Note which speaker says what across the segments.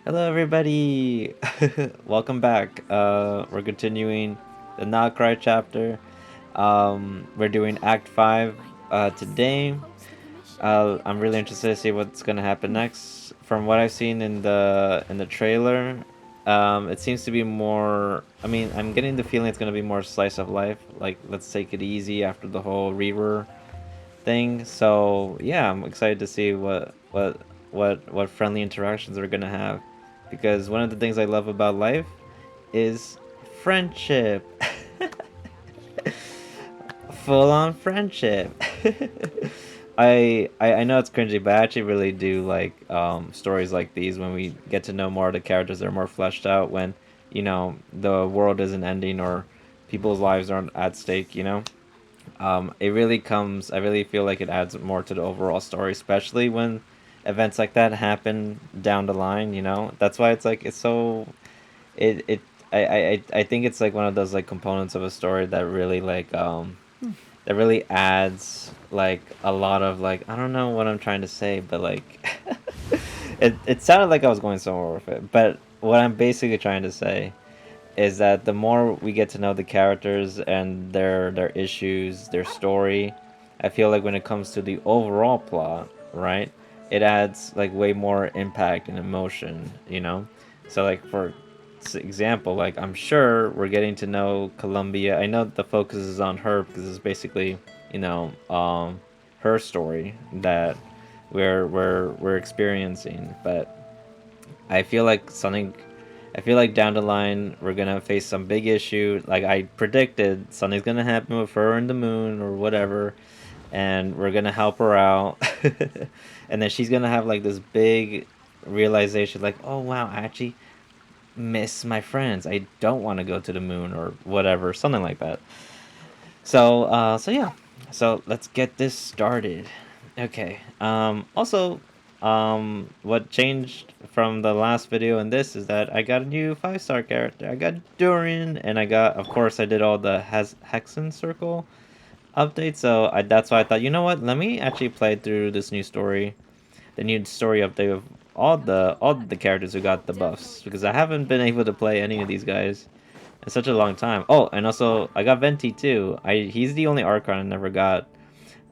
Speaker 1: Hello, everybody. Welcome back. We're continuing the Not Cry chapter. We're doing Act 5 today. I'm really interested to see what's gonna happen next. From what I've seen in the trailer, it seems to be more. I mean, I'm getting the feeling it's gonna be more slice of life. Like, let's take it easy after the whole Reaver thing. So yeah, I'm excited to see what friendly interactions we're gonna have, because one of the things I love about life is friendship. Full on friendship. I know it's cringy, but I actually really do like stories like these when we get to know more of the characters that are more fleshed out, when the world isn't ending or people's lives aren't at stake. It really comes. I really feel like it adds more to the overall story, especially when events like that happen down the line. That's why it's so. It I think it's like one of those like components of a story that really that really adds like a lot of like, I don't know what I'm trying to say, but like it sounded like I was going somewhere with it. But what I'm basically trying to say is that the more we get to know the characters and their issues, their story, I feel like when it comes to the overall plot, right, it adds like way more impact and emotion. So like for example, like I'm sure we're getting to know Columbia. I know the focus is on her because it's basically, you know, um, her story that we're experiencing, but I feel like something. I feel like down the line we're gonna face some big issue. Like I predicted, something's gonna happen with her and the moon or whatever, and we're gonna help her out. And then she's gonna have like this big realization, like, oh wow, I actually miss my friends. I don't want to go to the moon or whatever, something like that. So yeah. So let's get this started. Okay. What changed from the last video and this is that I got a new 5-star character. I got Dorian, and of course, I did all the Hexen Circle updates. So that's why I thought, you know what? Let me actually play through this new story, the new story update of all the characters who got the buffs, because I haven't been able to play any of these guys in such a long time. Oh, and also I got Venti too. He's the only Archon I never got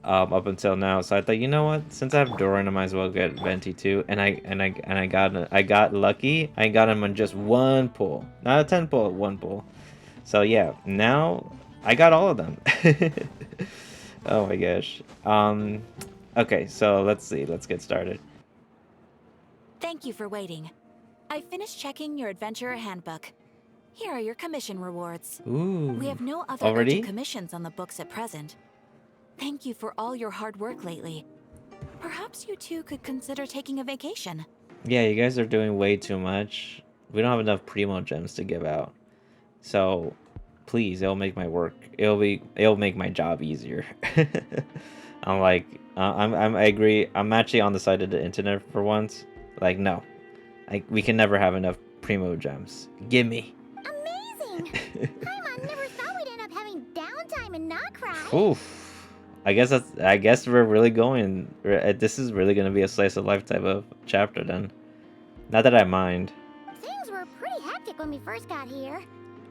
Speaker 1: up until now. So I thought, you know what? Since I have Doran, I might as well get Venti too. And I got lucky. I got him on just one pull, not a 10 pull, one pull. So yeah, now I got all of them. Oh my gosh. Okay, so let's see. Let's get started.
Speaker 2: Thank you for waiting. I finished checking your adventurer handbook. Here are your commission rewards. We
Speaker 1: Ooh,
Speaker 2: have no other urgent
Speaker 1: already?
Speaker 2: commissions on the books at present. Thank you for all your hard work lately. Perhaps you two could consider taking a vacation.
Speaker 1: Yeah, you guys are doing way too much. We don't have enough primo gems to give out. So please, it'll make my job easier. I'm like, I agree. I'm actually on the side of the internet for once. Like, no, we can never have enough primo gems. Give me.
Speaker 3: Amazing! Paimon never thought we'd end up having downtime and not cry.
Speaker 1: Oof. I guess we're really going. This is really gonna be a slice of life type of chapter then. Not that I mind.
Speaker 3: Things were pretty hectic when we first got here.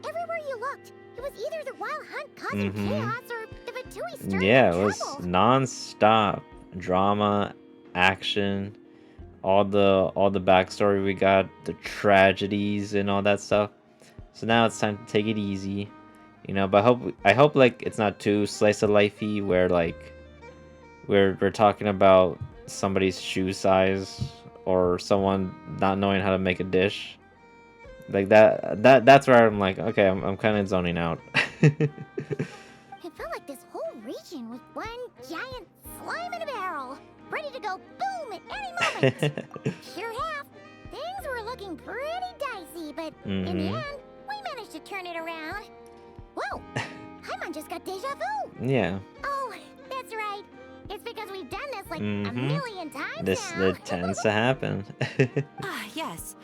Speaker 3: Everywhere you looked, it was either the wild hunt causing chaos or the Vatui stirring
Speaker 1: Yeah,
Speaker 3: up
Speaker 1: it was
Speaker 3: trouble.
Speaker 1: non-stop drama, action, all the backstory we got, the tragedies and all that stuff. So now it's time to take it easy, But I hope like it's not too slice of lifey, where like we're talking about somebody's shoe size or someone not knowing how to make a dish. Like that's where I'm like, okay, I'm kind of zoning out.
Speaker 3: It felt like this whole region was one giant slime in a barrel, ready to go boom at any moment. Sure have. Things were looking pretty dicey, but in the
Speaker 1: Mhm.
Speaker 3: end, we managed to turn it around. Whoa! Paimon just got deja vu.
Speaker 1: Yeah.
Speaker 3: Oh, that's right. It's because we've done this like a
Speaker 1: Mhm.
Speaker 3: million times
Speaker 1: This
Speaker 3: now.
Speaker 1: it tends to happen.
Speaker 2: Ah, yes.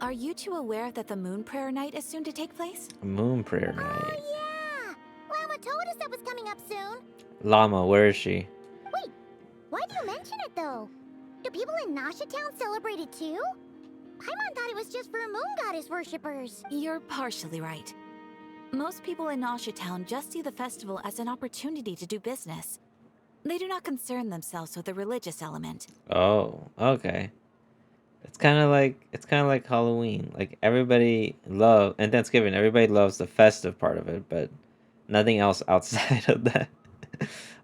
Speaker 2: Are you two aware that the Moon Prayer Night is soon to take place?
Speaker 1: Moon prayer
Speaker 3: Oh,
Speaker 1: night.
Speaker 3: yeah! Llama told us that was coming up soon.
Speaker 1: Llama, where is she?
Speaker 3: Wait, why do you mention it though? Do people in Nasha Town celebrate it too? Paimon was just for moon goddess worshippers.
Speaker 2: You're partially right. Most people in Asha Town just see the festival as an opportunity to do business. They do not concern themselves with the religious element.
Speaker 1: Oh, okay. It's kind of like Halloween. Like and Thanksgiving. Everybody loves the festive part of it, but nothing else outside of that.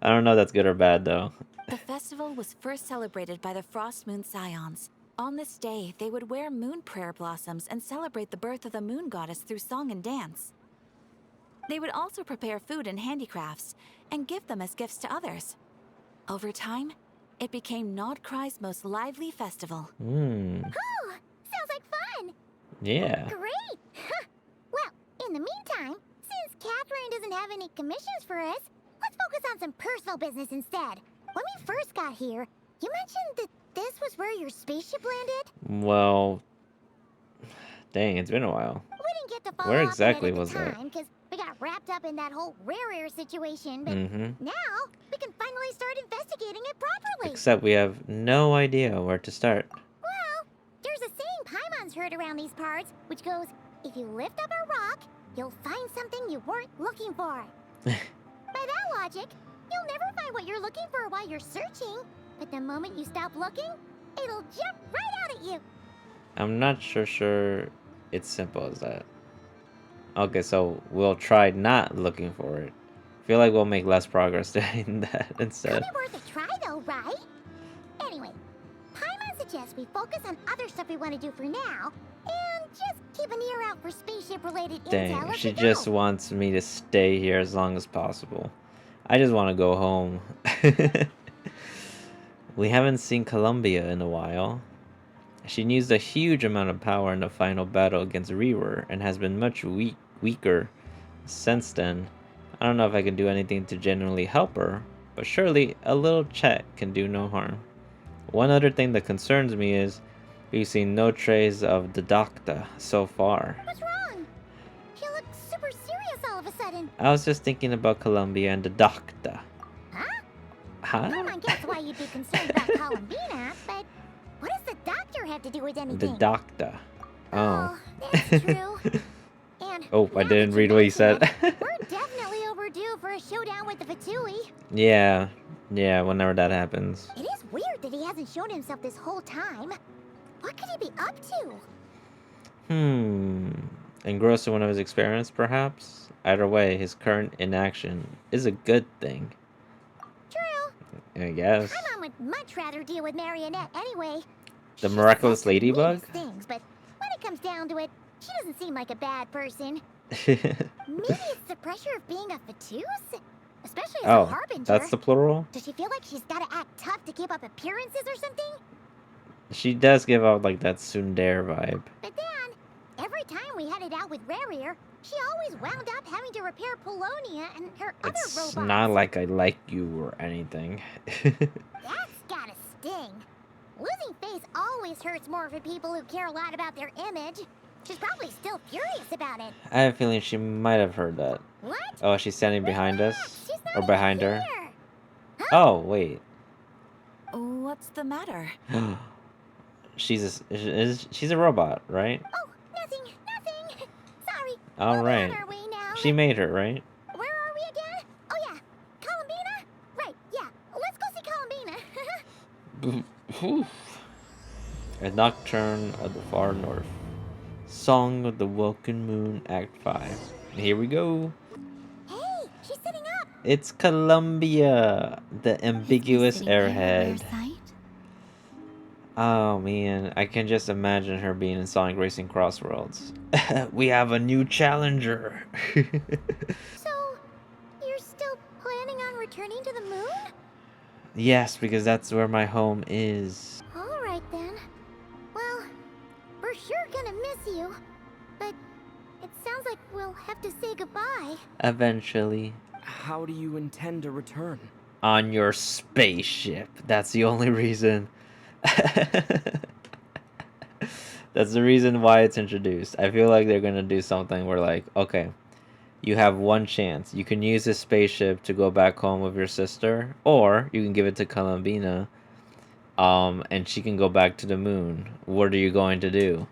Speaker 1: I don't know if that's good or bad though.
Speaker 2: The festival was first celebrated by the Frost Moon Scions. On this day, they would wear moon prayer blossoms and celebrate the birth of the moon goddess through song and dance. They would also prepare food and handicrafts and give them as gifts to others. Over time, it became Nod Krai's most lively festival.
Speaker 3: Oh, sounds like fun.
Speaker 1: Yeah.
Speaker 3: Great. Well, in the meantime, since Catherine doesn't have any commissions for us, let's focus on some personal business instead. When we first got here, you mentioned that this was where your spaceship landed?
Speaker 1: Well, dang, it's been a while.
Speaker 3: We didn't get to follow
Speaker 1: Where
Speaker 3: up on
Speaker 1: exactly
Speaker 3: it at
Speaker 1: was
Speaker 3: the
Speaker 1: it?
Speaker 3: time because we got wrapped up in that whole rare situation, but
Speaker 1: Mm-hmm.
Speaker 3: now we can finally start investigating it properly.
Speaker 1: Except we have no idea where to start.
Speaker 3: Well, there's a saying Paimon's heard around these parts, which goes, if you lift up a rock, you'll find something you weren't looking for. By that logic, you'll never find what you're looking for while you're searching, but the moment you stop looking, it'll jump right out at you.
Speaker 1: I'm not sure it's simple as that. Okay, so we'll try not looking for it. Feel like we'll make less progress doing that instead.
Speaker 3: Probably worth a try though, right? Anyway, Paimon suggests we focus on other stuff we want to do for now, and just keep an ear out for spaceship-related intel
Speaker 1: Dang,
Speaker 3: as
Speaker 1: she
Speaker 3: we go.
Speaker 1: just wants me to stay here as long as possible. I just want to go home. We haven't seen Columbia in a while. She used a huge amount of power in the final battle against Reaver and has been much weaker since then. I don't know if I can do anything to genuinely help her, but surely a little chat can do no harm. One other thing that concerns me is we've seen no trace of the doctor so far.
Speaker 3: What's wrong? He looks super serious all of a sudden.
Speaker 1: I was just thinking about Columbia and the doctor.
Speaker 3: Huh?
Speaker 1: Huh?
Speaker 3: Paimon gets why you'd be concerned about Columbina, but what does the doctor have to do with anything?
Speaker 1: The doctor. Oh.
Speaker 3: That's true. And
Speaker 1: Oh, I
Speaker 3: now
Speaker 1: didn't
Speaker 3: that
Speaker 1: read
Speaker 3: you
Speaker 1: what he
Speaker 3: mention
Speaker 1: said.
Speaker 3: it, we're definitely overdue for a showdown with the Fatui.
Speaker 1: Yeah, whenever that happens.
Speaker 3: It is weird that he hasn't shown himself this whole time. What could he be up to?
Speaker 1: Engrossed in one of his experiments, perhaps? Either way, his current inaction is a good thing.
Speaker 3: True.
Speaker 1: I guess.
Speaker 3: Paimon would much rather deal with Marionette anyway.
Speaker 1: The
Speaker 3: She
Speaker 1: miraculous
Speaker 3: says the meanest
Speaker 1: ladybug?
Speaker 3: things, but when it comes down to it, she doesn't seem like a bad person.
Speaker 1: Oh,
Speaker 3: Maybe it's the pressure of being a Fatus? Especially as a harbinger.
Speaker 1: that's the plural?
Speaker 3: Does she feel like she's gotta act tough to keep up appearances or something?
Speaker 1: She does give out like that tsundere vibe.
Speaker 3: But then, every time we headed out with Rarier, she always wound up having to repair Polonia and her
Speaker 1: It's
Speaker 3: other robots.
Speaker 1: not like I like you or anything.
Speaker 3: That's gotta sting. Losing face always hurts more for people who care a lot about their image. She's probably still furious about it.
Speaker 1: I have a feeling she might have heard that.
Speaker 3: What?
Speaker 1: Oh, she's standing behind us?
Speaker 3: Relax, she's not
Speaker 1: Or
Speaker 3: even
Speaker 1: behind her?
Speaker 3: here.
Speaker 1: Oh, wait.
Speaker 2: What's the matter?
Speaker 1: She's a robot, right?
Speaker 3: Oh, nothing. Sorry.
Speaker 1: All
Speaker 3: Where
Speaker 1: right.
Speaker 3: are we now?
Speaker 1: She made her, right?
Speaker 3: Where are we again? Oh yeah, Columbina? Right, yeah. Let's go see Columbina.
Speaker 1: A Nocturne of the Far North. Song of the Welkin Moon, Act 5. Here we go.
Speaker 3: Hey, she's sitting up.
Speaker 1: It's Columbia, the ambiguous
Speaker 2: Sitting here at our
Speaker 1: airhead.
Speaker 2: side?
Speaker 1: Oh man, I can just imagine her being in Sonic Racing Crossworlds. We have a new challenger.
Speaker 3: So, you're still planning on returning to the moon?
Speaker 1: Yes, because that's where my home is.
Speaker 3: All right then. Well, we're sure gonna miss you, but it sounds like we'll have to say goodbye.
Speaker 1: Eventually.
Speaker 4: How do you intend to return?
Speaker 1: On your spaceship. That's the only reason. That's the reason why it's introduced. I feel like they're gonna do something where like, okay, you have one chance. You can use this spaceship to go back home with your sister, or you can give it to Columbina, and she can go back to the moon. What are you going to do?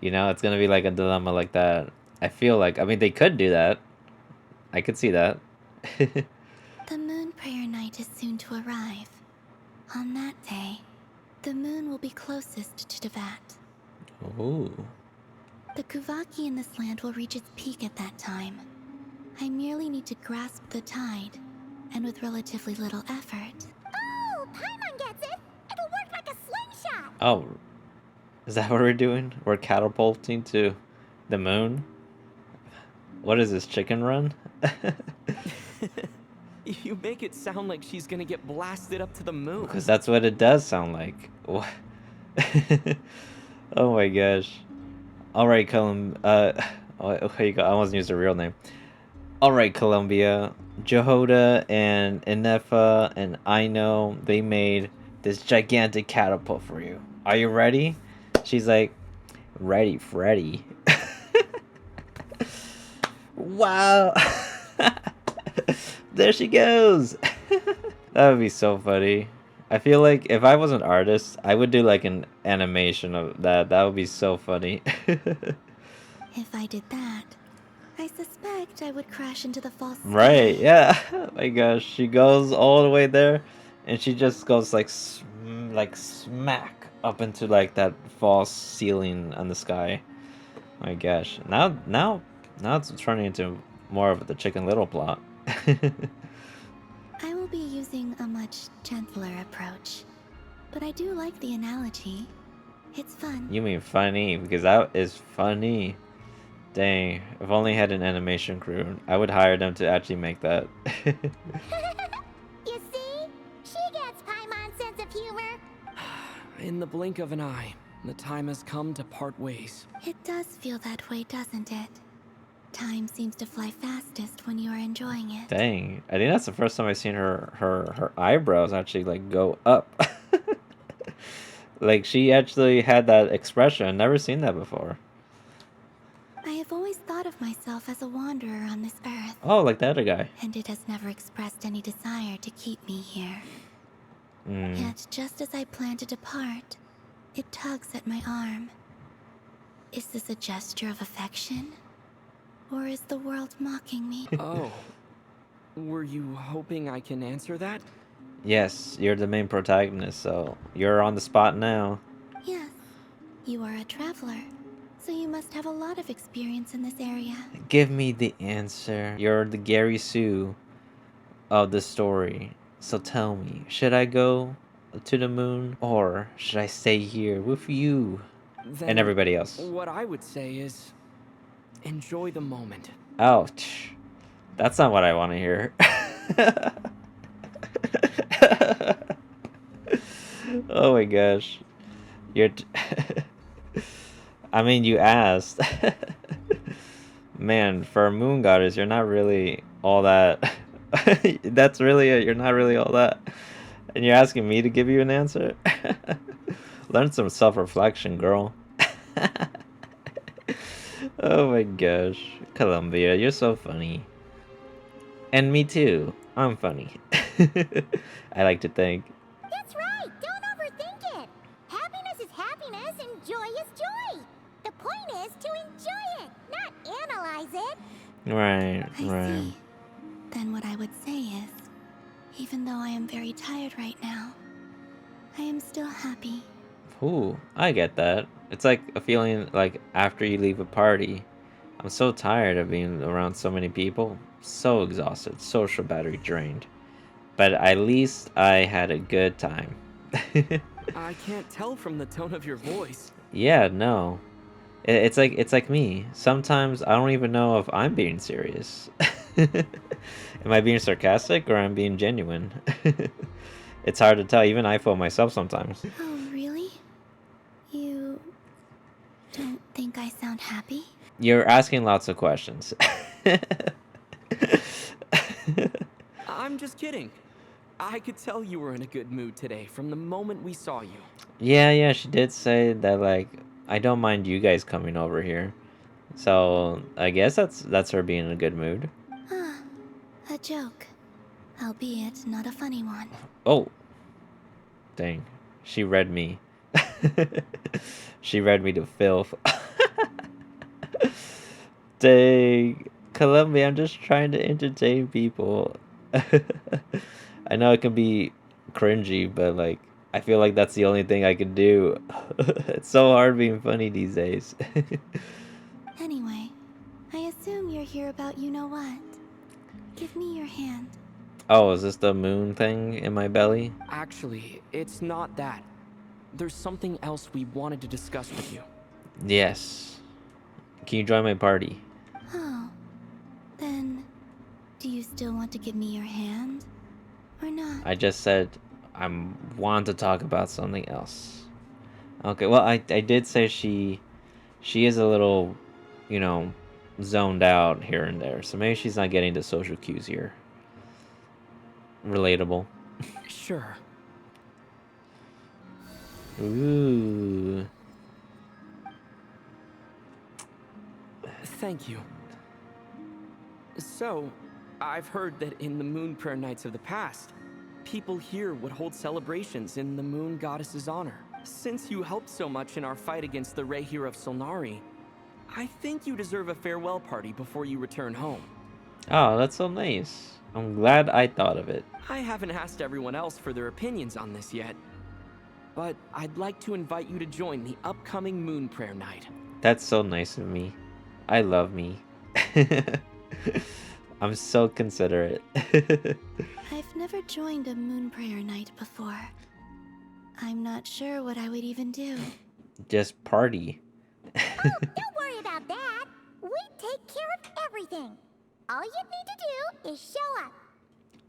Speaker 1: You know, it's gonna be like a dilemma like that. I feel like, I mean, they could do that. I could see that.
Speaker 2: The moon prayer night is soon to arrive. On that day, the moon will be closest to Devat.
Speaker 1: Ooh.
Speaker 2: The Kuvaki in this land will reach its peak at that time. I merely need to grasp the tide, and with relatively little effort.
Speaker 3: Oh, Paimon gets it! It'll work like a slingshot!
Speaker 1: Oh, is that what we're doing? We're catapulting to the moon? What is this, chicken run?
Speaker 4: You make it sound like she's gonna get blasted up to the moon.
Speaker 1: Because that's what it does sound like. What? Oh my gosh. Alright, here you go. I almost used her real name. Alright, Columbia. Jehoda and Inefa and Aino, they made this gigantic catapult for you. Are you ready? She's like, ready, Freddy. Wow. There she goes. That would be so funny. I feel like if I was an artist, I would do like an animation of that. That would be so funny.
Speaker 2: If I did that, I suspect I would crash into the false sky.
Speaker 1: Right, yeah. My gosh, she goes all the way there, and she just goes like smack up into like that false ceiling on the sky. My gosh, now it's turning into more of the Chicken Little plot.
Speaker 2: I will be using a much gentler approach, but I do like the analogy. It's fun.
Speaker 1: You mean funny? Because that is funny. Dang, if only I had an animation crew, I would hire them to actually make that.
Speaker 3: You see? She gets Paimon's sense of humor.
Speaker 4: In the blink of an eye, the time has come to part ways.
Speaker 2: It does feel that way, doesn't it? Time seems to fly fastest when you are enjoying it.
Speaker 1: Dang, I think that's the first time I've seen her eyebrows actually like go up. Like she actually had that expression. I've never seen that before.
Speaker 2: I have always thought of myself as a wanderer on this earth,
Speaker 1: Oh, like the other guy.
Speaker 2: and it has never expressed any desire to keep me here.
Speaker 1: Mm.
Speaker 2: Yet, just as I plan to depart, it tugs at my arm. Is this a gesture of affection? Or is the world mocking me?
Speaker 4: Oh. Were you hoping I can answer that?
Speaker 1: Yes, you're the main protagonist, so you're on the spot now.
Speaker 2: Yes, you are a traveler, so you must have a lot of experience in this area.
Speaker 1: Give me the answer. You're the Gary Sue of the story. So tell me, should I go to the moon or should I stay here with you
Speaker 4: Then
Speaker 1: and everybody else?
Speaker 4: what I would say is, enjoy the moment.
Speaker 1: Ouch. That's not what I want to hear. Oh my gosh. I mean, you asked. Man, for a moon goddess, you're not really all that. That's really it. You're not really all that. And you're asking me to give you an answer? Learn some self-reflection, girl. Oh my gosh. Columbia, you're so funny. And me too. I'm funny. I like to think.
Speaker 3: That's right, don't overthink it. Happiness is happiness and joy is joy. The point is to enjoy it, not analyze it.
Speaker 1: Right,
Speaker 2: I
Speaker 1: right.
Speaker 2: see. Then what I would say is, even though I am very tired right now, I am still happy.
Speaker 1: Ooh, I get that. It's like a feeling like after you leave a party. I'm so tired of being around so many people. So exhausted, social battery drained. But at least I had a good time.
Speaker 4: I can't tell from the tone of your voice.
Speaker 1: Yeah, no. It's like me. Sometimes I don't even know if I'm being serious. Am I being sarcastic or I'm being genuine? It's hard to tell. Even I fool myself sometimes.
Speaker 2: Oh, really? You don't think I sound happy?
Speaker 1: You're asking lots of questions.
Speaker 4: I'm just kidding. I could tell you were in a good mood today from the moment we saw you.
Speaker 1: Yeah, she did say that, like, I don't mind you guys coming over here. So I guess that's her being in a good mood.
Speaker 2: Ah, a joke. Albeit not a funny one.
Speaker 1: Oh, dang, she read me. She read me to filth. Dang. Columbia, I'm just trying to entertain people. I know it can be cringy, but like I feel like that's the only thing I can do. It's so hard being funny these days.
Speaker 2: Anyway, I assume you're here about you know what. Give me your hand.
Speaker 1: Oh, is this the moon thing in my belly?
Speaker 4: Actually, it's not that. There's something else we wanted to discuss with you.
Speaker 1: Yes. Can you join my party?
Speaker 2: Oh. Then, do you still want to give me your hand? Or not?
Speaker 1: I just said I want to talk about something else. Okay, well I did say she is a little, you know, zoned out here and there. So maybe she's not getting the social cues here. Relatable.
Speaker 4: Sure.
Speaker 1: Ooh.
Speaker 4: Thank you. So, I've heard that in the moon prayer nights of the past, people here would hold celebrations in the moon goddess's honor. Since you helped so much in our fight against the Rehir of Solnari, I think you deserve a farewell party before you return home.
Speaker 1: Oh, that's so nice. I'm glad I thought of it.
Speaker 4: I haven't asked everyone else for their opinions on this yet, but I'd like to invite you to join the upcoming moon prayer night.
Speaker 1: That's so nice of me. I love me. I'm so considerate.
Speaker 2: I've never joined a moon prayer night before. I'm not sure what I would even do.
Speaker 1: Just party.
Speaker 3: Don't worry about that. We take care of everything. All you need to do is show up.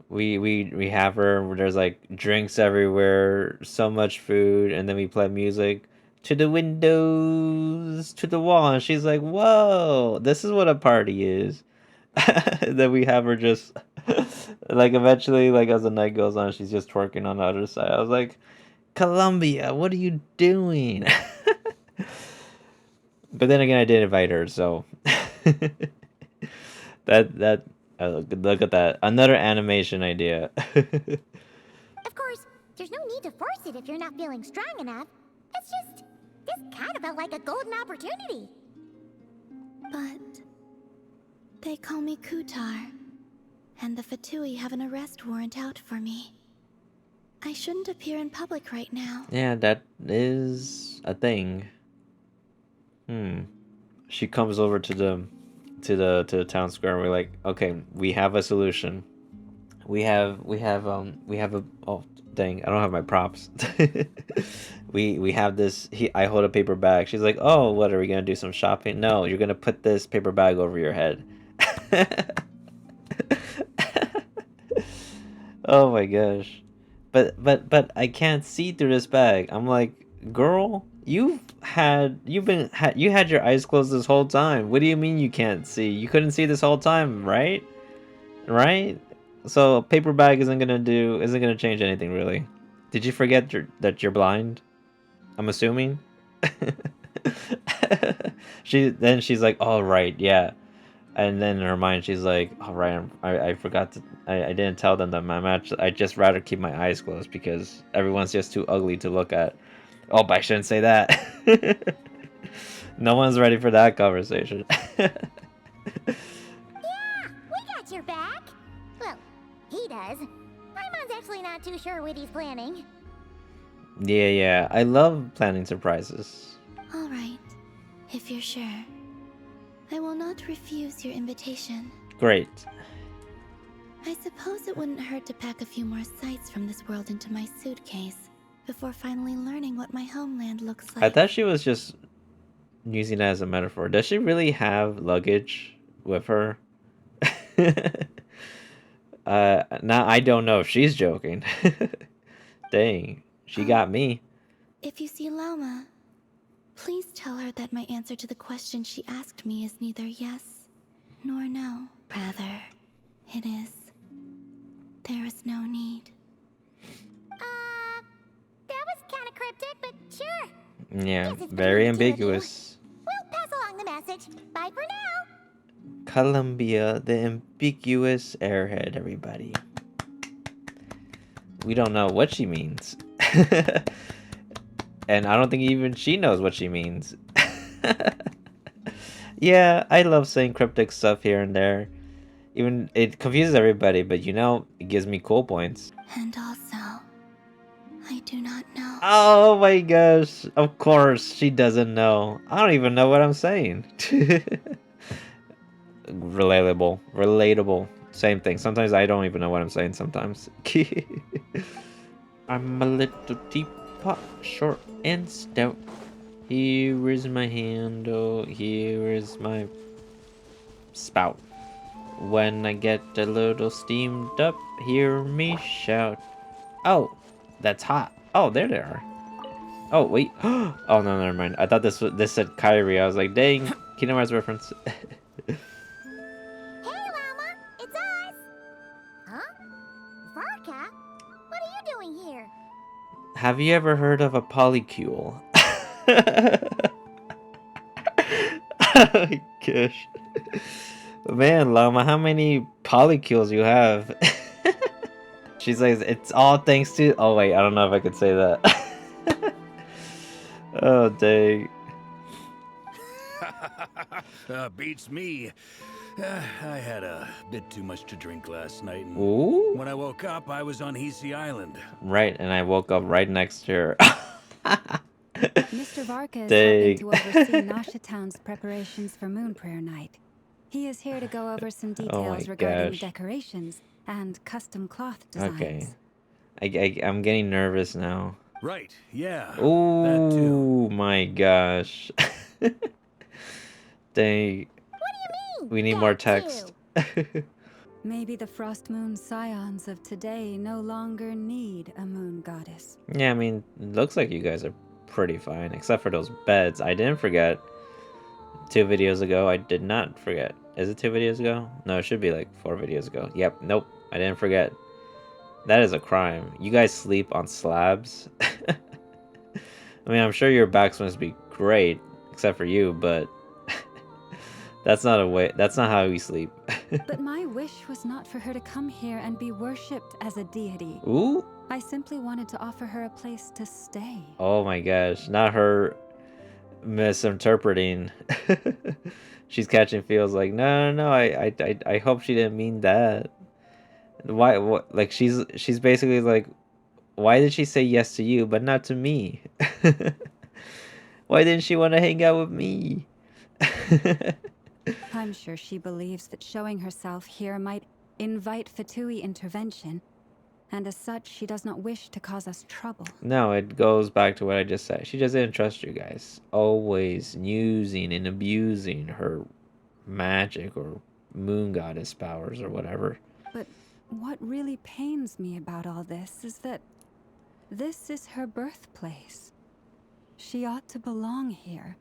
Speaker 1: We have her. There's like drinks everywhere, so much food, and then we play music to the windows, to the wall, and she's like, "Whoa, this is what a party is." Then we have her just like eventually, like as the night goes on, she's just twerking on the other side. I was like, Columbia, what are you doing? But then again, I did invite her, so that look at that, another animation idea.
Speaker 3: Of course, there's no need to force it if you're not feeling strong enough. It's just, this kind of felt like a golden opportunity.
Speaker 2: But they call me Kutar, and the Fatui have an arrest warrant out for me. I shouldn't appear in public right now.
Speaker 1: Yeah, that is a thing. She comes over to the town square and we're like, okay, we have a solution. We have a oh dang, I don't have my props. we have this I hold a paper bag. She's like, oh, what are we gonna do, some shopping? No, you're gonna put this paper bag over your head. Oh my gosh. But I can't see through this bag. I'm like, girl, you had your eyes closed this whole time. What do you mean you can't see? You couldn't see this whole time, right? Right? So a paper bag isn't gonna change anything really. Did you forget that you're blind? I'm assuming. She's like, oh right, yeah. And then in her mind, she's like, "All right, I forgot to. I didn't tell them that I just rather keep my eyes closed because everyone's just too ugly to look at." Oh, but I shouldn't say that. No one's ready for that conversation.
Speaker 3: Yeah, we got your back. Well, he does. Paimon's actually not too sure what he's planning.
Speaker 1: Yeah. I love planning surprises.
Speaker 2: All right, if you're sure. I will not refuse your invitation.
Speaker 1: Great.
Speaker 2: I suppose it wouldn't hurt to pack a few more sights from this world into my suitcase before finally learning what my homeland looks like.
Speaker 1: I thought she was just using that as a metaphor. Does she really have luggage with her? Now I don't know if she's joking. Dang, she got me.
Speaker 2: If you see Lauma, please tell her that my answer to the question she asked me is neither yes nor no. Rather, it is, there is no need.
Speaker 3: That was kind of cryptic, but sure.
Speaker 1: Yeah,
Speaker 3: Guess it's
Speaker 1: very
Speaker 3: between the two of you.
Speaker 1: ambiguous.
Speaker 3: We'll pass along the message. Bye for now.
Speaker 1: Columbia, the ambiguous airhead, everybody. We don't know what she means. And I don't think even she knows what she means. Yeah, I love saying cryptic stuff here and there. Even it confuses everybody, but you know, it gives me cool points.
Speaker 3: And also, I do not know.
Speaker 1: Oh my gosh, of course she doesn't know. I don't even know what I'm saying. Relatable. Same thing. Sometimes I don't even know what I'm saying sometimes. I'm a little teapot, short and stout. Here is my handle, here is my spout. When I get a little steamed up, hear me shout. Oh, that's hot. Oh, there they are. Oh, wait. Oh, no, never mind. I thought this said Kyrie. I was like, dang, Kingdom Hearts reference.
Speaker 3: Hey, Llama, it's us. Huh? Varka? What are you doing here?
Speaker 1: Have you ever heard of a polycule? Oh my gosh. Man, Llama, how many polycules you have? She's like, it's all thanks to... Oh, wait, I don't know if I could say that. Oh, dang.
Speaker 5: Beats me. I had a bit too much to drink last night, and
Speaker 1: Ooh?
Speaker 5: when I woke up, I was on Hisi Island.
Speaker 1: Right, and I woke up right next to her.
Speaker 6: Mr. Varka is
Speaker 1: Dang.
Speaker 6: helping to oversee Nasha Town's preparations for Moon Prayer Night. He is here to go over some
Speaker 1: Oh my
Speaker 6: details regarding
Speaker 1: gosh.
Speaker 6: decorations and custom cloth designs.
Speaker 1: Okay. I'm getting nervous now.
Speaker 5: Right, yeah. That too.
Speaker 1: Oh my gosh. Dang.
Speaker 3: What do you mean?
Speaker 1: We need more
Speaker 3: that
Speaker 1: text.
Speaker 3: too?
Speaker 6: Maybe the Frost Moon Scions of today no longer need a moon goddess.
Speaker 1: Yeah, I mean, it looks like you guys are pretty fine, except for those beds. I didn't forget 2 videos ago. I did not forget. Is it 2 videos ago? No, it should be like 4 videos ago. Yep, nope, I didn't forget. That is a crime. You guys sleep on slabs? I mean, I'm sure your backs must be great, except for you, but that's not how we sleep.
Speaker 6: But my wish was not for her to come here and be worshipped as a deity.
Speaker 1: Ooh.
Speaker 6: I simply wanted to offer her a place to stay.
Speaker 1: Oh my gosh, not her misinterpreting. She's catching feels like, no, I hope she didn't mean that. Why, what, like, she's basically like, why did she say yes to you, but not to me? Why didn't she want to hang out with me?
Speaker 6: I'm sure she believes that showing herself here might invite Fatui intervention, and as such, she does not wish to cause us trouble.
Speaker 1: No, it goes back to what I just said. She doesn't trust you guys. Always using and abusing her magic or moon goddess powers or whatever.
Speaker 6: But what really pains me about all this is that this is her birthplace. She ought to belong here,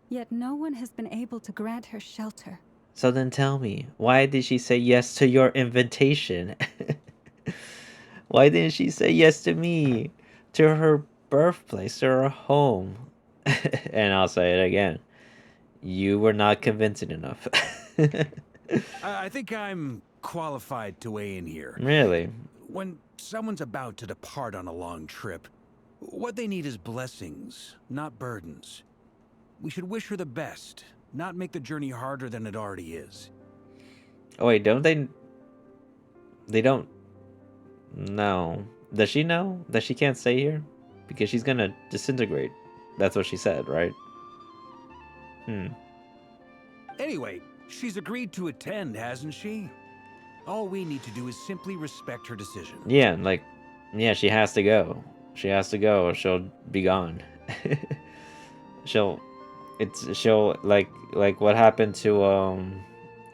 Speaker 6: yet no one has been able to grant her shelter.
Speaker 1: So then tell me, why did she say yes to your invitation? Why didn't she say yes to me? To her birthplace, to her home? And I'll say it again. You were not convincing enough.
Speaker 5: I think I'm qualified to weigh in here.
Speaker 1: Really?
Speaker 5: When someone's about to depart on a long trip, what they need is blessings, not burdens. We should wish her the best, not make the journey harder than it already is.
Speaker 1: Oh wait, don't they... They don't... No. Does she know that she can't stay here? Because she's gonna disintegrate. That's what she said, right?
Speaker 5: Anyway, she's agreed to attend, hasn't she? All we need to do is simply respect her decision.
Speaker 1: Yeah, like... Yeah, she has to go. She has to go or she'll be gone. She'll like what happened to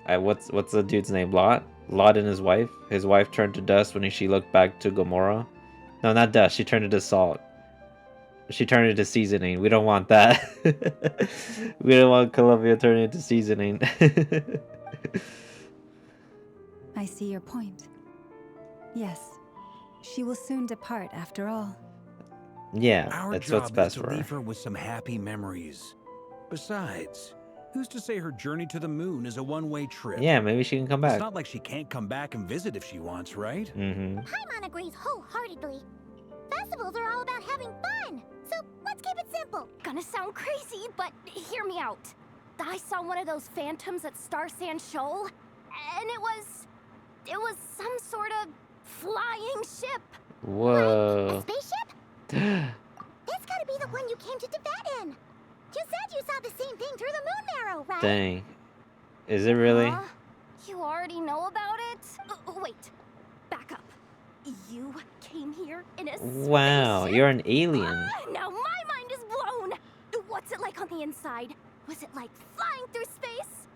Speaker 1: what's the dude's name? Lot and his wife. His wife turned to dust when she looked back to Gomorrah. No, not dust. She turned into salt. She turned into seasoning. We don't want that. We don't want Columbia turning into seasoning.
Speaker 6: I see your point. Yes, she will soon depart after all.
Speaker 1: Yeah,
Speaker 5: Our
Speaker 1: that's
Speaker 5: job
Speaker 1: what's
Speaker 5: is
Speaker 1: best
Speaker 5: to
Speaker 1: for
Speaker 5: leave
Speaker 1: her.
Speaker 5: her with some happy memories. Besides, who's to say her journey to the moon is a one-way trip?
Speaker 1: Yeah, maybe she can come back.
Speaker 5: It's not like she can't come back and visit if she wants, right?
Speaker 3: Paimon agrees wholeheartedly. Festivals are all about having fun, so let's keep it simple.
Speaker 7: Gonna sound crazy, but hear me out.
Speaker 3: I saw one of those phantoms at Star Sand Shoal, and it was some sort of flying ship. Like a
Speaker 1: Whoa.
Speaker 3: spaceship? That's gotta be the one you came to Tibet in. You said you saw the same thing through the moon marrow, right?
Speaker 1: Dang. Is it really?
Speaker 3: You already know about it? Wait, back up. You came here in a
Speaker 1: Wow,
Speaker 3: spaceship?
Speaker 1: you're an alien.
Speaker 3: Now my mind is blown. What's it like on the inside? Was it like flying through space?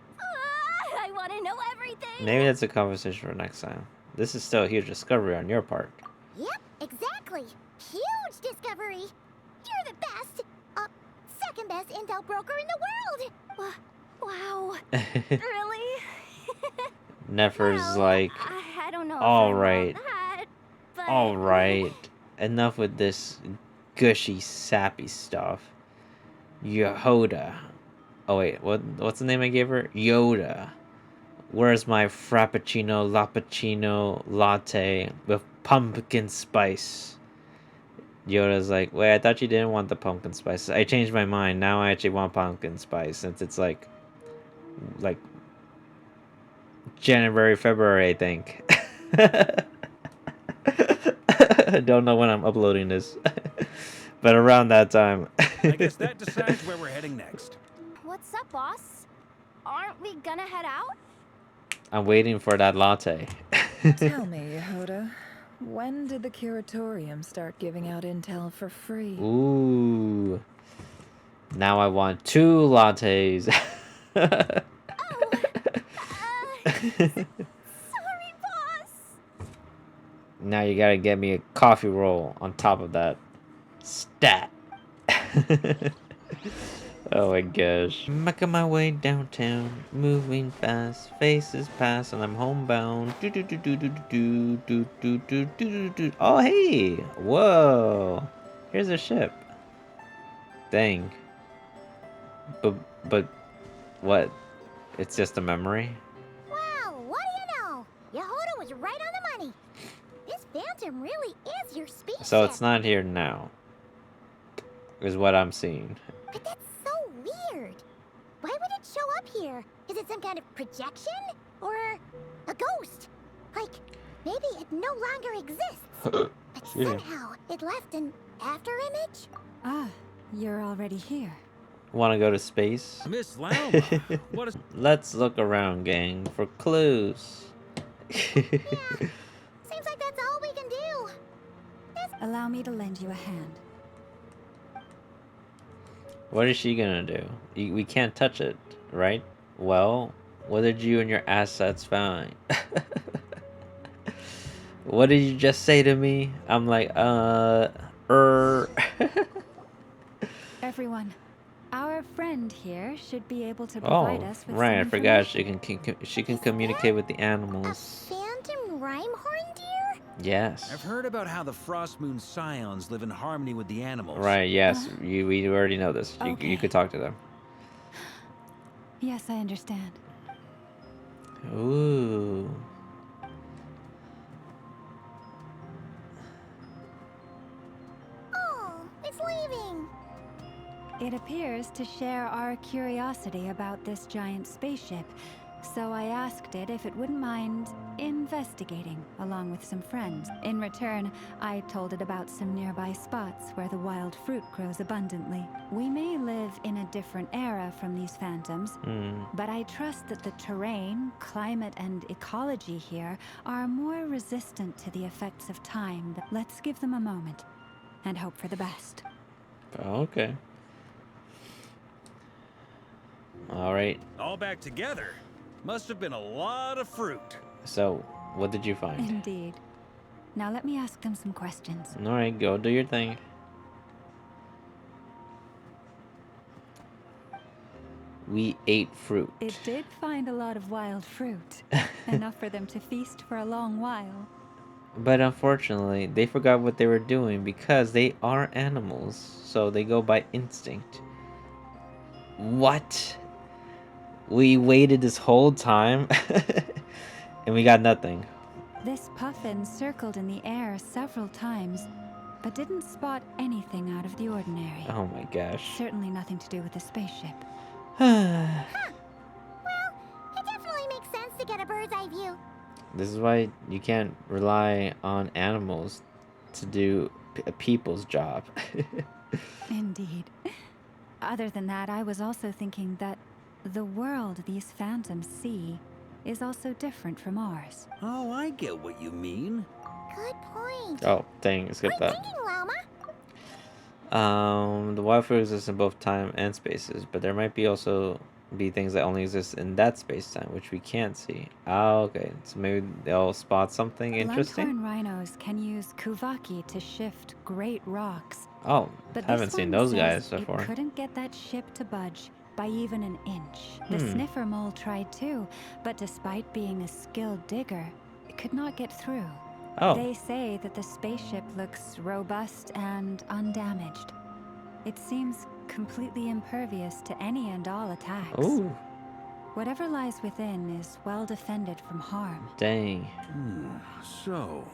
Speaker 3: I want to know everything.
Speaker 1: Maybe that's a conversation for next time. This is still a huge discovery on your part.
Speaker 3: Yep, exactly. Huge discovery. You're the best. Second best intel broker in the world. Wow. Really?
Speaker 1: Nefer's
Speaker 3: Well,
Speaker 1: like,
Speaker 3: I don't know.
Speaker 1: all
Speaker 3: if I
Speaker 1: right,
Speaker 3: want that, but...
Speaker 1: all right, enough with this gushy, sappy stuff. Yehoda. Oh wait, what's the name I gave her? Yoda. Where's my frappuccino, lappuccino, latte with pumpkin spice? Yoda's like, wait, I thought you didn't want the pumpkin spice. I changed my mind. Now I actually want pumpkin spice since it's like January, February, I think. I don't know when I'm uploading this, but around that time.
Speaker 5: I guess that decides where we're heading next.
Speaker 3: What's up, boss? Aren't we gonna head out?
Speaker 1: I'm waiting for that latte.
Speaker 7: Tell me, Yehoda, when did the curatorium start giving out intel for free?
Speaker 1: Ooh. Now I want 2 lattes.
Speaker 3: Sorry, boss.
Speaker 1: Now you gotta get me a coffee roll on top of that. Stat. Oh my gosh. Making my way downtown, moving fast, faces pass, and I'm homebound. Oh hey! Whoa! Here's a ship. Dang. But what? It's just a memory?
Speaker 3: Wow, what do you know? Yehoda was right on the money. This phantom really is your spaceship.
Speaker 1: So it's not here now. Is what I'm seeing.
Speaker 3: But that's so weird. Why would it show up here? Is it some kind of projection? Or a ghost? Like, maybe it no longer exists. But
Speaker 1: Excuse me.
Speaker 3: somehow it left an afterimage?
Speaker 6: Ah, you're already here.
Speaker 1: Want to go to space?
Speaker 5: Miss Lauma, what is...
Speaker 1: Let's look around, gang, for clues.
Speaker 3: Seems like that's all we can do.
Speaker 6: Allow me to lend you a hand.
Speaker 1: What is she gonna do? We can't touch it, right? Well, what did you and your assets find? What did you just say to me? I'm like,
Speaker 6: Everyone, our friend here should be able to
Speaker 1: Oh,
Speaker 6: provide us with
Speaker 1: right. I
Speaker 6: some
Speaker 1: forgot
Speaker 6: information.
Speaker 1: she can communicate with the
Speaker 3: A
Speaker 1: animals.
Speaker 3: phantom rhymehorn deer?
Speaker 1: Yes.
Speaker 5: I've heard about how the Frost Moon Scions live in harmony with the animals.
Speaker 1: Right. Yes. We already know this. You
Speaker 6: Okay.
Speaker 1: could talk to them.
Speaker 6: Yes, I understand.
Speaker 1: Ooh.
Speaker 3: Oh, it's leaving.
Speaker 6: It appears to share our curiosity about this giant spaceship, so I asked it if it wouldn't mind investigating along with some friends. In return, I told it about some nearby spots where the wild fruit grows abundantly. We may live in a different era from these phantoms, but I trust that the terrain, climate, and ecology here are more resistant to the effects of time. Let's give them a moment and hope for the best.
Speaker 1: Okay. All right.
Speaker 5: All back together. Must have been a lot of fruit.
Speaker 1: So, what did you find?
Speaker 6: Indeed. Now let me ask them some questions.
Speaker 1: All right, go do your thing. We ate fruit.
Speaker 6: It did find a lot of wild fruit, enough for them to feast for a long while.
Speaker 1: But unfortunately, they forgot what they were doing because they are animals, so they go by instinct. What? We waited this whole time and we got nothing.
Speaker 6: This puffin circled in the air several times, but didn't spot anything out of the ordinary.
Speaker 1: Oh my gosh.
Speaker 6: Certainly nothing to do with the spaceship.
Speaker 3: It definitely makes sense to get a bird's eye view.
Speaker 1: This is why you can't rely on animals to do a people's job.
Speaker 6: Indeed. Other than that, I was also thinking that the world these phantoms see is also different from ours.
Speaker 5: Oh, I get what you mean.
Speaker 3: Good point.
Speaker 1: Oh, dang, skip
Speaker 3: Great
Speaker 1: that.
Speaker 3: thinking, Lama.
Speaker 1: The wild food exists in both time and spaces, but there might be also be things that only exist in that space time, which we can't see. Ah, okay. So maybe they'll spot something interesting.
Speaker 6: Leghorn rhinos can use kuvaki to shift great rocks.
Speaker 1: Oh,
Speaker 6: But
Speaker 1: haven't
Speaker 6: this
Speaker 1: seen
Speaker 6: one
Speaker 1: those
Speaker 6: says
Speaker 1: guys before.
Speaker 6: It couldn't get that ship to budge by even an inch. The
Speaker 1: Hmm.
Speaker 6: sniffer mole tried too, but despite being a skilled digger, it could not get through.
Speaker 1: Oh,
Speaker 6: They say that the spaceship looks robust and undamaged. It seems completely impervious to any and all attacks.
Speaker 1: ooh,
Speaker 6: Whatever lies within is well defended from harm.
Speaker 1: dang.
Speaker 5: So,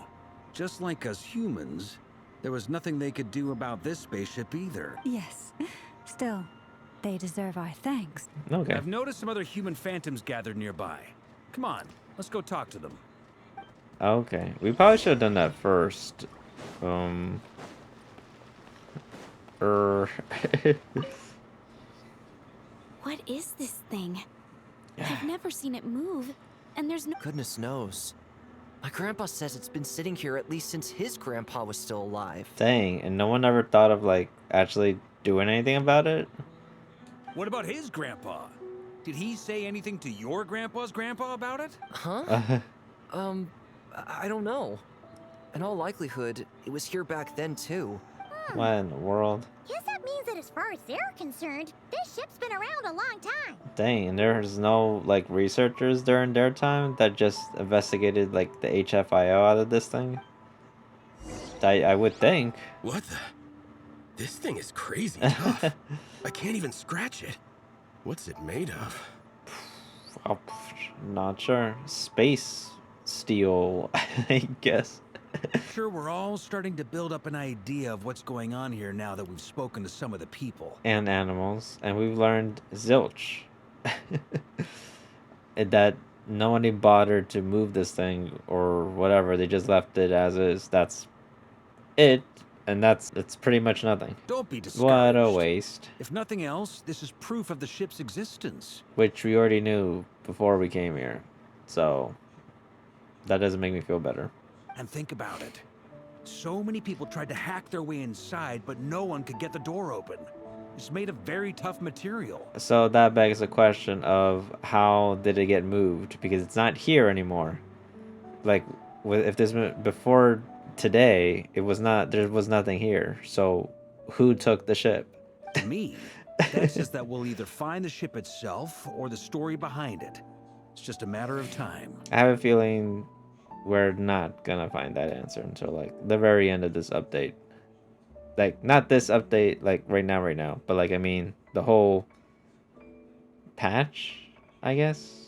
Speaker 5: just like us humans, there was nothing they could do about this spaceship either.
Speaker 6: Yes. Still, they deserve our thanks.
Speaker 1: Okay.
Speaker 5: I've noticed some other human phantoms gathered nearby. Come on, let's go talk to them.
Speaker 1: Okay. We probably should have done that first. Er.
Speaker 2: What is this thing? I've never seen it move, and there's no.
Speaker 8: Goodness knows. My grandpa says it's been sitting here at least since his grandpa was still alive.
Speaker 1: Dang, and no one ever thought of like actually doing anything about it?
Speaker 5: What about his grandpa? Did he say anything to your grandpa's grandpa about it?
Speaker 8: Huh? I don't know. In all likelihood, it was here back then too.
Speaker 1: What in the world?
Speaker 3: Guess that means that as far as they're concerned, this ship's been around a long time.
Speaker 1: Dang, and there's no like researchers during their time that just investigated like the HFIO out of this thing? I would think.
Speaker 9: What the? This thing is crazy tough. I can't even scratch it. What's it made of?
Speaker 1: Oh, not sure. Space steel, I guess.
Speaker 5: Sure, we're all starting to build up an idea of what's going on here now that we've spoken to some of the people.
Speaker 1: And animals, and we've learned zilch. And that no one bothered to move this thing or whatever. They just left it as is. That's it, and that's pretty much nothing.
Speaker 5: Don't be discouraged.
Speaker 1: What a waste.
Speaker 5: If nothing else, this is proof of the ship's existence.
Speaker 1: Which we already knew before we came here, so that doesn't make me feel better.
Speaker 5: And think about it. So many people tried to hack their way inside, but no one could get the door open. It's made of very tough material.
Speaker 1: So that begs the question of how did it get moved? Because it's not here anymore. Like, if this before today, it was not. There was nothing here. So, who took the ship?
Speaker 5: To me, that says that we'll either find the ship itself or the story behind it. It's just a matter of time.
Speaker 1: I have a feeling we're not gonna find that answer until like the very end of this update. Like, not this update, like right now, but like I mean the whole patch, I guess.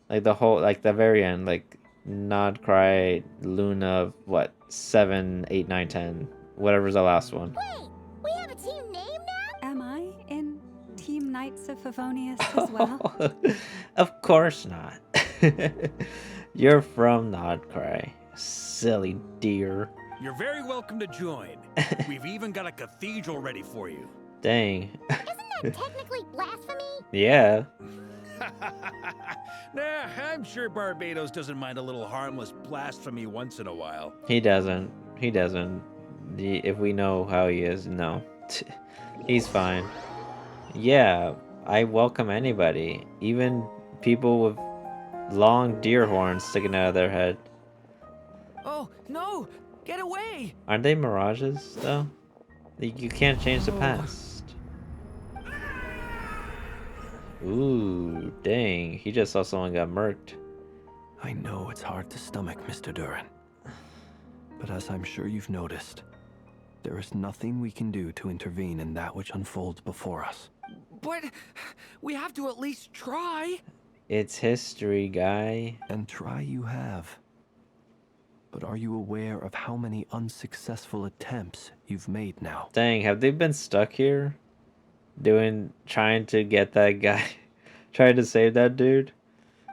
Speaker 1: Like the whole, like the very end, like Nod, Cry, Luna, what 7, 8, 9, 10, whatever's the last one.
Speaker 3: Wait, we have a team name now?
Speaker 6: Am I in Team Knights of Favonius as well?
Speaker 1: Of course not. You're from Nod, Cry, silly deer.
Speaker 5: You're very welcome to join. We've even got a cathedral ready for you.
Speaker 1: Dang.
Speaker 3: Isn't that technically blasphemy?
Speaker 1: Yeah.
Speaker 5: Nah, I'm sure Barbados doesn't mind a little harmless blasphemy once in a while.
Speaker 1: He doesn't. He doesn't. If we know how he is, no. He's fine. Yeah, I welcome anybody. Even people with long deer horns sticking out of their head.
Speaker 8: Oh, no! Get away!
Speaker 1: Aren't they mirages, though? You can't change the past. Ooh, dang. He just saw someone got murked.
Speaker 10: I know it's hard to stomach, Mr. Duran. But as I'm sure you've noticed, there is nothing we can do to intervene in that which unfolds before us.
Speaker 4: But we have to at least try.
Speaker 1: It's history, guy.
Speaker 10: And try you have. But are you aware of how many unsuccessful attempts you've made now?
Speaker 1: Dang, have they been stuck here? trying to get that guy, trying to save that dude.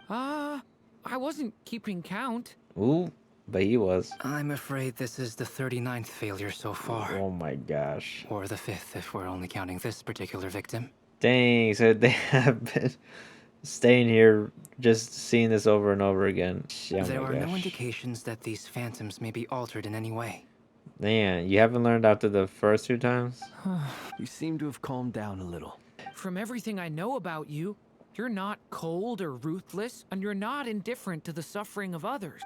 Speaker 11: I wasn't keeping count.
Speaker 1: Ooh, but he was.
Speaker 12: I'm afraid this is the 39th failure so far.
Speaker 1: Oh my gosh.
Speaker 12: Or the 5th if we're only counting this particular victim.
Speaker 1: Dang, so they have been staying here just seeing this over and over again. Oh
Speaker 12: There
Speaker 1: my
Speaker 12: are no
Speaker 1: gosh.
Speaker 12: indications that these phantoms may be altered in any way.
Speaker 1: Man, you haven't learned after the first 2 times?
Speaker 10: You seem to have calmed down a little.
Speaker 11: From everything I know about you, you're not cold or ruthless, and you're not indifferent to the suffering of others.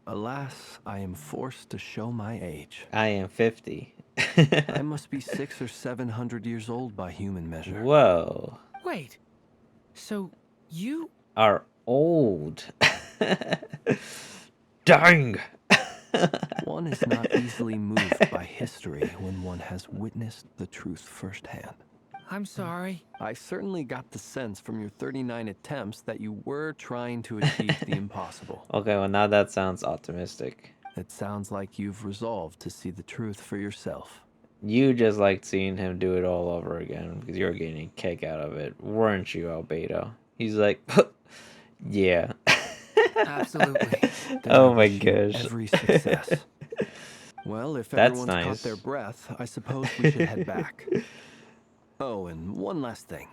Speaker 10: Alas, I am forced to show my age.
Speaker 1: I am 50.
Speaker 10: I must be 600 or 700 years old by human measure.
Speaker 1: Whoa.
Speaker 11: Wait, so you
Speaker 1: Are old. Dang.
Speaker 10: One is not easily moved by history when one has witnessed the truth firsthand.
Speaker 11: I'm sorry.
Speaker 10: I certainly got the sense from your 39 attempts that you were trying to achieve the impossible.
Speaker 1: Okay, well now that sounds optimistic.
Speaker 10: It sounds like you've resolved to see the truth for yourself.
Speaker 1: You just liked seeing him do it all over again because you were getting a kick out of it, weren't you, Albedo? He's like, yeah.
Speaker 12: Absolutely.
Speaker 1: Oh
Speaker 10: I
Speaker 1: my
Speaker 10: wish you
Speaker 1: gosh.
Speaker 10: Every success. Well, if
Speaker 1: That's
Speaker 10: everyone's
Speaker 1: nice.
Speaker 10: caught their breath, I suppose we should head back. Oh, and one last thing.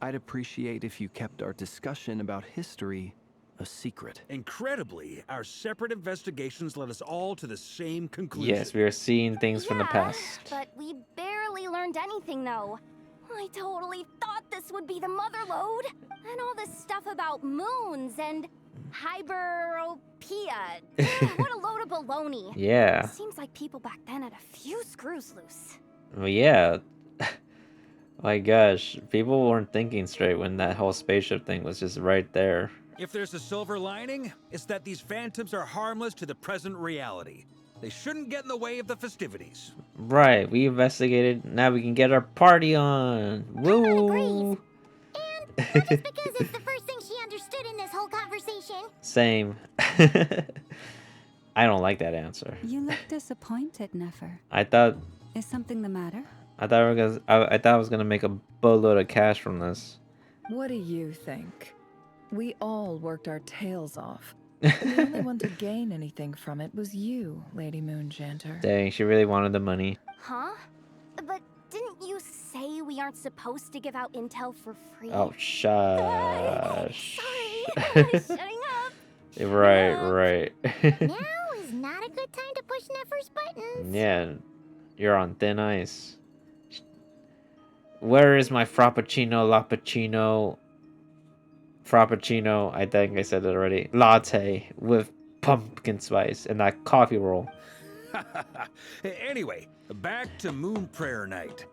Speaker 10: I'd appreciate if you kept our discussion about history a secret.
Speaker 5: Incredibly, our separate investigations led us all to the same conclusion.
Speaker 1: Yes, we are seeing things from the past.
Speaker 3: But we barely learned anything, though. I totally thought this would be the mother lode. And all this stuff about moons and hyperopia. What a load of baloney.
Speaker 1: Yeah.
Speaker 3: Seems like people back then had a few screws loose.
Speaker 1: Well, yeah. My gosh, people weren't thinking straight when that whole spaceship thing was just right there.
Speaker 5: If there's a silver lining, it's that these phantoms are harmless to the present reality. They shouldn't get in the way of the festivities.
Speaker 1: Right, we investigated. Now we can get our party on. Woo!
Speaker 3: And not just because it's the first thing she understood in this whole conversation.
Speaker 1: Same. I don't like that answer.
Speaker 6: You look disappointed, Nefer.
Speaker 1: I thought
Speaker 6: Is something the matter?
Speaker 1: I thought I was gonna make a boatload of cash from this.
Speaker 7: What do you think? We all worked our tails off. The only one to gain anything from it was you, Lady Moonjanter.
Speaker 1: Dang, she really wanted the money.
Speaker 3: Huh? But didn't you say we aren't supposed to give out intel for free?
Speaker 1: Oh, shush.
Speaker 3: Sorry, I'm shutting up.
Speaker 1: Right.
Speaker 3: Now is not a good time to push Nefer's buttons.
Speaker 1: Yeah, you're on thin ice. Where is my frappuccino, frappuccino, I think I said it already, latte with pumpkin spice and that coffee roll.
Speaker 5: Anyway, back to Moon Prayer Night.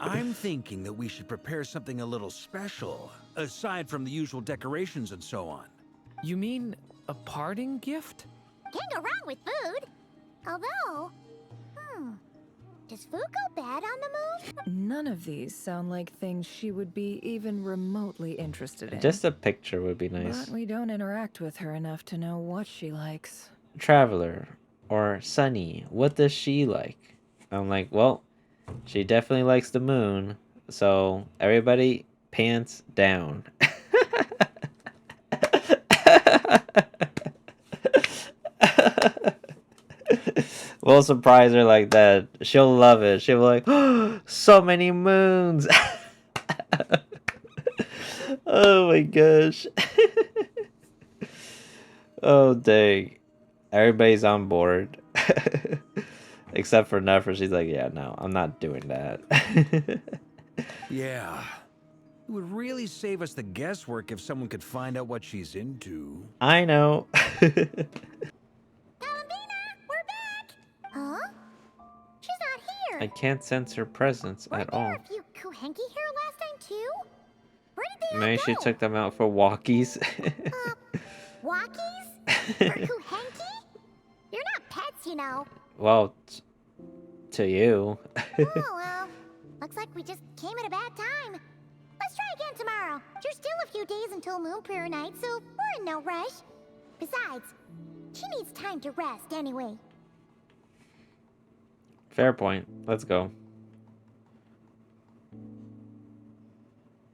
Speaker 5: I'm thinking that we should prepare something a little special, aside from the usual decorations and so on.
Speaker 11: You mean a parting gift?
Speaker 3: Can't go wrong with food. Although, does food go bad on the moon?
Speaker 7: None of these sound like things she would be even remotely interested in.
Speaker 1: Just a picture would be nice.
Speaker 7: But we don't interact with her enough to know what she likes.
Speaker 1: Traveler or Sunny, what does she like? I'm like, well, she definitely likes the moon. So everybody, pants down. We'll surprise her like that. She'll love it. She'll be like, oh, so many moons. Oh my gosh. Oh dang. Everybody's on board. Except for Nefer. She's like, yeah, no, I'm not doing that.
Speaker 5: Yeah. It would really save us the guesswork if someone could find out what she's into.
Speaker 1: I know.
Speaker 3: Columbina, we're back! Huh? She's not here.
Speaker 1: I can't sense her presence at all.
Speaker 3: Were there a few Kuhenki here last time too? Where did they all
Speaker 1: Maybe she
Speaker 3: go?
Speaker 1: took them out for walkies.
Speaker 3: Walkies? For Kuhenki? You're not pets, you know.
Speaker 1: Well, to you.
Speaker 3: Oh, well. Looks like we just came at a bad time. Let's try again tomorrow. There's still a few days until Moon Prayer Night, so we're in no rush. Besides, she needs time to rest anyway.
Speaker 1: Fair point. Let's go.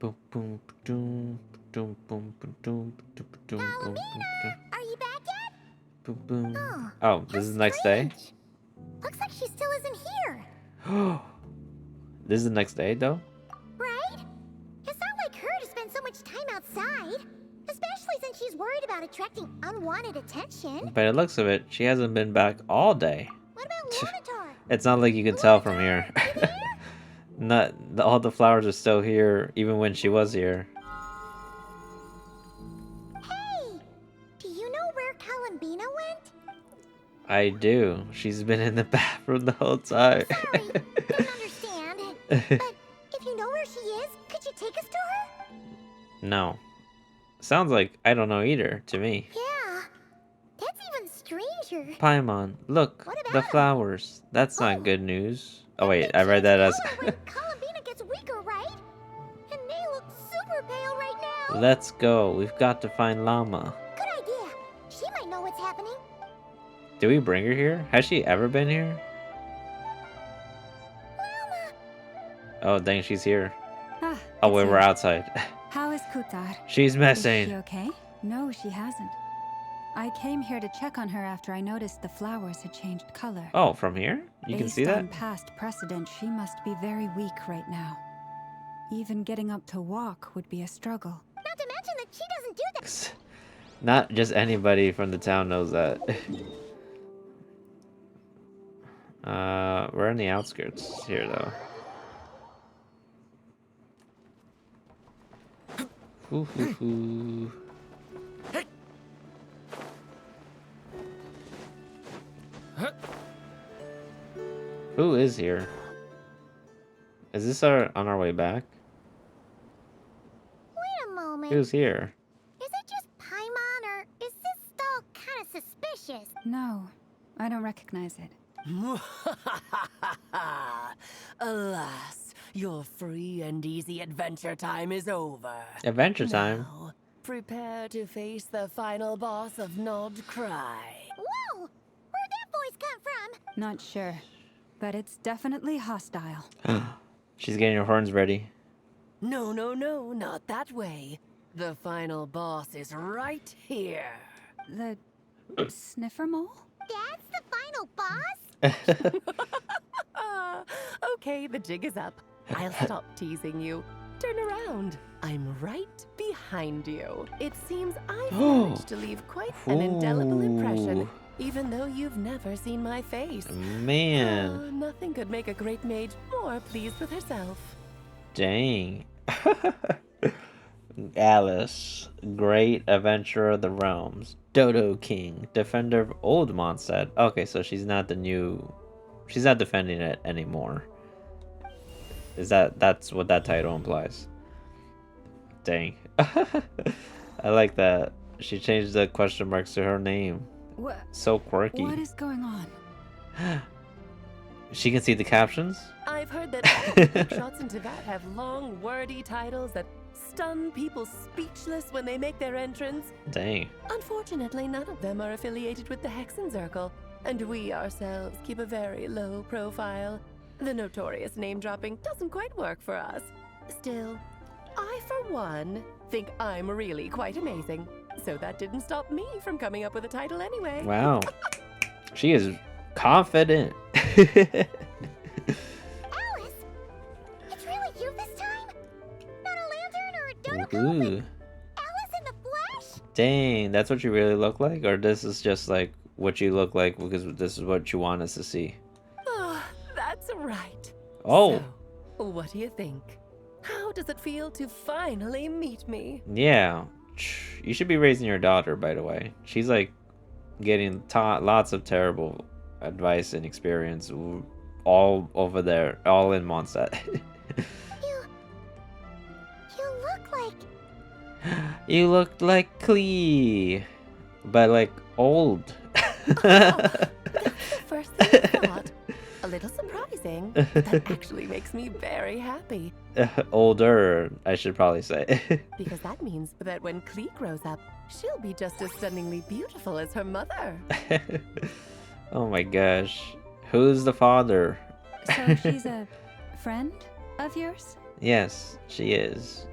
Speaker 1: Boom, boom, boom, boom, boom, boom, boom, boom, boom, boom,
Speaker 3: Columbina, are you back yet?
Speaker 1: boom, boom.
Speaker 3: Oh,
Speaker 1: Oh,
Speaker 3: how
Speaker 1: this is the next day?
Speaker 3: strange. Looks like she still isn't here.
Speaker 1: This is the next day, though?
Speaker 3: Right? It's not like her to spend so much time outside. Especially since she's worried about attracting unwanted attention.
Speaker 1: By the looks of it, she hasn't been back all day.
Speaker 3: What about Lornatar?
Speaker 1: It's not like you can tell from here. All the flowers are still here, even when she was here.
Speaker 3: Hey! Do you know where Columbina went?
Speaker 1: I do. She's been in the bathroom the whole time.
Speaker 3: Sorry, didn't understand. But if you know where she is, could you take us to her?
Speaker 1: No. Sounds like I don't know either, to me.
Speaker 3: Yeah, that's even stranger.
Speaker 1: Paimon, look,
Speaker 3: What
Speaker 1: the
Speaker 3: about 'em?
Speaker 1: flowers. That's not good news. Oh wait, I read that as...
Speaker 3: Color when Columbina gets weaker, right? And they look super pale right now.
Speaker 1: Let's go. We've got to find Llama.
Speaker 3: Good idea. She might know what's happening.
Speaker 1: Did we bring her here? Has she ever been here?
Speaker 3: Llama.
Speaker 1: Oh, dang, she's here.
Speaker 6: Ah,
Speaker 1: Oh,
Speaker 6: it's
Speaker 1: wait, we're
Speaker 6: here.
Speaker 1: outside.
Speaker 6: How is Kutar?
Speaker 1: She's
Speaker 6: Is she
Speaker 1: missing.
Speaker 6: okay? No, she hasn't. I came here to check on her after I noticed the flowers had changed color.
Speaker 1: Oh, from here? You can see
Speaker 6: Based
Speaker 1: that?
Speaker 6: on past precedent, she must be very weak right now. Even getting up to walk would be a struggle.
Speaker 3: Not to mention that she doesn't do that.
Speaker 1: Not just anybody from the town knows that. We're in the outskirts here, though. Hoo, hoo, hoo. Who is here? Is this on our way back?
Speaker 3: Wait a moment.
Speaker 1: Who's here?
Speaker 3: Is it just Paimon, or is this stall kind of suspicious?
Speaker 6: No, I don't recognize it.
Speaker 13: Alas, your free and easy adventure time is over.
Speaker 1: Adventure time?
Speaker 13: Now, prepare to face the final boss of Nod Krai.
Speaker 3: Whoa! Where'd that voice come from?
Speaker 6: Not sure, but it's definitely hostile.
Speaker 1: She's getting her horns ready.
Speaker 13: No, not that way. The final boss is right here.
Speaker 6: The sniffer mole?
Speaker 3: That's the final boss?
Speaker 13: Okay, the jig is up. I'll stop teasing you. Turn around. I'm right behind you. It seems I've managed to leave quite an indelible impression, even though you've never seen my face.
Speaker 1: Man.
Speaker 13: Nothing could make a great mage more pleased with herself.
Speaker 1: Dang. Alice, great adventurer of the realms. Dodo King, defender of old Mondstadt. Okay, so she's not defending it anymore. That's what that title implies? Dang. I like that. She changed the question marks to her name.
Speaker 6: What?
Speaker 1: So quirky.
Speaker 6: What is going on?
Speaker 1: She can see the captions?
Speaker 13: I've heard that shots in Tibet have long, wordy titles that stun people speechless when they make their entrance.
Speaker 1: Dang.
Speaker 13: Unfortunately, none of them are affiliated with the Hexenzirkel, and we ourselves keep a very low profile. The notorious name-dropping doesn't quite work for us. Still, I, for one, think I'm really quite amazing. So that didn't stop me from coming up with a title anyway.
Speaker 1: Wow. She is confident.
Speaker 3: Alice! It's really you this time? Not a lantern or a dodo coat,
Speaker 1: Ooh.
Speaker 3: but Alice in the flesh?
Speaker 1: Dang, that's what you really look like? Or this is just like what you look like because this is what you want us to see?
Speaker 13: Oh, that's right.
Speaker 1: Oh.
Speaker 13: So, what do you think? How does it feel to finally meet me?
Speaker 1: Yeah. You should be raising your daughter, by the way. She's like getting taught lots of terrible advice and experience all over there, all in Mondstadt.
Speaker 3: You look like...
Speaker 1: You look like Klee, but like old.
Speaker 13: That's the first thing I thought. A little surprising. That actually makes me very happy.
Speaker 1: Older, I should probably say.
Speaker 13: Because that means that when Klee grows up, she'll be just as stunningly beautiful as her mother.
Speaker 1: Oh my gosh. Who's the father?
Speaker 6: So she's a friend of yours?
Speaker 1: Yes, she is.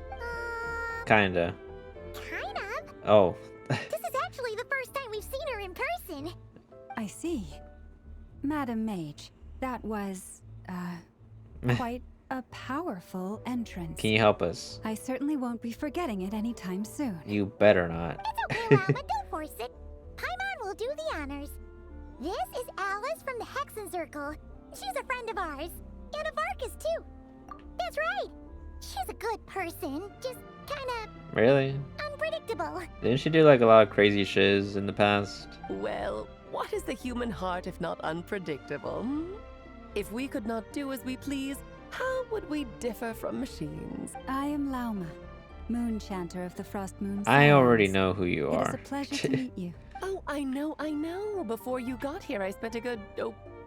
Speaker 1: Kinda.
Speaker 3: Kind of.
Speaker 1: Oh.
Speaker 3: This is actually the first time we've seen her in person.
Speaker 6: I see. Madam Mage, that was, quite a powerful entrance.
Speaker 1: Can you help us?
Speaker 6: I certainly won't be forgetting it anytime soon.
Speaker 1: You better not.
Speaker 3: It's okay, Llama, don't force it. Paimon will do the honors. This is Alice from the Hexen Circle. She's a friend of ours. And of Arcus, too. That's right. She's a good person, just kinda
Speaker 1: Really?
Speaker 3: unpredictable.
Speaker 1: Didn't she do like a lot of crazy shiz in the past?
Speaker 13: Well, what is the human heart if not unpredictable? If we could not do as we please, how would we differ from machines?
Speaker 6: I am Lauma, Moon Chanter of the Frost Moon.
Speaker 1: I already know who you
Speaker 6: It
Speaker 1: are.
Speaker 6: is a pleasure to meet you.
Speaker 13: Oh, I know. Before you got here, I spent a good,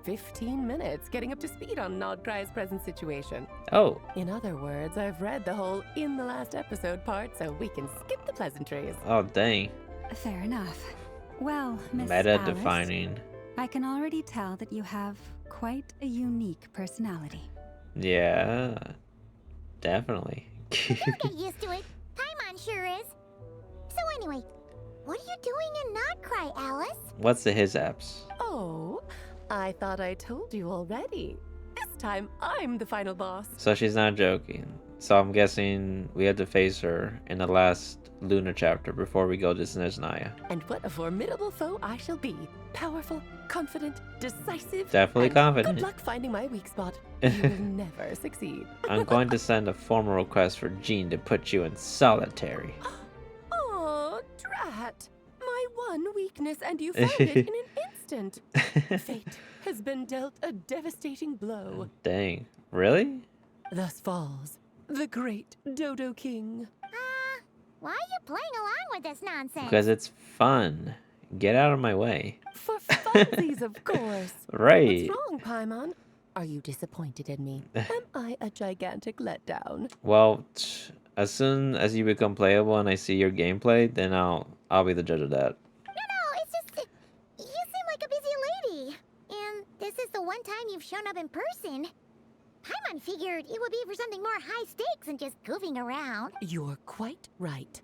Speaker 13: 15 minutes getting up to speed on Krai's present situation.
Speaker 1: Oh.
Speaker 13: In other words, I've read the whole in the last episode part, so we can skip the pleasantries.
Speaker 1: Oh, dang.
Speaker 6: Fair enough. Well, Miss
Speaker 1: Meta-defining.
Speaker 6: Alice, I can already tell that you have quite a unique personality.
Speaker 1: Yeah. Definitely.
Speaker 3: You'll get used to it. Paimon sure is. So anyway, what are you doing in Krai, Alice?
Speaker 1: What's the his apps?
Speaker 13: Oh, I thought I told you already. This time, I'm the final boss.
Speaker 1: So she's not joking. So I'm guessing we have to face her in the last Luna chapter before we go to Snezhnaya.
Speaker 13: And what a formidable foe I shall be. Powerful, confident, decisive.
Speaker 1: Definitely
Speaker 13: and
Speaker 1: confident.
Speaker 13: Good luck finding my weak spot. You will never succeed.
Speaker 1: I'm going to send a formal request for Jean to put you in solitary.
Speaker 13: Oh, drat. My one weakness, and you found it in an instant. Fate has been dealt a devastating blow.
Speaker 1: Dang. Really?
Speaker 13: Thus falls the great Dodo King.
Speaker 3: Why are you playing along with this nonsense?
Speaker 1: Because it's fun. Get out of my way.
Speaker 13: For funsies, of course.
Speaker 1: Right.
Speaker 13: What's wrong, Paimon? Are you disappointed in me? Am I a gigantic letdown?
Speaker 1: Well, as soon as you become playable and I see your gameplay, then I'll be the judge of that.
Speaker 3: No, it's just you seem like a busy lady. And this is the one time you've shown up in person. Paimon figured it would be for something more high stakes than just goofing around.
Speaker 13: You're quite right.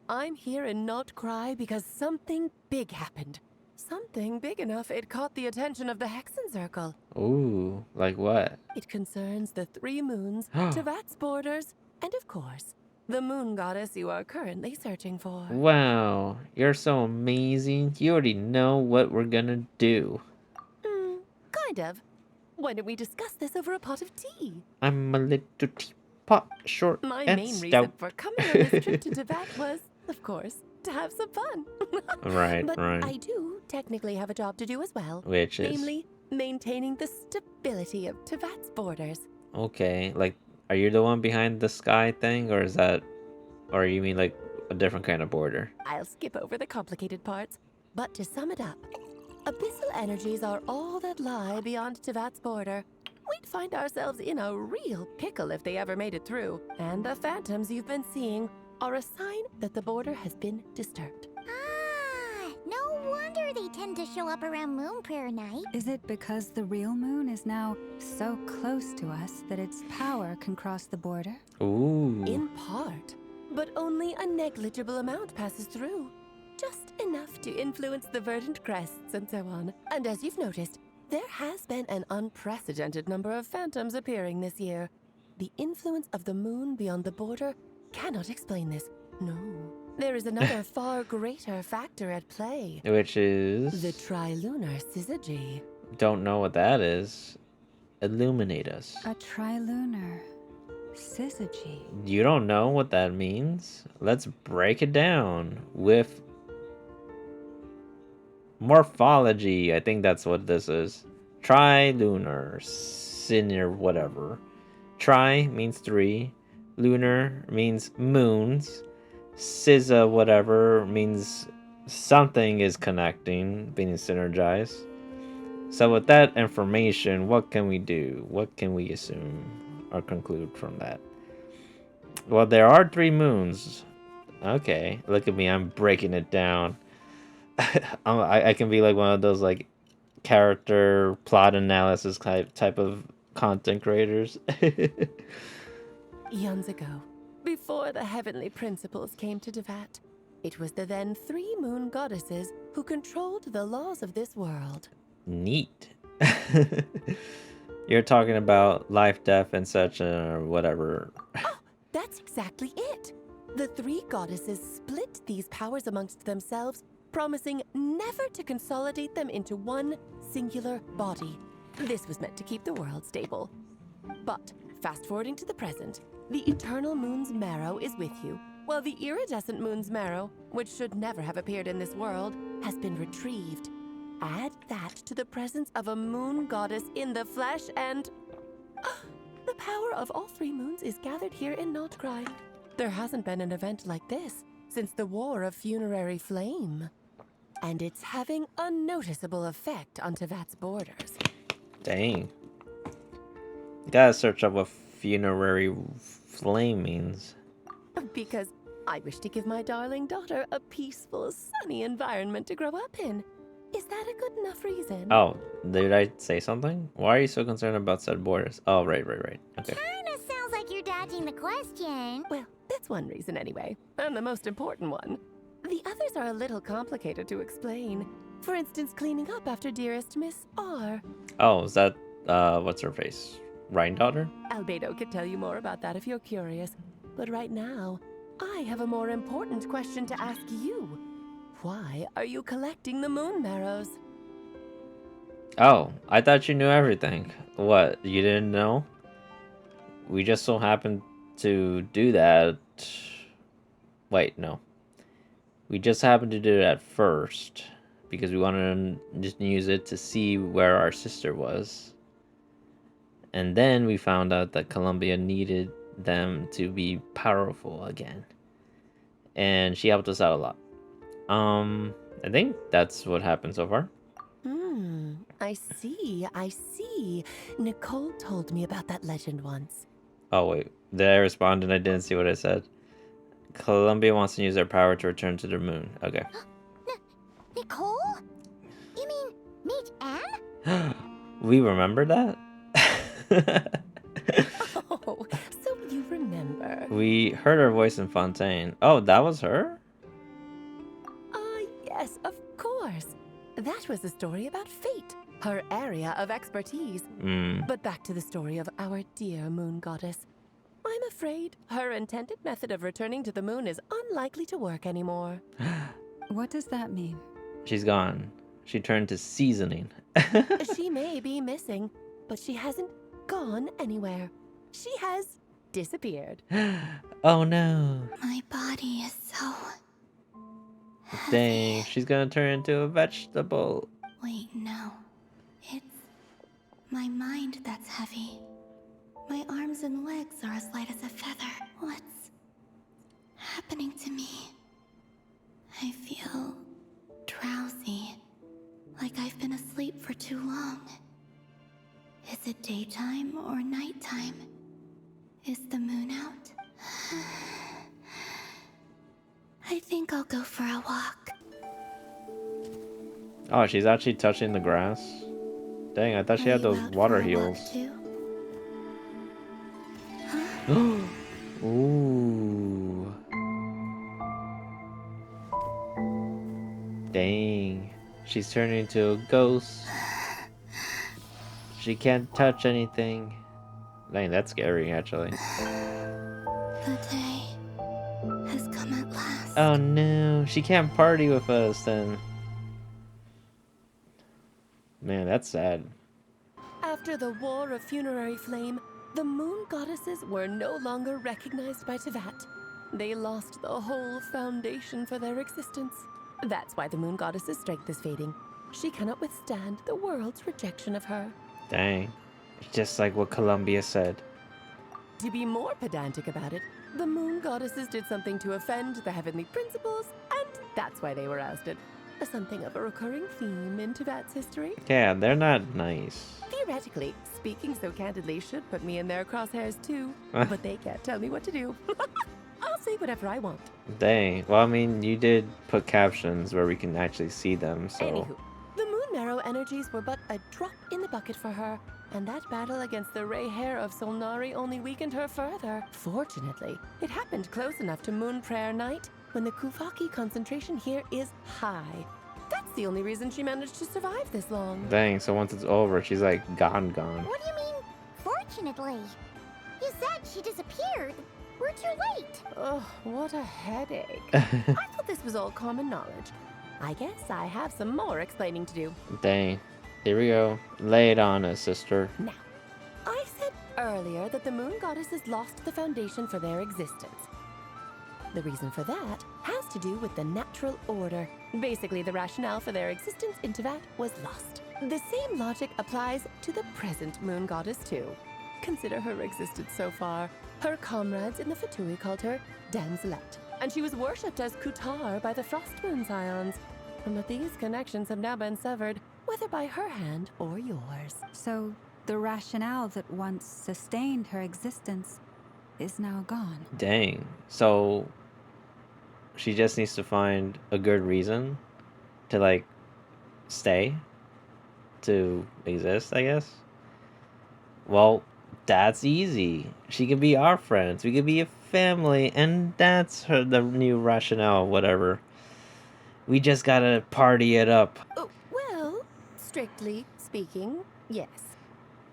Speaker 13: I'm here in Krai because something big happened. Something big enough it caught the attention of the Hexen Circle.
Speaker 1: Ooh, like what?
Speaker 13: It concerns the 3 moons, Tevat's borders, and of course, the moon goddess you are currently searching for.
Speaker 1: Wow, you're so amazing. You already know what we're gonna do.
Speaker 13: Kind of. Why don't we discuss this over a pot of tea?
Speaker 1: I'm a little teapot, short
Speaker 13: My
Speaker 1: and
Speaker 13: main
Speaker 1: stout.
Speaker 13: reason for coming on this trip to Tevat was, of course, to have some fun.
Speaker 1: Right,
Speaker 13: but
Speaker 1: right.
Speaker 13: I do technically have a job to do as well.
Speaker 1: Which is?
Speaker 13: Namely, maintaining the stability of Tevat's borders.
Speaker 1: Okay, like, are you the one behind the sky thing, or is that, or you mean like a different kind of border?
Speaker 13: I'll skip over the complicated parts, but to sum it up, abyssal energies are all that lie beyond Tevat's border. We'd find ourselves in a real pickle if they ever made it through, and the phantoms you've been seeing are a sign that the border has been disturbed.
Speaker 3: No wonder they tend to show up around Moon Prayer Night.
Speaker 6: Is it because the real moon is now so close to us that its power can cross the border?
Speaker 1: Ooh.
Speaker 13: In part, but only a negligible amount passes through. Just enough to influence the verdant crests and so on. And as you've noticed, there has been an unprecedented number of phantoms appearing this year. The influence of the moon beyond the border cannot explain this. No. There is another far greater factor at play.
Speaker 1: Which is?
Speaker 13: The trilunar syzygy.
Speaker 1: Don't know what that is. Illuminate us.
Speaker 6: A trilunar syzygy.
Speaker 1: You don't know what that means? Let's break it down with morphology. I think that's what this is. Trilunar, senior, whatever. Tri means 3. Lunar means moons. Scizza, whatever, means something is connecting, being synergized. So with that information, what can we do? What can we assume or conclude from that? Well, there are 3 moons. Okay, look at me, I'm breaking it down. I can be like one of those like character plot analysis type of content creators.
Speaker 13: Eons ago, Before the heavenly principles came to Tevat, it was the then 3 moon goddesses who controlled the laws of this world.
Speaker 1: Neat. You're talking about life, death, and such, or whatever.
Speaker 13: Oh, that's exactly it. The 3 goddesses split these powers amongst themselves, promising never to consolidate them into one singular body. This was meant to keep the world stable. But, fast forwarding to the present, the eternal moon's marrow is with you, while the iridescent moon's marrow, which should never have appeared in this world, has been retrieved. Add that to the presence of a moon goddess in the flesh and... the power of all 3 moons is gathered here in Krai. There hasn't been an event like this since the War of Funerary Flame. And it's having a noticeable effect on Tevat's borders.
Speaker 1: Dang. Gotta search up what funerary flame means.
Speaker 13: Because I wish to give my darling daughter a peaceful, sunny environment to grow up in. Is that a good enough reason?
Speaker 1: Oh, did I say something? Why are you so concerned about said borders? Oh, right. Okay.
Speaker 3: Kinda sounds like you're dodging the question.
Speaker 13: Well, that's one reason anyway, and the most important one. The others are a little complicated to explain. For instance, cleaning up after dearest Miss R.
Speaker 1: Oh, is that, what's her face? Rhine daughter?
Speaker 13: Albedo could tell you more about that if you're curious. But right now, I have a more important question to ask you. Why are you collecting the moon marrows?
Speaker 1: Oh, I thought you knew everything. What, you didn't know? We just so happened to do that. Wait, no. We just happened to do it at first because we wanted to just use it to see where our sister was. And then we found out that Columbia needed them to be powerful again. And she helped us out a lot. I think that's what happened so far.
Speaker 13: I see. Nicole told me about that legend once.
Speaker 1: Oh, wait. Did I respond and I didn't see what I said? Columbia wants to use their power to return to the moon. Okay.
Speaker 3: Nicole? You mean meet Anne?
Speaker 1: We remember that?
Speaker 13: Oh, so you remember.
Speaker 1: We heard her voice in Fontaine. Oh, that was her?
Speaker 13: Yes, of course. That was a story about fate, her area of expertise. But back to the story of our dear moon goddess. I'm afraid her intended method of returning to the moon is unlikely to work anymore.
Speaker 6: What does that mean?
Speaker 1: She's gone. She turned to seasoning.
Speaker 13: She may be missing, but she hasn't gone anywhere. She has disappeared.
Speaker 1: Oh no.
Speaker 3: My body is so...
Speaker 1: Dang, she's gonna turn into a vegetable.
Speaker 3: Wait, no. It's my mind that's heavy. My arms and legs are as light as a feather. What's happening to me? I feel drowsy, like I've been asleep for too long. Is it daytime or nighttime? Is the moon out? I think I'll go for a walk.
Speaker 1: Oh, she's actually touching the grass? Dang, I thought she had those water heels. Ooh. Dang. She's turning into a ghost. She can't touch anything. Dang, that's scary, actually.
Speaker 3: The day has come at last.
Speaker 1: Oh no, she can't party with us then. Man, that's sad.
Speaker 13: After the War of Funerary Flame, the moon goddesses were no longer recognized by Tevat. They lost the whole foundation for their existence. That's why the moon goddess's strength is fading. She cannot withstand the world's rejection of her.
Speaker 1: Dang. Just like what Columbia said.
Speaker 13: To be more pedantic about it, the moon goddesses did something to offend the heavenly principles, and that's why they were ousted. Something of a recurring theme in Tevat's history.
Speaker 1: Yeah, they're not nice.
Speaker 13: Theoretically, speaking so candidly should put me in their crosshairs too, but they can't tell me what to do. I'll say whatever I want.
Speaker 1: Dang. Well, I mean, you did put captions where we can actually see them, so...
Speaker 13: Anywho, the moon marrow arrow energies were but a drop in the bucket for her, and that battle against the Ray Hair of Solnari only weakened her further. Fortunately, it happened close enough to Moon Prayer Night when the Kuvaki concentration here is high. That's the only reason she managed to survive this long.
Speaker 1: Dang, so once it's over, she's like gone.
Speaker 3: What do you mean, fortunately? You said she disappeared. We're too late.
Speaker 13: Ugh, what a headache. I thought this was all common knowledge. I guess I have some more explaining to do.
Speaker 1: Dang. Here we go. Lay it on us, sister.
Speaker 13: Now, I said earlier that the moon goddesses lost the foundation for their existence. The reason for that has to do with the natural order. Basically, the rationale for their existence in Tevat was lost. The same logic applies to the present moon goddess too. Consider her existence so far. Her comrades in the Fatui called her Damselette, and she was worshipped as Kutar by the Frost Moon Scions. But these connections have now been severed, whether by her hand or yours.
Speaker 6: So, the rationale that once sustained her existence is now gone.
Speaker 1: Dang. So she just needs to find a good reason to like stay, to exist, I guess. Well, that's easy. She can be our friends. We could be a family, and that's the new rationale, whatever. We just gotta party it up.
Speaker 13: Oh, well, strictly speaking, yes.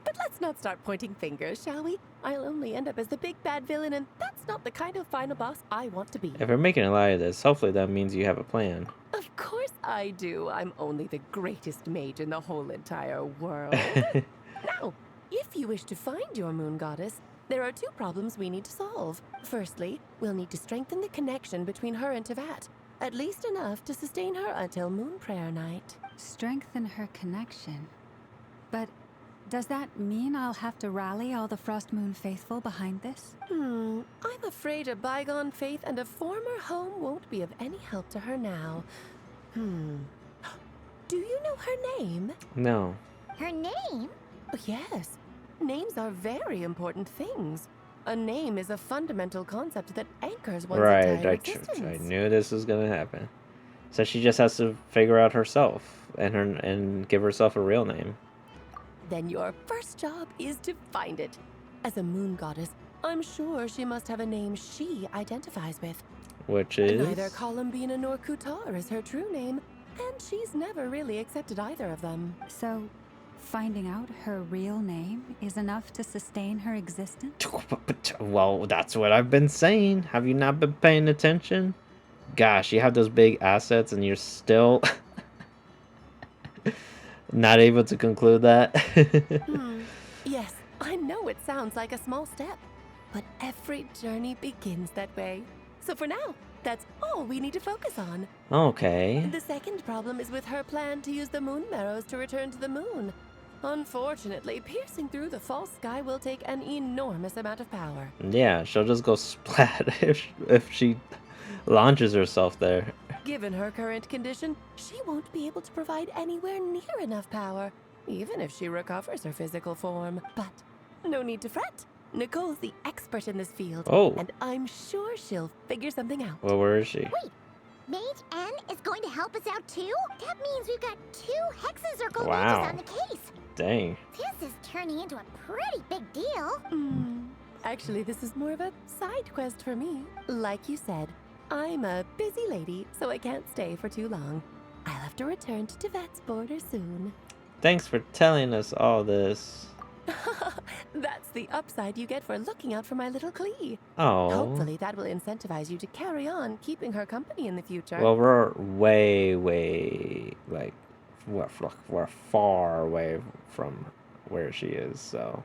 Speaker 13: But let's not start pointing fingers, shall we? I'll only end up as the big bad villain, and that's not the kind of final boss I want to be.
Speaker 1: If we're making a lie of this, hopefully that means you have a plan.
Speaker 13: Of course I do. I'm only the greatest mage in the whole entire world. Now, if you wish to find your moon goddess, there are two problems we need to solve. Firstly, we'll need to strengthen the connection between her and Tevat, at least enough to sustain her until Moon Prayer Night.
Speaker 6: Strengthen her connection. But does that mean I'll have to rally all the Frost Moon faithful behind this?
Speaker 13: I'm afraid a bygone faith and a former home won't be of any help to her now. Do you know her name?
Speaker 1: No.
Speaker 3: Her name?
Speaker 13: Yes. Names are very important things. A name is a fundamental concept that anchors one's entire existence.
Speaker 1: I knew this was gonna happen. So she just has to figure out herself and give herself a real name.
Speaker 13: Then your first job is to find it. As a moon goddess, I'm sure she must have a name she identifies with.
Speaker 1: Which is?
Speaker 13: Neither Columbina nor Kutar is her true name, and she's never really accepted either of them.
Speaker 6: So, finding out her real name is enough to sustain her existence?
Speaker 1: Well, that's what I've been saying. Have you not been paying attention? Gosh, you have those big assets and you're still not able to conclude that.
Speaker 13: Yes, I know it sounds like a small step, but every journey begins that way. So for now, that's all we need to focus on.
Speaker 1: Okay.
Speaker 13: The second problem is with her plan to use the moon marrows to return to the moon. Unfortunately, piercing through the false sky will take an enormous amount of power.
Speaker 1: Yeah, she'll just go splat if she launches herself there.
Speaker 13: Given her current condition, she won't be able to provide anywhere near enough power, even if she recovers her physical form. But no need to fret. Nicole's the expert in this field, and I'm sure she'll figure something out.
Speaker 1: Well, where is she?
Speaker 3: Wait, Mage N is going to help us out too? That means we've got 2 Hexazircle
Speaker 1: Wow.
Speaker 3: mages on the case.
Speaker 1: Dang.
Speaker 3: This is turning into a pretty big deal.
Speaker 13: Actually, this is more of a side quest for me. Like you said, I'm a busy lady, so I can't stay for too long. I'll have to return to Tevat's border soon.
Speaker 1: Thanks for telling us all this.
Speaker 13: That's the upside you get for looking out for my little Klee.
Speaker 1: Oh.
Speaker 13: Hopefully that will incentivize you to carry on keeping her company in the future.
Speaker 1: Well, we're way, like, we're far away from where she is, so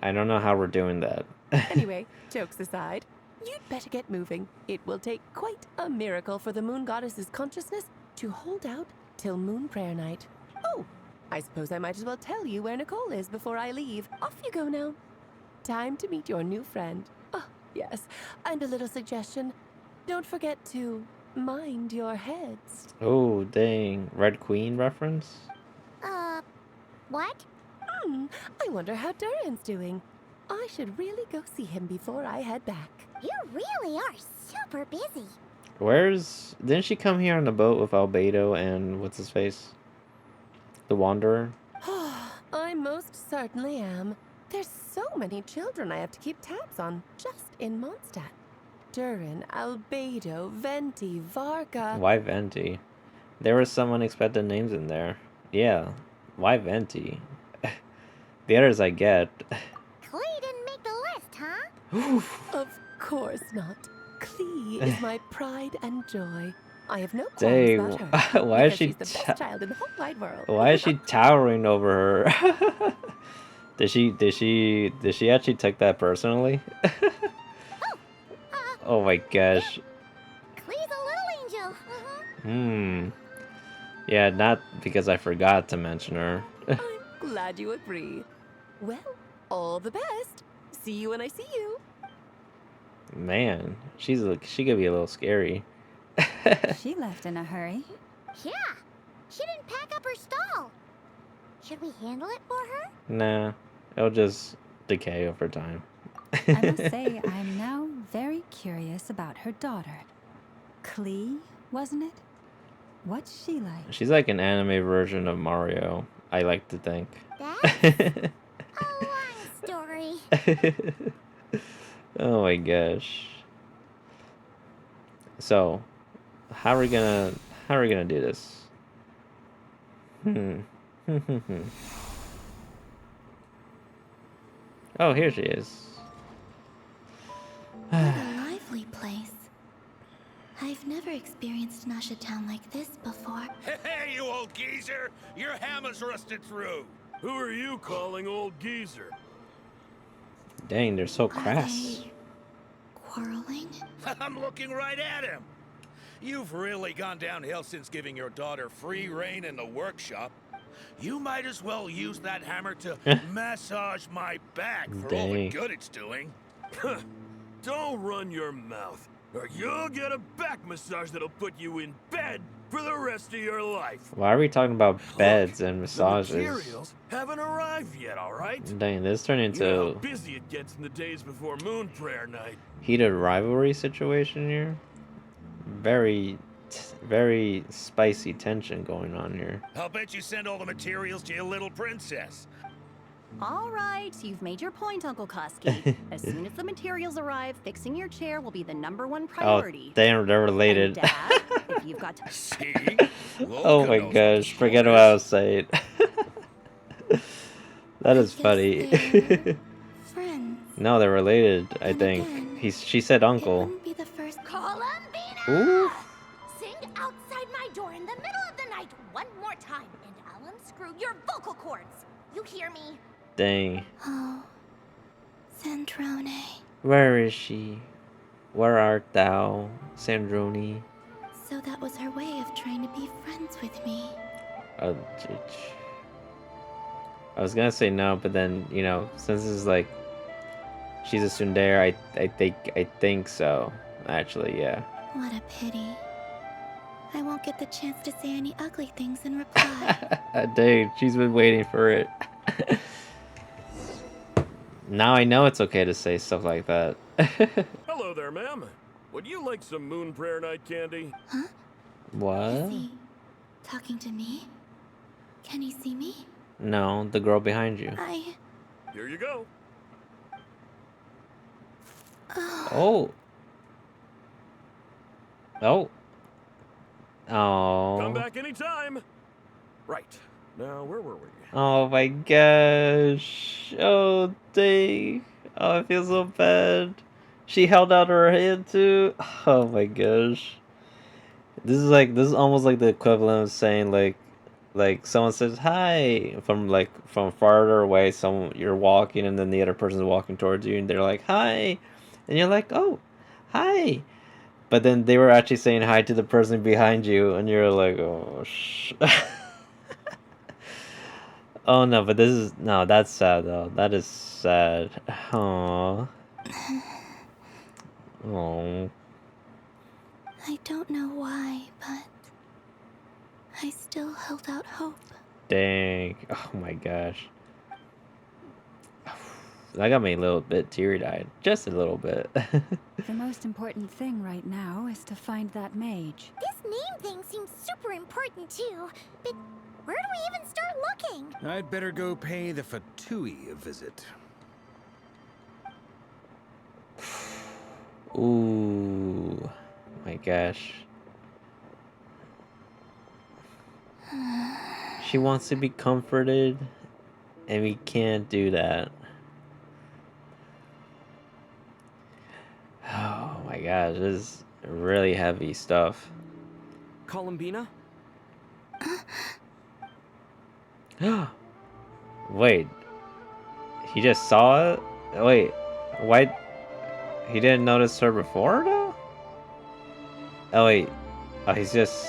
Speaker 1: I don't know how we're doing that.
Speaker 13: Anyway, jokes aside, you'd better get moving. It will take quite a miracle for the moon goddess's consciousness to hold out till Moon Prayer Night. Oh, I suppose I might as well tell you where Nicole is before I leave. Off you go now. Time to meet your new friend. Oh, yes, and a little suggestion. Don't forget to mind your heads.
Speaker 1: Oh, dang. Red Queen reference?
Speaker 3: What?
Speaker 13: I wonder how Duran's doing. I should really go see him before I head back.
Speaker 3: You really are super busy.
Speaker 1: Didn't she come here on the boat with Albedo and what's his face? The Wanderer?
Speaker 13: I most certainly am. There's so many children I have to keep tabs on just in Mondstadt. Durin, Albedo, Venti, Varga.
Speaker 1: Why Venti? There were some unexpected names in there. Yeah, why Venti? The others I get.
Speaker 3: Klee didn't make the list, huh?
Speaker 13: Of course not. Klee is my pride and joy. I have no qualms
Speaker 1: Dang,
Speaker 13: about her.
Speaker 1: why is
Speaker 13: because
Speaker 1: she
Speaker 13: she's the best child in the whole wide world.
Speaker 1: why is she towering over her? Did she actually take that personally? Oh my gosh.
Speaker 3: Klee's a little angel.
Speaker 1: Yeah, not because I forgot to mention her.
Speaker 13: I'm glad you agree. Well, all the best. See you when I see you.
Speaker 1: Man, she could be a little scary.
Speaker 6: She left in a hurry.
Speaker 3: Yeah, she didn't pack up her stall. Should we handle it for her?
Speaker 1: Nah, it'll just decay over time.
Speaker 6: I must say, I'm now very curious about her daughter. Klee, wasn't it? What's she like?
Speaker 1: She's like an anime version of Mario, I like to think.
Speaker 3: That's a long story.
Speaker 1: Oh my gosh. So, how are we gonna do this? Oh, here she is.
Speaker 14: What a lively place. I've never experienced Nasha Town like this before.
Speaker 15: Hey, you old geezer! Your hammer's rusted through!
Speaker 16: Who are you calling old geezer?
Speaker 1: Dang, they're so
Speaker 14: Are
Speaker 1: crass.
Speaker 14: they quarreling?
Speaker 15: I'm looking right at him! You've really gone downhill since giving your daughter free rein in the workshop. You might as well use that hammer to massage my back for all the
Speaker 1: Dang.
Speaker 15: good it's doing.
Speaker 16: Don't run your mouth, or you'll get a back massage that'll put you in bed for the rest of your life.
Speaker 1: Why are we talking about beds and
Speaker 16: The
Speaker 1: massages?
Speaker 16: materials haven't arrived yet, all right?
Speaker 1: Dang, this turned
Speaker 16: You know how
Speaker 1: into
Speaker 16: busy it gets in the days before Moon Prayer Night.
Speaker 1: heated rivalry situation here. Very spicy tension going on here.
Speaker 15: I'll bet you send all the materials to your little princess.
Speaker 17: All right, you've made your point, Uncle Kusky. As soon as the materials arrive, fixing your chair will be the #1 priority.
Speaker 1: Oh, they're related.
Speaker 17: And Dad, if you've got to...
Speaker 15: See?
Speaker 1: Oh my gosh, forget what I was saying. That is funny.
Speaker 14: Friends.
Speaker 1: No, they're related, I think. She said uncle.
Speaker 14: Be the first
Speaker 3: Columbina!
Speaker 1: Ooh.
Speaker 3: Sing outside my door in the middle of the night one more time, and I'll unscrew your vocal cords. You hear me?
Speaker 1: Dang.
Speaker 14: Oh, Sandrone.
Speaker 1: Where is she? Where art thou, Sandrone?
Speaker 14: So that was her way of trying to be friends with me.
Speaker 1: I was gonna say no, but then, you know, since it's like she's a tsundere, I think so. Actually, yeah.
Speaker 14: What a pity. I won't get the chance to say any ugly things in reply.
Speaker 1: Dang, she's been waiting for it. Now I know it's okay to say stuff like that.
Speaker 16: Hello there, ma'am. Would you like some Moon Prayer Night candy?
Speaker 14: Huh?
Speaker 1: What?
Speaker 14: Is he talking to me? Can he see me?
Speaker 1: No, the girl behind you.
Speaker 16: Here you go.
Speaker 1: Oh. Oh. Oh.
Speaker 16: Come back anytime. Right. Now, where were we?
Speaker 1: Oh my gosh. Oh, dang. Oh, I feel so bad. She held out her hand too. Oh my gosh. This is almost like the equivalent of saying like someone says hi from farther away. You're walking and then the other person's walking towards you and they're like hi, and you're like, oh, hi, but then they were actually saying hi to the person behind you and you're like, oh oh no, but that's sad though. That is sad. Aww. Oh.
Speaker 14: I don't know why, but I still held out hope.
Speaker 1: Dang. Oh my gosh. That got me a little bit teary-eyed. Just a little bit.
Speaker 6: The most important thing right now is to find that mage.
Speaker 3: This name thing seems super important too. But Where do we even start looking?
Speaker 5: I'd better go pay the Fatui a visit.
Speaker 1: Ooh, my gosh. She wants to be comforted, and we can't do that. Oh my gosh, this is really heavy stuff.
Speaker 4: Columbina?
Speaker 1: Wait, he just saw it? Wait, why? He didn't notice her before, though? Oh, wait. Oh, he's just...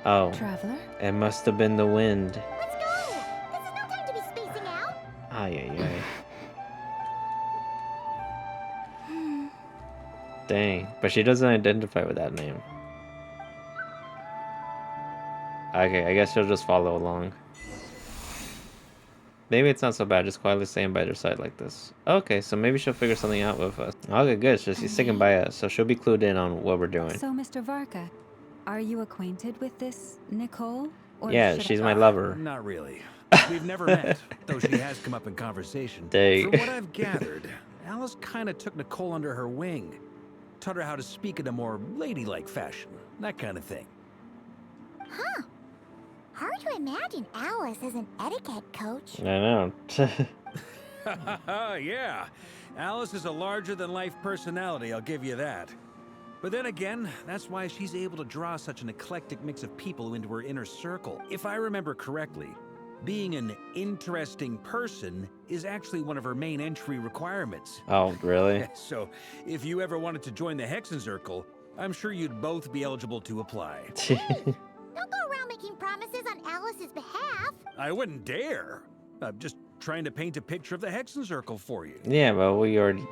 Speaker 1: Oh.
Speaker 6: Traveler?
Speaker 1: It must have been the wind.
Speaker 3: Let's go! This is no time to be spacing out.
Speaker 1: Ay, ay, ay. Dang. But she doesn't identify with that name. Okay, I guess she'll just follow along. Maybe it's not so bad, just quietly staying by their side like this. Okay, so maybe she'll figure something out with us. Okay, good. So she's sticking by us, so she'll be clued in on what we're doing.
Speaker 6: So, Mr. Varka, are you acquainted with this Nicole? Or
Speaker 1: Yeah, she's my lover.
Speaker 5: Not really. We've never met, though she has come up in conversation.
Speaker 1: Dang.
Speaker 5: From what I've gathered, Alice kind of took Nicole under her wing. Taught her how to speak in a more ladylike fashion. That kind of thing.
Speaker 3: Huh. Hard to imagine Alice as an etiquette coach.
Speaker 1: I know.
Speaker 5: Yeah. Alice is a larger-than-life personality, I'll give you that. But then again, that's why she's able to draw such an eclectic mix of people into her inner circle. If I remember correctly, being an interesting person is actually one of her main entry requirements.
Speaker 1: Oh, really?
Speaker 5: So, if you ever wanted to join the Hexenzirkel, I'm sure you'd both be eligible to apply.
Speaker 3: Don't go around making promises on Alice's behalf.
Speaker 5: I wouldn't dare. I'm just trying to paint a picture of the Hexenzirkel for you.
Speaker 1: Yeah, but we already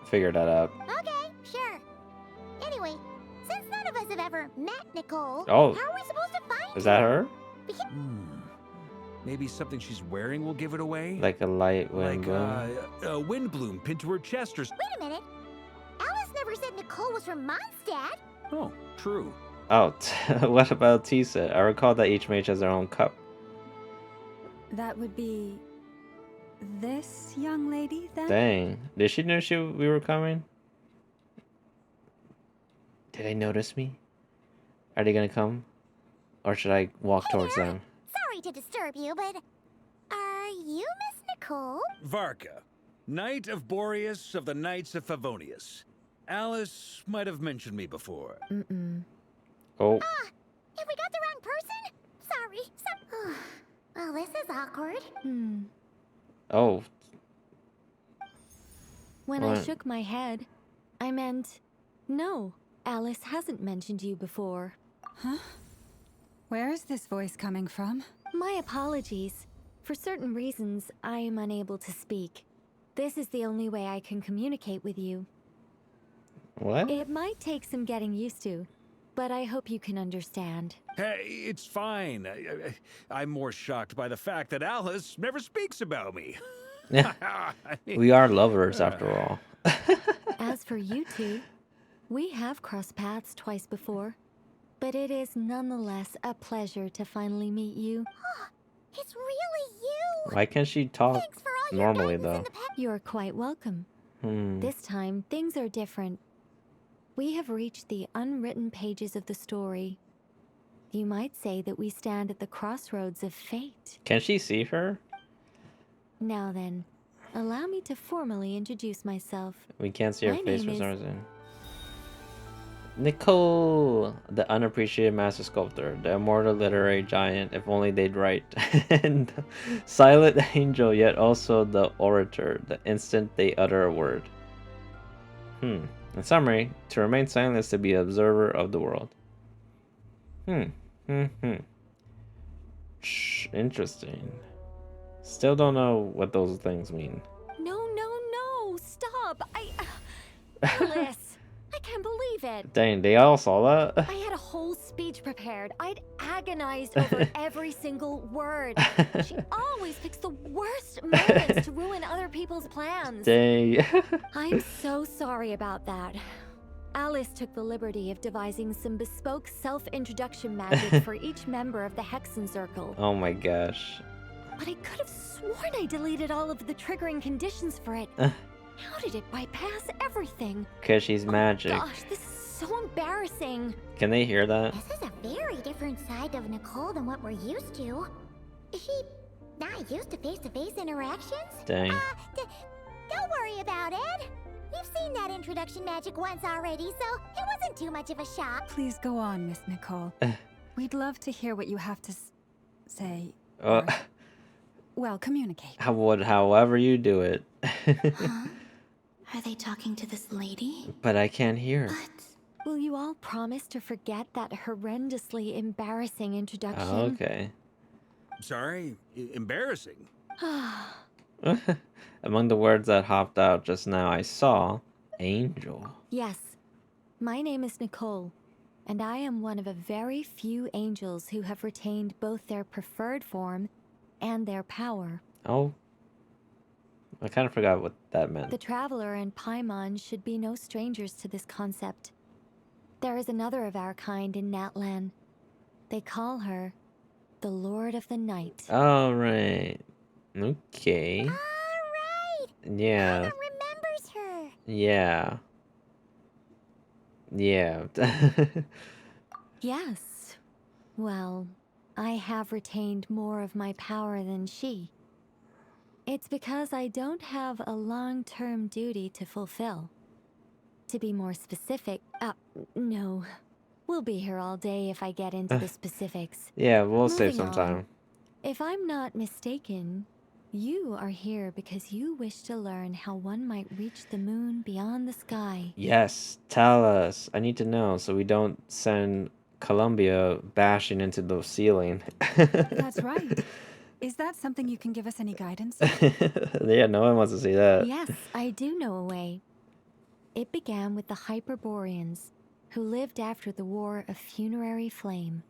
Speaker 1: figured that out.
Speaker 3: Okay, sure. Anyway, since none of us have ever met Nicole,
Speaker 1: Oh.
Speaker 3: how are we supposed to find
Speaker 1: Is that her?
Speaker 5: Maybe something she's wearing will give it away?
Speaker 1: Like a light wind
Speaker 5: Like
Speaker 1: bloom?
Speaker 5: a wind bloom pinned to her chest or...
Speaker 3: Wait a minute. Alice never said Nicole was from Mondstadt.
Speaker 5: Oh, true.
Speaker 1: Oh, what about tea set? I recall that each mage has their own cup.
Speaker 6: That would be this young lady, then?
Speaker 1: Dang. Did she know we were coming? Did they notice me? Are they gonna come? Or should I walk towards them?
Speaker 3: Sorry to disturb you, but are you Miss Nicole?
Speaker 5: Varka, Knight of Boreas of the Knights of Favonius. Alice might have mentioned me before.
Speaker 1: Oh.
Speaker 3: Have we got the wrong person? Sorry. Well, this is awkward.
Speaker 1: Oh.
Speaker 2: When I
Speaker 1: What?
Speaker 2: shook my head, I meant, no, Alice hasn't mentioned you before.
Speaker 6: Huh? Where is this voice coming from?
Speaker 2: My apologies. For certain reasons, I am unable to speak. This is the only way I can communicate with you.
Speaker 1: What?
Speaker 2: It might take some getting used to, but I hope you can understand.
Speaker 5: Hey, it's fine. I'm more shocked by the fact that Alice never speaks about me.
Speaker 1: We are lovers, after all.
Speaker 2: As for you two, we have crossed paths twice before, but it is nonetheless a pleasure to finally meet you.
Speaker 3: It's really you!
Speaker 1: Why can't she talk normally, though?
Speaker 2: You're quite welcome. This time, things are different. We have reached the unwritten pages of the story. You might say that we stand at the crossroads of fate.
Speaker 1: Can she see her?
Speaker 2: Now then, allow me to formally introduce myself.
Speaker 1: We can't see her
Speaker 2: My
Speaker 1: face for
Speaker 2: name
Speaker 1: some
Speaker 2: is-
Speaker 1: reason. Nicole, the unappreciated master sculptor, the immortal literary giant, if only they'd write, and the silent angel, yet also the orator, the instant they utter a word. In summary, to remain silent is to be an observer of the world. Interesting. Still don't know what those things mean.
Speaker 2: No, stop! Alice, I can't believe it.
Speaker 1: Dang, they all saw that?
Speaker 2: I had a whole speech prepared. I'd agonized over every single word. She always picks the worst moments to ruin other people's plans.
Speaker 1: Dang.
Speaker 2: I'm so sorry about that. Alice took the liberty of devising some bespoke self-introduction magic for each member of the Hexen Circle.
Speaker 1: Oh my gosh.
Speaker 2: But I could have sworn I deleted all of the triggering conditions for it. How did it bypass everything?
Speaker 1: Because she's magic.
Speaker 2: Gosh, this is so embarrassing.
Speaker 1: Can they hear that?
Speaker 3: This is a very different side of Nicole than what we're used to. Is she not used to face-to-face interactions?
Speaker 1: Dang.
Speaker 3: Don't worry about it. We've seen that introduction magic once already, so it wasn't too much of a shock.
Speaker 6: Please go on, Miss Nicole. We'd love to hear what you have to say. Well, communicate.
Speaker 1: However you do it.
Speaker 14: Are they talking to this lady?
Speaker 1: But I can't hear.
Speaker 2: Will you all promise to forget that horrendously embarrassing introduction?
Speaker 1: Oh, okay.
Speaker 5: Sorry, embarrassing.
Speaker 1: Among the words that hopped out just now, I saw angel.
Speaker 2: Yes. My name is Nicole, and I am one of a very few angels who have retained both their preferred form and their power.
Speaker 1: Oh. I kind of forgot what that meant.
Speaker 2: The Traveler and Paimon should be no strangers to this concept. There is another of our kind in Natlan. They call her the Lord of the Night.
Speaker 1: All right. Okay.
Speaker 3: All right.
Speaker 1: Yeah.
Speaker 3: Anna remembers her.
Speaker 1: Yeah. Yeah.
Speaker 2: Yes. Well, I have retained more of my power than she. It's because I don't have a long-term duty to fulfill. To be more specific, no. We'll be here all day if I get into the specifics.
Speaker 1: Yeah, we'll save
Speaker 2: Moving
Speaker 1: some
Speaker 2: on.
Speaker 1: time.
Speaker 2: If I'm not mistaken, you are here because you wish to learn how one might reach the moon beyond the sky.
Speaker 1: Yes, tell us. I need to know so we don't send Columbia bashing into the ceiling.
Speaker 6: That's right. Is that something you can give us any guidance?
Speaker 1: Yeah, no one wants to see that.
Speaker 2: Yes, I do know a way. It began with the Hyperboreans, who lived after the War of Funerary Flame.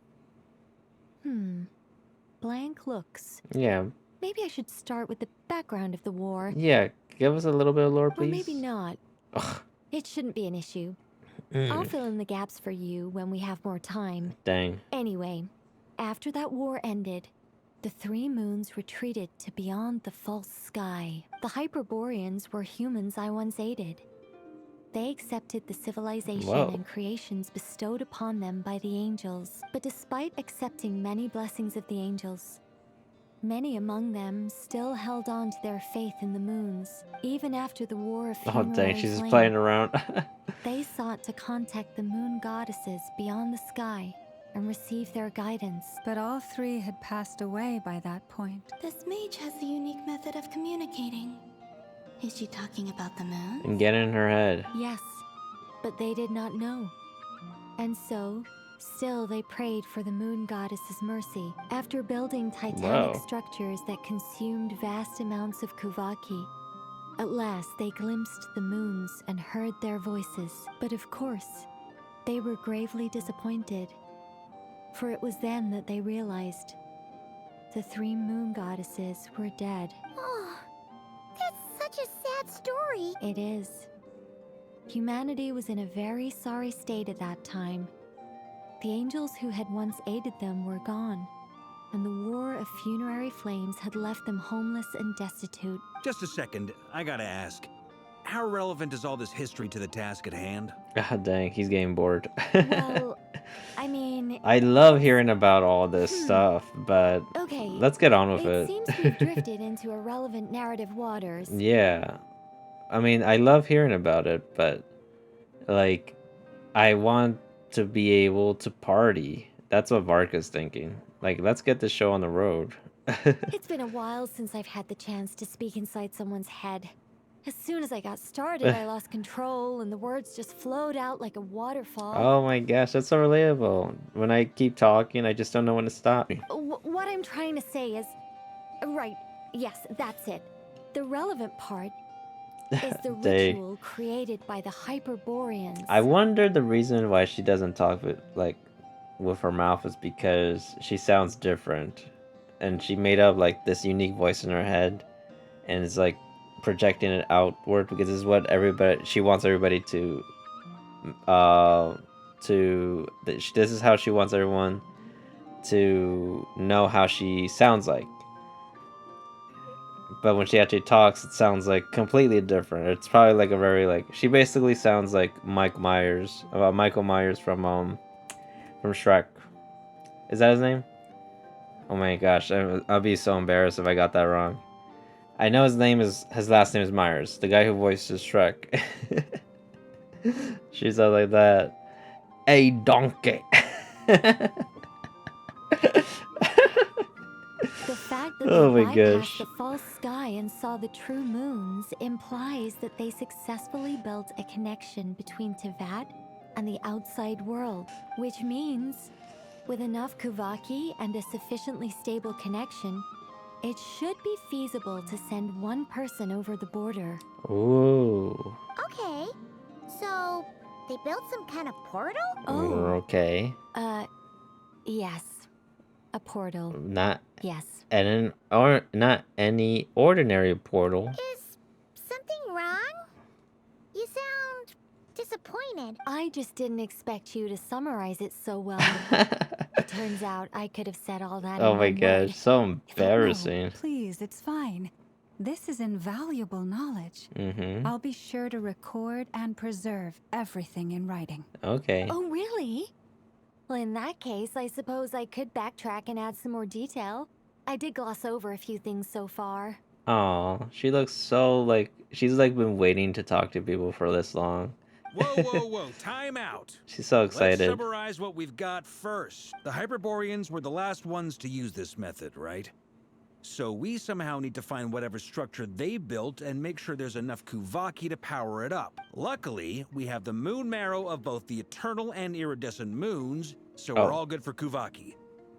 Speaker 2: Blank looks.
Speaker 1: Yeah.
Speaker 2: Maybe I should start with the background of the war.
Speaker 1: Yeah, give us a little bit of lore,
Speaker 2: Or
Speaker 1: please.
Speaker 2: maybe not. It shouldn't be an issue. I'll fill in the gaps for you when we have more time.
Speaker 1: Dang.
Speaker 2: Anyway, after that war ended, the three moons retreated to beyond the false sky. The Hyperboreans were humans I once aided. They accepted the civilization
Speaker 1: Whoa.
Speaker 2: and creations bestowed upon them by the angels. But despite accepting many blessings of the angels, many among them still held on to their faith in the moons, even after the War of Funerary
Speaker 1: Oh, dang, she's just
Speaker 2: Flame.
Speaker 1: playing around.
Speaker 2: They sought to contact the moon goddesses beyond the sky and receive their guidance.
Speaker 6: But all three had passed away by that point.
Speaker 14: This mage has a unique method of communicating. Is she talking about the moon?
Speaker 1: And get in her head.
Speaker 2: Yes, but they did not know. And so, still they prayed for the moon goddess's mercy. After building titanic
Speaker 1: Whoa.
Speaker 2: structures that consumed vast amounts of Kuvaki, at last they glimpsed the moons and heard their voices. But of course, they were gravely disappointed. For it was then that they realized the three moon goddesses were dead.
Speaker 3: Oh, that's such a sad story.
Speaker 2: It is. Humanity was in a very sorry state at that time. The angels who had once aided them were gone, and the War of Funerary Flames had left them homeless and destitute.
Speaker 5: Just a second, I gotta ask. How relevant is all this history to the task at hand?
Speaker 1: God dang, he's getting bored.
Speaker 2: Well, I mean...
Speaker 1: I love hearing about all this stuff, but
Speaker 2: Okay,
Speaker 1: let's get on with it.
Speaker 2: It seems we've drifted into irrelevant narrative waters.
Speaker 1: Yeah. I mean, I love hearing about it, but, like, I want to be able to party. That's what Varka's thinking. Like, let's get the show on the road.
Speaker 2: It's been a while since I've had the chance to speak inside someone's head. As soon as I got started, I lost control, and the words just flowed out like a waterfall.
Speaker 1: Oh my gosh, that's so relatable. When I keep talking, I just don't know when to stop.
Speaker 2: What I'm trying to say is... Right, yes, that's it. The relevant part is the
Speaker 1: Dang.
Speaker 2: ritual created by the Hyperboreans.
Speaker 1: I wonder the reason why she doesn't talk with her mouth is because she sounds different. And she made up like this unique voice in her head, and it's like projecting it outward because this is what she wants everybody to this is how she wants everyone to know how she sounds like. But when she actually talks, it sounds like completely different. It's probably like a very like she basically sounds like Michael Myers from Shrek. Is that his name? Oh my gosh, I'll be so embarrassed if I got that wrong. I know his last name is Myers, the guy who voices Shrek. She sounds like that. A donkey.
Speaker 2: The fact that
Speaker 1: Oh
Speaker 2: they
Speaker 1: my
Speaker 2: bypassed
Speaker 1: gosh.
Speaker 2: the false sky and saw the true moons implies that they successfully built a connection between Tevat and the outside world, which means, with enough Kuvaki and a sufficiently stable connection, it should be feasible to send one person over the border.
Speaker 1: Ooh.
Speaker 3: Okay, so they built some kind of portal?
Speaker 1: Okay.
Speaker 2: Yes. A portal.
Speaker 1: Not
Speaker 2: Yes.
Speaker 1: not any ordinary portal.
Speaker 3: Is something wrong? You sound disappointed.
Speaker 2: I just didn't expect you to summarize it so well. It turns out I could have said all that
Speaker 1: Oh
Speaker 2: in
Speaker 1: my
Speaker 2: one word.
Speaker 1: gosh, so embarrassing.
Speaker 6: No, please, it's fine. This is invaluable knowledge.
Speaker 1: Mm-hmm.
Speaker 6: I'll be sure to record and preserve everything in writing.
Speaker 1: Okay.
Speaker 2: Oh, really? Well, in that case, I suppose I could backtrack and add some more detail. I did gloss over a few things so far.
Speaker 1: Aw, she looks so like she's like been waiting to talk to people for this long.
Speaker 5: Whoa, time out.
Speaker 1: She's so
Speaker 5: Let's
Speaker 1: excited.
Speaker 5: summarize what we've got first. The Hyperboreans were the last ones to use this method, right? So we somehow need to find whatever structure they built and make sure there's enough Kuvaki to power it up. Luckily, we have the moon marrow of both the eternal and iridescent moons, so we're all good for Kuvaki.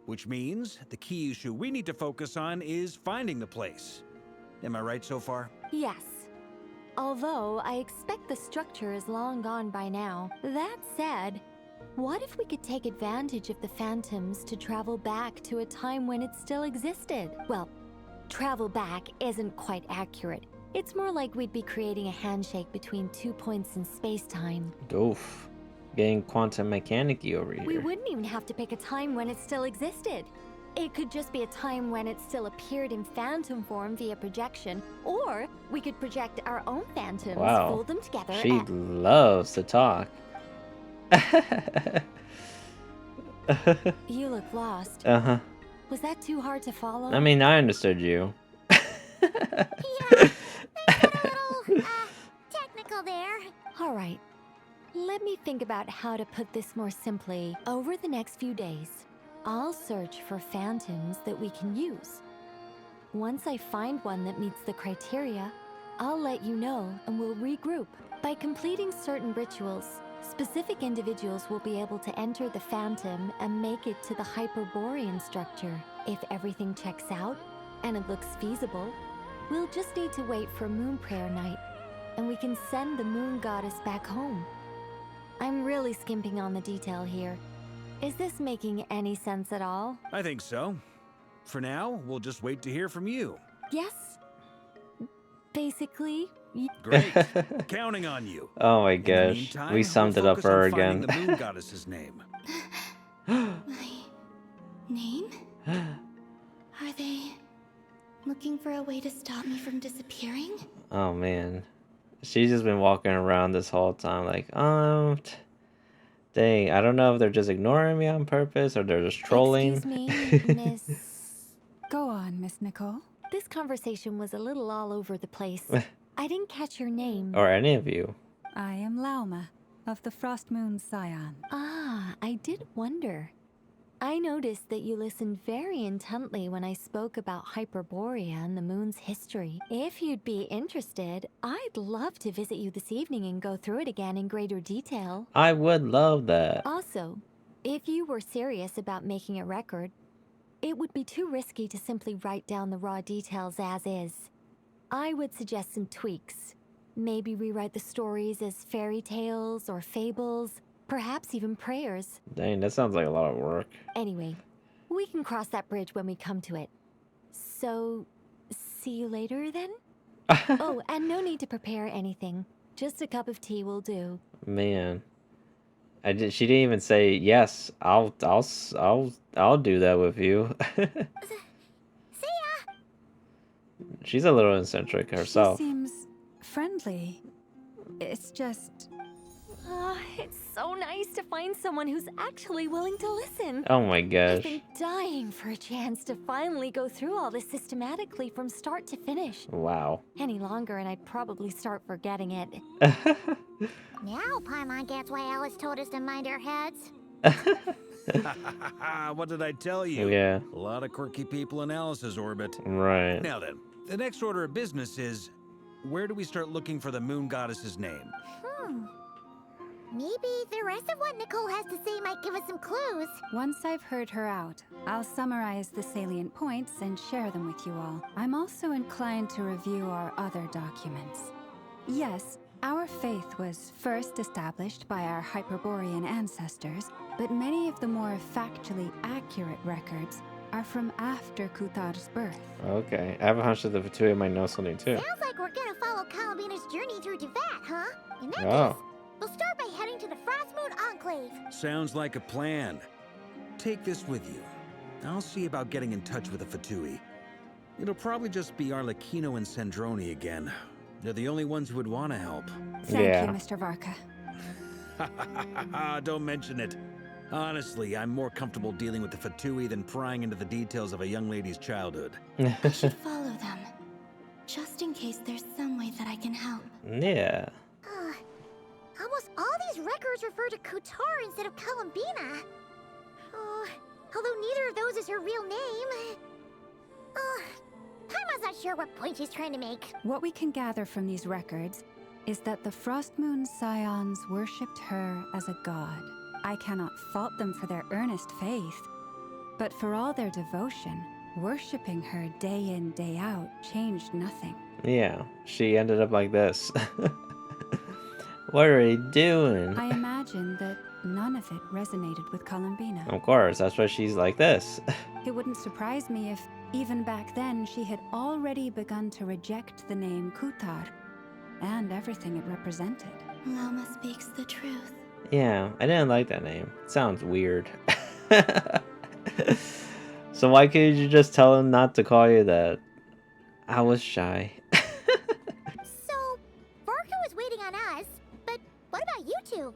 Speaker 5: Which means the key issue we need to focus on is finding the place. Am I right so far?
Speaker 2: Yes. Although I expect the structure is long gone by now. That said, what if we could take advantage of the phantoms to travel back to a time when it still existed? Well, travel back isn't quite accurate. It's more like we'd be creating a handshake between 2 points in space-time.
Speaker 1: Oof. Getting quantum mechanic-y over here.
Speaker 2: We wouldn't even have to pick a time when it still existed. It could just be a time when it still appeared in phantom form via projection, or we could project our own phantoms,
Speaker 1: Wow.
Speaker 2: fold them together,
Speaker 1: She
Speaker 2: and...
Speaker 1: loves to talk.
Speaker 2: You look lost.
Speaker 1: Uh-huh.
Speaker 2: Was that too hard to follow?
Speaker 1: I mean, I understood you.
Speaker 3: Technical there.
Speaker 2: All right. Let me think about how to put this more simply. Over the next few days, I'll search for phantoms that we can use. Once I find one that meets the criteria, I'll let you know and we'll regroup. By completing certain rituals, specific individuals will be able to enter the phantom and make it to the Hyperborean structure. If everything checks out and it looks feasible, we'll just need to wait for Moon Prayer Night, and we can send the Moon Goddess back home. I'm really skimping on the detail here. Is this making any sense at all?
Speaker 5: I think so. For now, we'll just wait to hear from you.
Speaker 2: Yes. Basically.
Speaker 5: Great. Counting on you.
Speaker 1: Oh my
Speaker 5: In the
Speaker 1: gosh.
Speaker 5: meantime,
Speaker 1: We summed it up
Speaker 5: focus
Speaker 1: for her
Speaker 5: on finding
Speaker 1: again.
Speaker 5: the moon goddess's name.
Speaker 14: Name? Are they looking for a way to stop me from disappearing?
Speaker 1: Oh man. She's just been walking around this whole time like, dang, I don't know if they're just ignoring me on purpose or they're just trolling.
Speaker 2: Excuse me, Miss...
Speaker 6: Go on, Miss Nicole.
Speaker 2: This conversation was a little all over the place. I didn't catch your name.
Speaker 1: Or any of you.
Speaker 6: I am Lauma, of the Frost Moon Scion.
Speaker 2: Ah, I did wonder. I noticed that you listened very intently when I spoke about Hyperborea and the moon's history. If you'd be interested, I'd love to visit you this evening and go through it again in greater detail.
Speaker 1: I would love that.
Speaker 2: Also, if you were serious about making a record, it would be too risky to simply write down the raw details as is. I would suggest some tweaks. Maybe rewrite the stories as fairy tales or fables, perhaps even prayers.
Speaker 1: Dang, that sounds like a lot of work.
Speaker 2: Anyway, we can cross that bridge when we come to it. So, see you later then? Oh, and no need to prepare anything. Just a cup of tea will do.
Speaker 1: Man. She didn't even say yes. I'll do that with you.
Speaker 3: See ya!
Speaker 1: She's a little eccentric herself.
Speaker 6: She seems friendly. It's just...
Speaker 2: It's so nice to find someone who's actually willing to listen.
Speaker 1: Oh my
Speaker 2: I've
Speaker 1: gosh.
Speaker 2: been dying for a chance to finally go through all this systematically from start to finish.
Speaker 1: Wow.
Speaker 2: Any longer and I'd probably start forgetting it.
Speaker 3: Now Paimon gets why Alice told us to mind our heads.
Speaker 5: What did I tell you?
Speaker 1: Yeah.
Speaker 5: A lot of quirky people in Alice's orbit.
Speaker 1: Right.
Speaker 5: Now then, the next order of business is, where do we start looking for the moon goddess's name?
Speaker 3: Maybe the rest of what Nicole has to say might give us some clues.
Speaker 6: Once I've heard her out, I'll summarize the salient points and share them with you all. I'm also inclined to review our other documents. Yes, our faith was first established by our Hyperborean ancestors, but many of the more factually accurate records are from after Kuthar's birth.
Speaker 1: Okay. I have a hunch that the Fatui might know something too.
Speaker 3: Sounds like we're gonna follow Columbina's journey through Teyvat, huh? In that
Speaker 1: Oh.
Speaker 3: case, we'll start by heading to the Frostmoon Enclave.
Speaker 5: Sounds like a plan. Take this with you. I'll see about getting in touch with the Fatui. It'll probably just be Arlecchino and Sandroni again. They're the only ones who would want to help.
Speaker 6: Thank you, Mr. Varka.
Speaker 5: Don't mention it. Honestly, I'm more comfortable dealing with the Fatui than prying into the details of a young lady's childhood.
Speaker 14: I should follow them, just in case there's some way that I can help.
Speaker 1: Yeah.
Speaker 3: Almost all these records refer to Kutar instead of Columbina. Although neither of those is her real name. Paimon's not sure what point she's trying to make.
Speaker 6: What we can gather from these records is that the Frostmoon Scions worshipped her as a god. I cannot fault them for their earnest faith, but for all their devotion, worshipping her day in, day out changed nothing.
Speaker 1: Yeah. She ended up like this. What are they doing?
Speaker 6: I imagine that none of it resonated with Columbina.
Speaker 1: Of course, that's why she's like this.
Speaker 6: It wouldn't surprise me if, even back then, she had already begun to reject the name Kutar and everything it represented.
Speaker 14: Loma speaks the truth.
Speaker 1: Yeah, I didn't like that name. It sounds weird. So why couldn't you just tell him not to call you that? I was shy.
Speaker 3: So, Varka was waiting on us, but what about you two?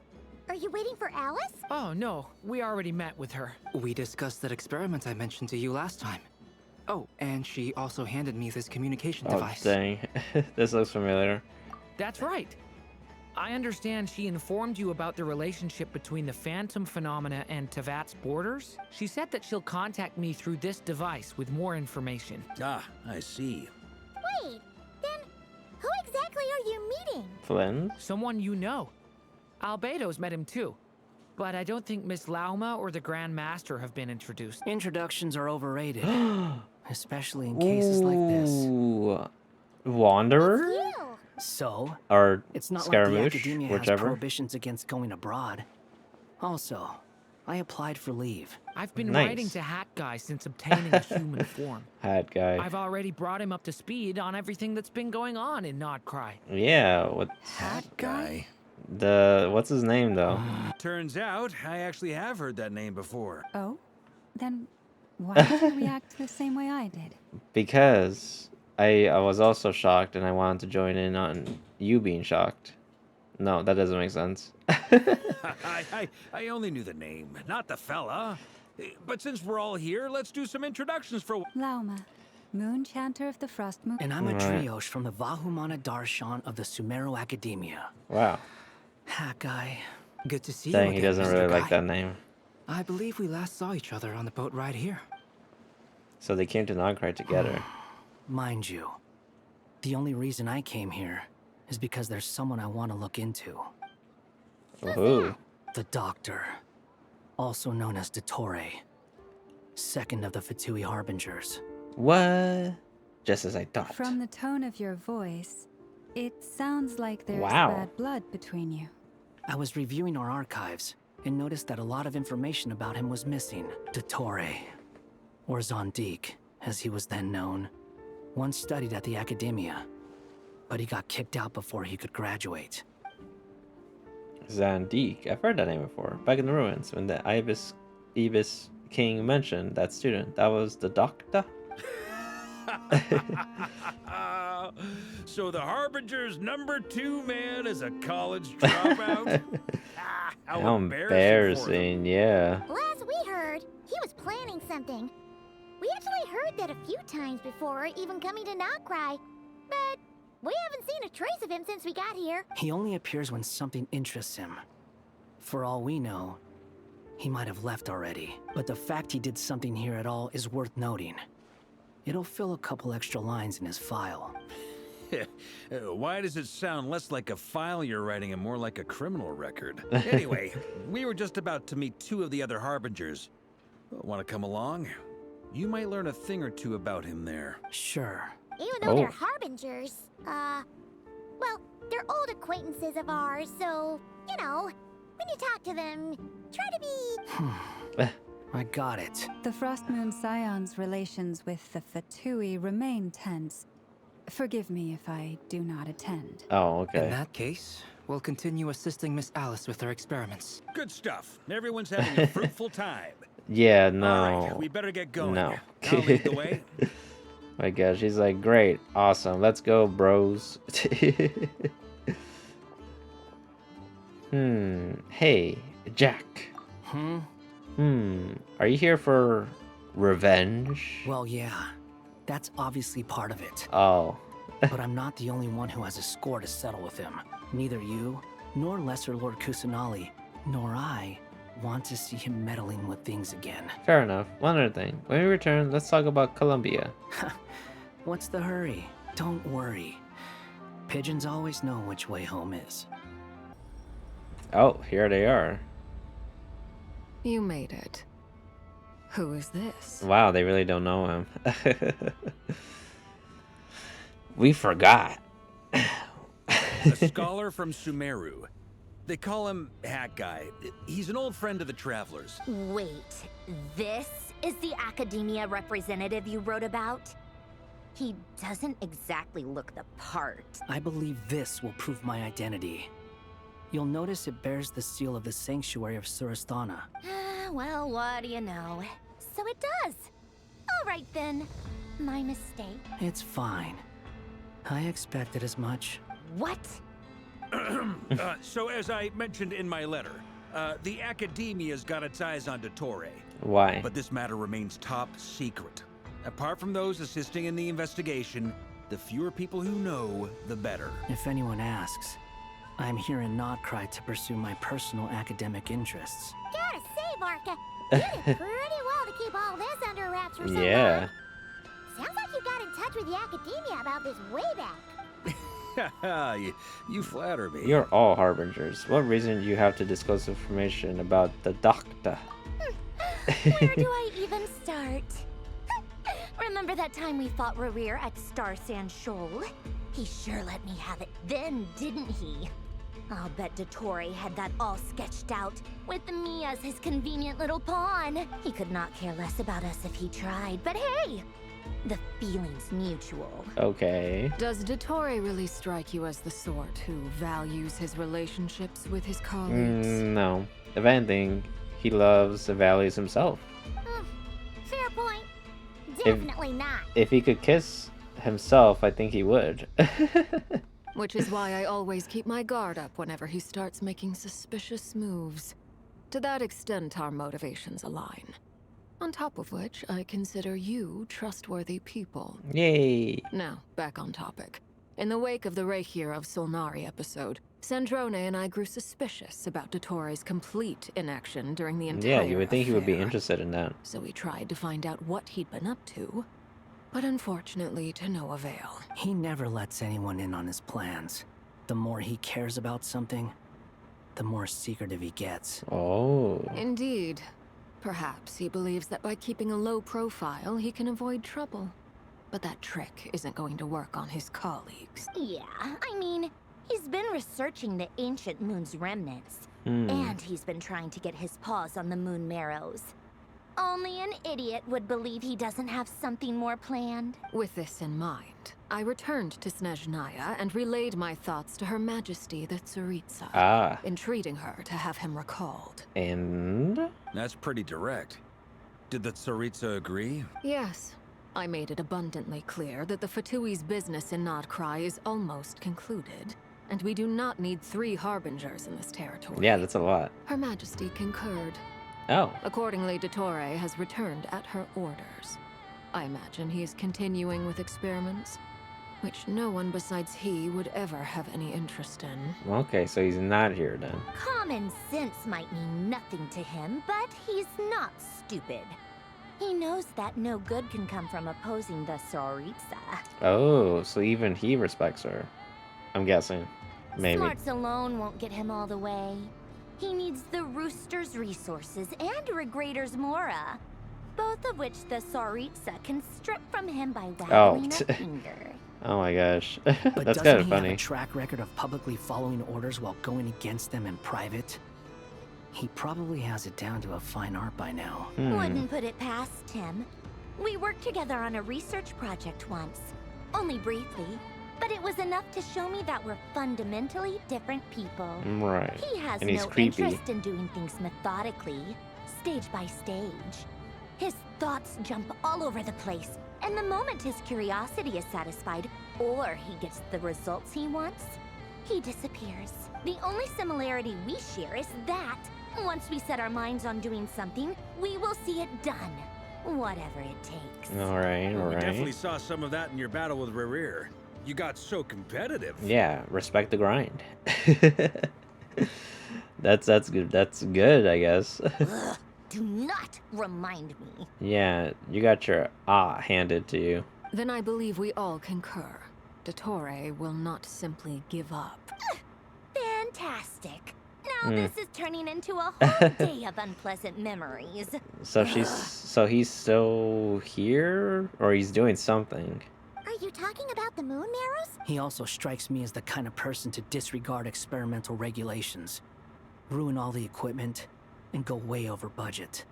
Speaker 3: Are you waiting for Alice?
Speaker 11: Oh, no. We already met with her.
Speaker 12: We discussed that experiment I mentioned to you last time. Oh, and she also handed me this communication
Speaker 1: Oh,
Speaker 12: device.
Speaker 1: dang. This looks familiar.
Speaker 11: That's right. I understand she informed you about the relationship between the phantom phenomena and Teyvat's borders. She said that she'll contact me through this device with more information.
Speaker 5: Ah, I see.
Speaker 3: Wait, then who exactly are you meeting?
Speaker 1: Flynn?
Speaker 11: Someone you know. Albedo's met him too. But I don't think Miss Lauma or the Grand Master have been introduced.
Speaker 12: Introductions are overrated, especially in cases like this.
Speaker 1: Ooh. Wanderer?
Speaker 12: So,
Speaker 1: Or
Speaker 12: it's not like the
Speaker 1: Scaramouche?
Speaker 12: academia has
Speaker 1: Whichever.
Speaker 12: prohibitions against going abroad. Also, I applied for leave.
Speaker 11: I've been
Speaker 1: Nice.
Speaker 11: writing to Hat Guy since obtaining a human form.
Speaker 1: Hat guy.
Speaker 11: I've already brought him up to speed on everything that's been going on in Nod Krai.
Speaker 1: Yeah, what?
Speaker 6: Hat
Speaker 5: Guy.
Speaker 1: What's his name though?
Speaker 5: Turns out, I actually have heard that name before.
Speaker 6: Oh? Then why did you react the same way I did?
Speaker 1: Because I was also shocked and I wanted to join in on you being shocked. No, that doesn't make sense.
Speaker 5: I only knew the name, not the fella. But since we're all here, let's do some introductions for...
Speaker 6: Lauma, Moon Chanter of the Frost Moon.
Speaker 12: And I'm a
Speaker 1: Right.
Speaker 12: Triosh from the Vahumana Darshan of the Sumero Academia.
Speaker 1: Wow.
Speaker 12: Hat Guy. Good to see you
Speaker 1: Dang, he
Speaker 12: again,
Speaker 1: doesn't
Speaker 12: Mr.
Speaker 1: really
Speaker 12: Guy.
Speaker 1: like that name.
Speaker 12: I believe we last saw each other on the boat ride here.
Speaker 1: So they came to Nogcry together.
Speaker 12: Mind you, the only reason I came here is because there's someone I want to look into.
Speaker 1: Woohoo.
Speaker 12: The Doctor, also known as Dottore, second of the Fatui Harbingers.
Speaker 1: What? Just as I thought.
Speaker 6: From the tone of your voice, it sounds like there's
Speaker 1: Wow.
Speaker 6: bad blood between you.
Speaker 12: I was reviewing our archives and noticed that a lot of information about him was missing. Dottore, or Zondik, as he was then known, once studied at the Academia, but he got kicked out before he could graduate.
Speaker 1: Zandik. I've heard that name before. Back in the ruins, when the Ibis King mentioned that student. That was the doctor?
Speaker 5: So the Harbinger's #2 man is a college dropout? How
Speaker 1: embarrassing, yeah.
Speaker 3: Last we heard, he was planning something. We actually heard that a few times before, even coming to Krai. But we haven't seen a trace of him since we got here.
Speaker 12: He only appears when something interests him. For all we know, he might have left already. But the fact he did something here at all is worth noting. It'll fill a couple extra lines in his file.
Speaker 5: Why does it sound less like a file you're writing and more like a criminal record? Anyway, we were just about to meet 2 of the other Harbingers. Want to come along? You might learn a thing or two about him there.
Speaker 12: Sure.
Speaker 3: Even though they're Harbingers, well, they're old acquaintances of ours, so, you know, when you talk to them, try to be...
Speaker 12: I got it.
Speaker 6: The Frost Moon Scion's relations with the Fatui remain tense. Forgive me if I do not attend.
Speaker 1: Oh, okay.
Speaker 8: In that case, we'll continue assisting Miss Alice with her experiments.
Speaker 5: Good stuff. Everyone's having a fruitful time.
Speaker 1: Yeah, no.
Speaker 5: All right, we better get going.
Speaker 1: No.
Speaker 5: I'll lead the way.
Speaker 1: My gosh, she's like, great, awesome, let's go, bros. Hey, Jack. Are you here for revenge?
Speaker 12: Well, yeah. That's obviously part of it.
Speaker 1: Oh.
Speaker 12: But I'm not the only one who has a score to settle with him. Neither you, nor Lesser Lord Kusanali, nor I want to see him meddling with things again.
Speaker 1: Fair enough. One other thing. When we return, let's talk about Columbia.
Speaker 12: What's the hurry? Don't worry. Pigeons always know which way home is.
Speaker 1: Oh, here they are.
Speaker 7: You made it. Who is this?
Speaker 1: Wow, they really don't know him. We forgot.
Speaker 5: A scholar from Sumeru. They call him Hat Guy. He's an old friend of the Travelers.
Speaker 3: Wait, this is the academia representative you wrote about? He doesn't exactly look the part.
Speaker 12: I believe this will prove my identity. You'll notice it bears the seal of the Sanctuary of Surasthana.
Speaker 3: Well, what do you know? So it does. All right then. My mistake.
Speaker 12: It's fine. I expected as much.
Speaker 3: What?
Speaker 5: So as I mentioned in my letter, the Academia's got its eyes on Dottore.
Speaker 1: Why?
Speaker 5: But this matter remains top secret. Apart from those assisting in the investigation, the fewer people who know, the better.
Speaker 12: If anyone asks, I'm here in Krai to pursue my personal academic interests.
Speaker 3: Gotta say, Marka, you did pretty well to keep all this under wraps for so long.
Speaker 1: Yeah.
Speaker 3: Sounds like you got in touch with the Academia about this way back.
Speaker 5: you flatter me.
Speaker 1: You're all Harbingers. What reason do you have to disclose information about the doctor?
Speaker 3: Where do I even start? Remember that time we fought Rerir at Star Sand Shoal? He sure let me have it then, didn't he? I'll bet Dottore had that all sketched out, with me as his convenient little pawn. He could not care less about us if he tried, but hey! The feeling's mutual.
Speaker 1: Okay.
Speaker 7: Does Dottore really strike you as the sort who values his relationships with his colleagues?
Speaker 1: No. If anything, he loves and values himself.
Speaker 3: Fair point. Definitely not.
Speaker 1: If he could kiss himself, I think he would.
Speaker 7: Which is why I always keep my guard up whenever he starts making suspicious moves. To that extent, our motivations align. On top of which, I consider you trustworthy people.
Speaker 1: Yay!
Speaker 7: Now, back on topic. In the wake of the Reikir of Solnari episode, Sandrone and I grew suspicious about Dottore's complete inaction during the entire
Speaker 1: Yeah, you would think he would be
Speaker 7: affair.
Speaker 1: interested in that.
Speaker 7: So we tried to find out what he'd been up to, but unfortunately to no avail.
Speaker 12: He never lets anyone in on his plans. The more he cares about something, the more secretive he gets.
Speaker 1: Oh.
Speaker 7: Indeed. Perhaps he believes that by keeping a low profile, he can avoid trouble. But that trick isn't going to work on his colleagues.
Speaker 3: Yeah, I mean, he's been researching the ancient moon's remnants. And he's been trying to get his paws on the moon marrows. Only an idiot would believe he doesn't have something more planned.
Speaker 7: With this in mind, I returned to Snezhnaya and relayed my thoughts to Her Majesty the Tsaritsa,
Speaker 1: Ah.
Speaker 7: entreating her to have him recalled.
Speaker 1: And?
Speaker 5: That's pretty direct. Did the Tsaritsa agree?
Speaker 7: Yes. I made it abundantly clear that the Fatui's business in Krai is almost concluded, and we do not need 3 harbingers in this territory.
Speaker 1: Yeah, that's a lot.
Speaker 7: Her Majesty concurred.
Speaker 1: Oh.
Speaker 7: Accordingly, Dottore has returned at her orders. I imagine he is continuing with experiments, which no one besides he would ever have any interest in.
Speaker 1: Okay, so he's not here then.
Speaker 3: Common sense might mean nothing to him, but he's not stupid. He knows that no good can come from opposing the Tsaritsa.
Speaker 1: Oh, so even he respects her. I'm guessing. Maybe.
Speaker 3: Smarts alone won't get him all the way. He needs the Rooster's resources and Regrator's Mora, both of which the Tsaritsa can strip from him by waggling a finger.
Speaker 1: Oh my gosh.
Speaker 12: But
Speaker 1: That's
Speaker 12: doesn't
Speaker 1: kind of
Speaker 12: he
Speaker 1: funny.
Speaker 12: have a track record of publicly following orders while going against them in private? He probably has it down to a fine art by now.
Speaker 3: Wouldn't put it past him. We worked together on a research project once. Only briefly, but it was enough to show me that we're fundamentally different people.
Speaker 1: Right.
Speaker 3: He has
Speaker 1: And he's
Speaker 3: no
Speaker 1: creepy.
Speaker 3: interest in doing things methodically, stage by stage. His thoughts jump all over the place, and the moment his curiosity is satisfied, or he gets the results he wants, he disappears. The only similarity we share is that, once we set our minds on doing something, we will see it done. Whatever it takes.
Speaker 1: Alright,
Speaker 5: We definitely
Speaker 1: alright.
Speaker 5: saw some of that in your battle with Rerir. You got so competitive.
Speaker 1: Yeah, respect the grind. That's good. That's good, I guess.
Speaker 3: Ugh, do not remind me.
Speaker 1: Yeah, you got your handed to you.
Speaker 7: Then I believe we all concur. Dottore will not simply give up.
Speaker 3: Fantastic. Now
Speaker 1: Hmm.
Speaker 3: this is turning into a whole day of unpleasant memories.
Speaker 1: So he's still here, or he's doing something.
Speaker 3: Are you talking about the moon marrows?
Speaker 12: He also strikes me as the kind of person to disregard experimental regulations, ruin all the equipment, and go way over budget.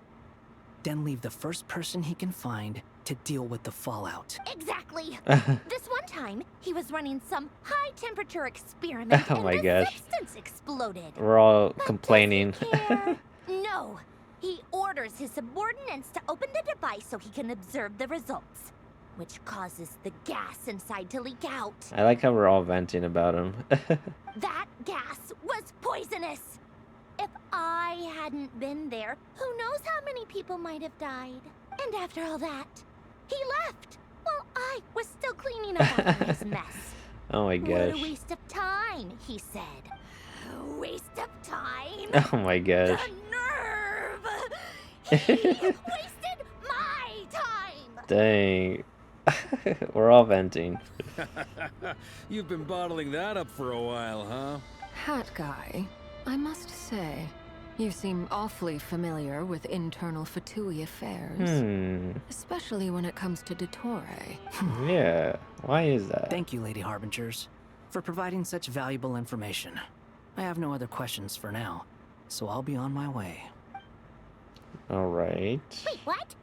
Speaker 12: Then leave the first person he can find to deal with the fallout.
Speaker 3: Exactly. This one time, he was running some high-temperature experiment
Speaker 1: Oh
Speaker 3: and
Speaker 1: my
Speaker 3: the
Speaker 1: gosh.
Speaker 3: substance exploded.
Speaker 1: We're all complaining.
Speaker 3: No, he orders his subordinates to open the device so he can observe the results, which causes the gas inside to leak out.
Speaker 1: I like how we're all venting about him.
Speaker 3: That gas was poisonous. If I hadn't been there, who knows how many people might have died. And after all that, he left while I was still cleaning up after his mess.
Speaker 1: Oh my
Speaker 3: What a
Speaker 1: gosh.
Speaker 3: waste of time, he said. A waste of time?
Speaker 1: Oh my gosh.
Speaker 3: The nerve! He wasted my time!
Speaker 1: Dang. We're all venting.
Speaker 5: You've been bottling that up for a while, huh?
Speaker 7: Hat guy, I must say, you seem awfully familiar with internal Fatui affairs. Especially when it comes to Dottore.
Speaker 1: Yeah. Why is that?
Speaker 12: Thank you, Lady Harbingers, for providing such valuable information. I have no other questions for now, so I'll be on my way.
Speaker 1: Alright.
Speaker 3: Wait, what?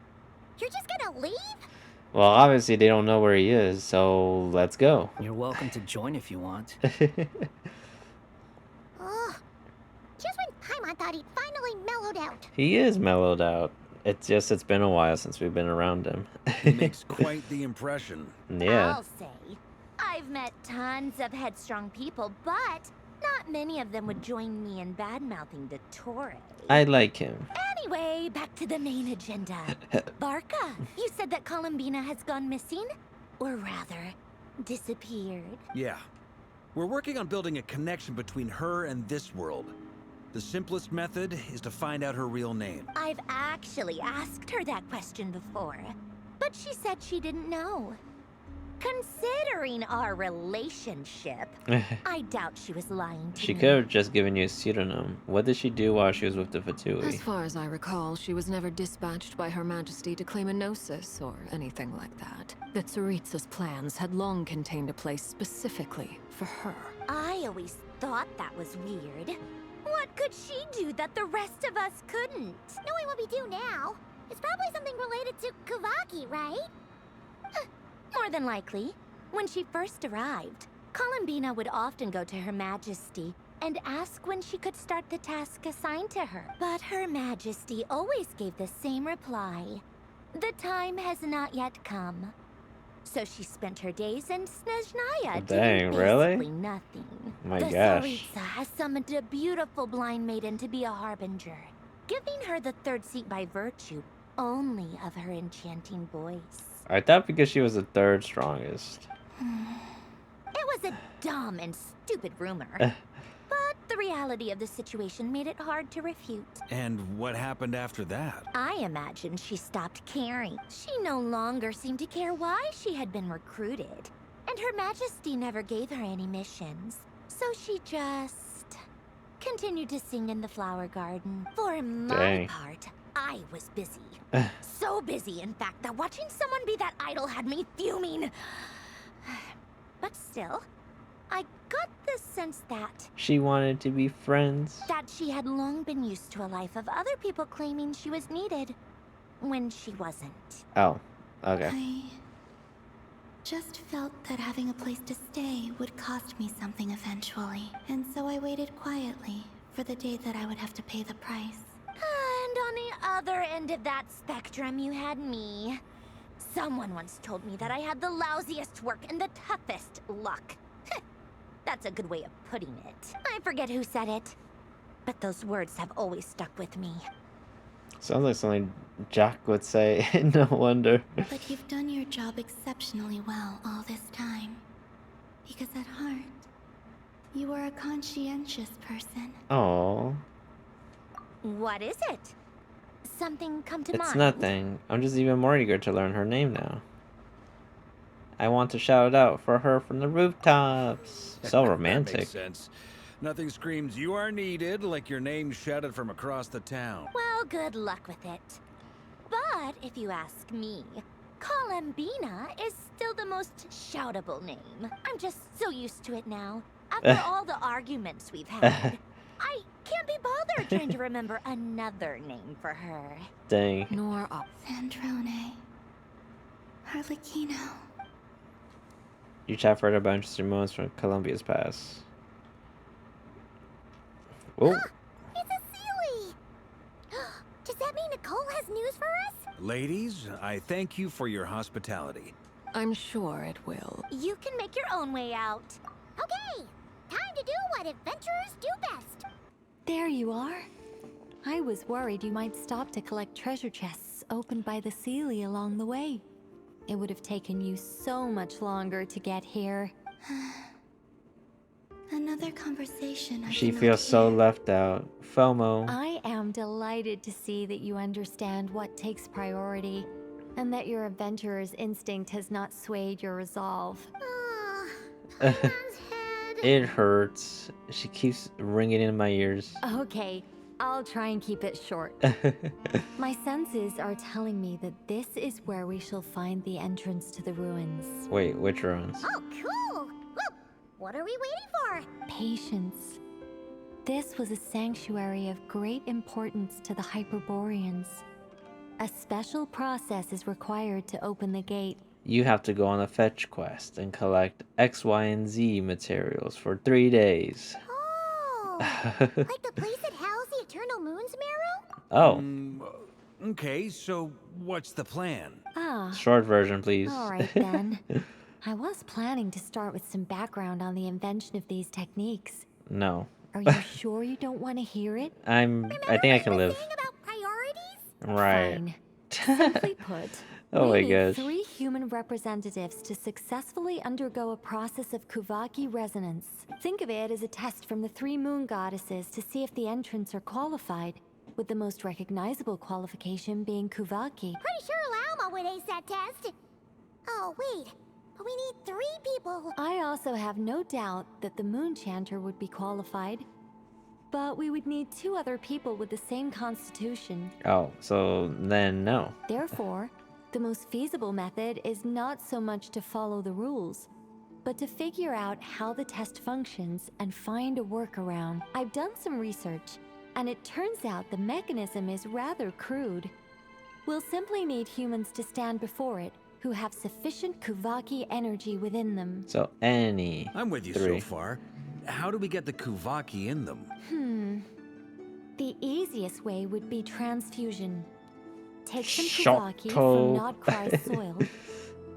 Speaker 3: You're just gonna leave?
Speaker 1: Well, obviously they don't know where he is, so let's go.
Speaker 12: You're welcome to join if you want.
Speaker 3: Ugh. Just when Paimon thought he'd finally mellowed out.
Speaker 1: He is mellowed out. It's been a while since we've been around him.
Speaker 5: He makes quite the impression.
Speaker 1: Yeah.
Speaker 3: I'll say. I've met tons of headstrong people, but not many of them would join me in bad-mouthing Dottore.
Speaker 1: I like him.
Speaker 3: Anyway, back to the main agenda. Barca, you said that Columbina has gone missing? Or rather, disappeared.
Speaker 5: Yeah. We're working on building a connection between her and this world. The simplest method is to find out her real name.
Speaker 3: I've actually asked her that question before, but she said she didn't know. Considering our relationship, I doubt she was lying to
Speaker 1: She
Speaker 3: me.
Speaker 1: could have just given you a pseudonym. What did she do while she was with the
Speaker 7: As
Speaker 1: Fatui?
Speaker 7: far as I recall, she was never dispatched by Her Majesty to claim a gnosis or anything like that. The Tsaritsa's plans had long contained a place specifically for her.
Speaker 3: I always thought that was weird. What could she do that the rest of us couldn't? Knowing what we do now, it's probably something related to Kavaki, right? More than likely. When she first arrived, Columbina would often go to Her Majesty and ask when she could start the task assigned to her. But Her Majesty always gave the same reply. The time has not yet come. So she spent her days in Snezhnaya
Speaker 1: Dang,
Speaker 3: doing
Speaker 1: really?
Speaker 3: basically nothing.
Speaker 1: My
Speaker 3: the
Speaker 1: gosh.
Speaker 3: Tsaritsa has summoned a beautiful blind maiden to be a harbinger, giving her the third seat by virtue only of her enchanting voice.
Speaker 1: I thought because she was the third strongest.
Speaker 3: It was a dumb and stupid rumor. But the reality of the situation made it hard to refute.
Speaker 5: And what happened after that?
Speaker 3: I imagine she stopped caring. She no longer seemed to care why she had been recruited. And Her Majesty never gave her any missions. So she just continued to sing in the flower garden. For my part, I was busy. So busy, in fact, that watching someone be that idol had me fuming. But still, I got the sense that
Speaker 1: She wanted to be friends.
Speaker 3: she had long been used to a life of other people claiming she was needed when she wasn't.
Speaker 1: Oh, okay.
Speaker 14: I just felt that having a place to stay would cost me something eventually, and so I waited quietly for the day that I would have to pay the price.
Speaker 3: And on the other end of that spectrum, you had me. Someone once told me that I had the lousiest work and the toughest luck. That's a good way of putting it. I forget who said it, but those words have always stuck with me.
Speaker 1: Sounds like something Jack would say. No wonder.
Speaker 14: But you've done your job exceptionally well all this time. Because at heart, you are a conscientious person.
Speaker 1: Oh,
Speaker 3: What is it? Something come to mind?
Speaker 1: it's nothing. I'm just even more eager to learn her name now. I want to shout it out for her from the rooftops. So
Speaker 5: That
Speaker 1: romantic.
Speaker 5: makes sense. Nothing screams you are needed like your name shouted from across the town.
Speaker 3: Well, good luck with it. But if you ask me, Columbina is still the most shoutable name. I'm just so used to it now. After all the arguments we've had, I can't be bothered trying to remember another name for her.
Speaker 1: Dang.
Speaker 7: Nor up.
Speaker 14: Sandrone. Harlequino.
Speaker 1: You chat further about interesting moments from Columbia's past. Oh,
Speaker 3: It's a Sealy! Does that mean Nicole has news for us?
Speaker 5: Ladies, I thank you for your hospitality.
Speaker 7: I'm sure it will.
Speaker 3: You can make your own way out. Okay, time to do what adventurers do best.
Speaker 2: There you are. I was worried you might stop to collect treasure chests opened by the Sealy along the way. It would have taken you so much longer to get here.
Speaker 14: Another conversation I
Speaker 1: she
Speaker 14: cannot
Speaker 1: feels so
Speaker 14: hear.
Speaker 1: left out. FOMO.
Speaker 2: I am delighted to see that you understand what takes priority, and that your adventurer's instinct has not swayed your resolve.
Speaker 1: It hurts. She keeps ringing in my ears.
Speaker 2: Okay, I'll try and keep it short. My senses are telling me that this is where we shall find the entrance to the ruins.
Speaker 1: Wait, which ruins?
Speaker 3: Oh, cool! Well, what are we waiting for?
Speaker 2: Patience. This was a sanctuary of great importance to the Hyperboreans. A special process is required to open the gate.
Speaker 1: You have to go on a fetch quest and collect X, Y, and Z materials for 3 days.
Speaker 3: Oh, like the place that housed the Eternal Moon's marrow?
Speaker 1: Oh,
Speaker 5: Okay, so what's the plan?
Speaker 1: short version, please.
Speaker 2: All right then. I was planning to start with some background on the invention of these techniques.
Speaker 1: No.
Speaker 2: Are you sure you don't want to hear it?
Speaker 1: I think I can live.
Speaker 3: Priorities?
Speaker 1: Right.
Speaker 2: Fine. Simply put,
Speaker 1: Oh my
Speaker 2: we need
Speaker 1: gosh.
Speaker 2: 3 human representatives to successfully undergo a process of Kuvaki resonance. Think of it as a test from the 3 moon goddesses to see if the entrants are qualified, with the most recognizable qualification being Kuvaki.
Speaker 3: Pretty sure Lauma would ace that test. Oh, wait. But we need 3 people.
Speaker 2: I also have no doubt that the Moon Chanter would be qualified, but we would need 2 other people with the same constitution.
Speaker 1: Oh, so then no.
Speaker 2: Therefore, the most feasible method is not so much to follow the rules, but to figure out how the test functions and find a workaround. I've done some research, and it turns out the mechanism is rather crude. We'll simply need humans to stand before it, who have sufficient Kuvaki energy within them.
Speaker 1: So any
Speaker 5: I'm with you
Speaker 1: three.
Speaker 5: so far. How do we get the Kuvaki in them?
Speaker 2: The easiest way would be transfusion. Take some
Speaker 1: Shoto.
Speaker 2: Kuvaki from not Krai's soil,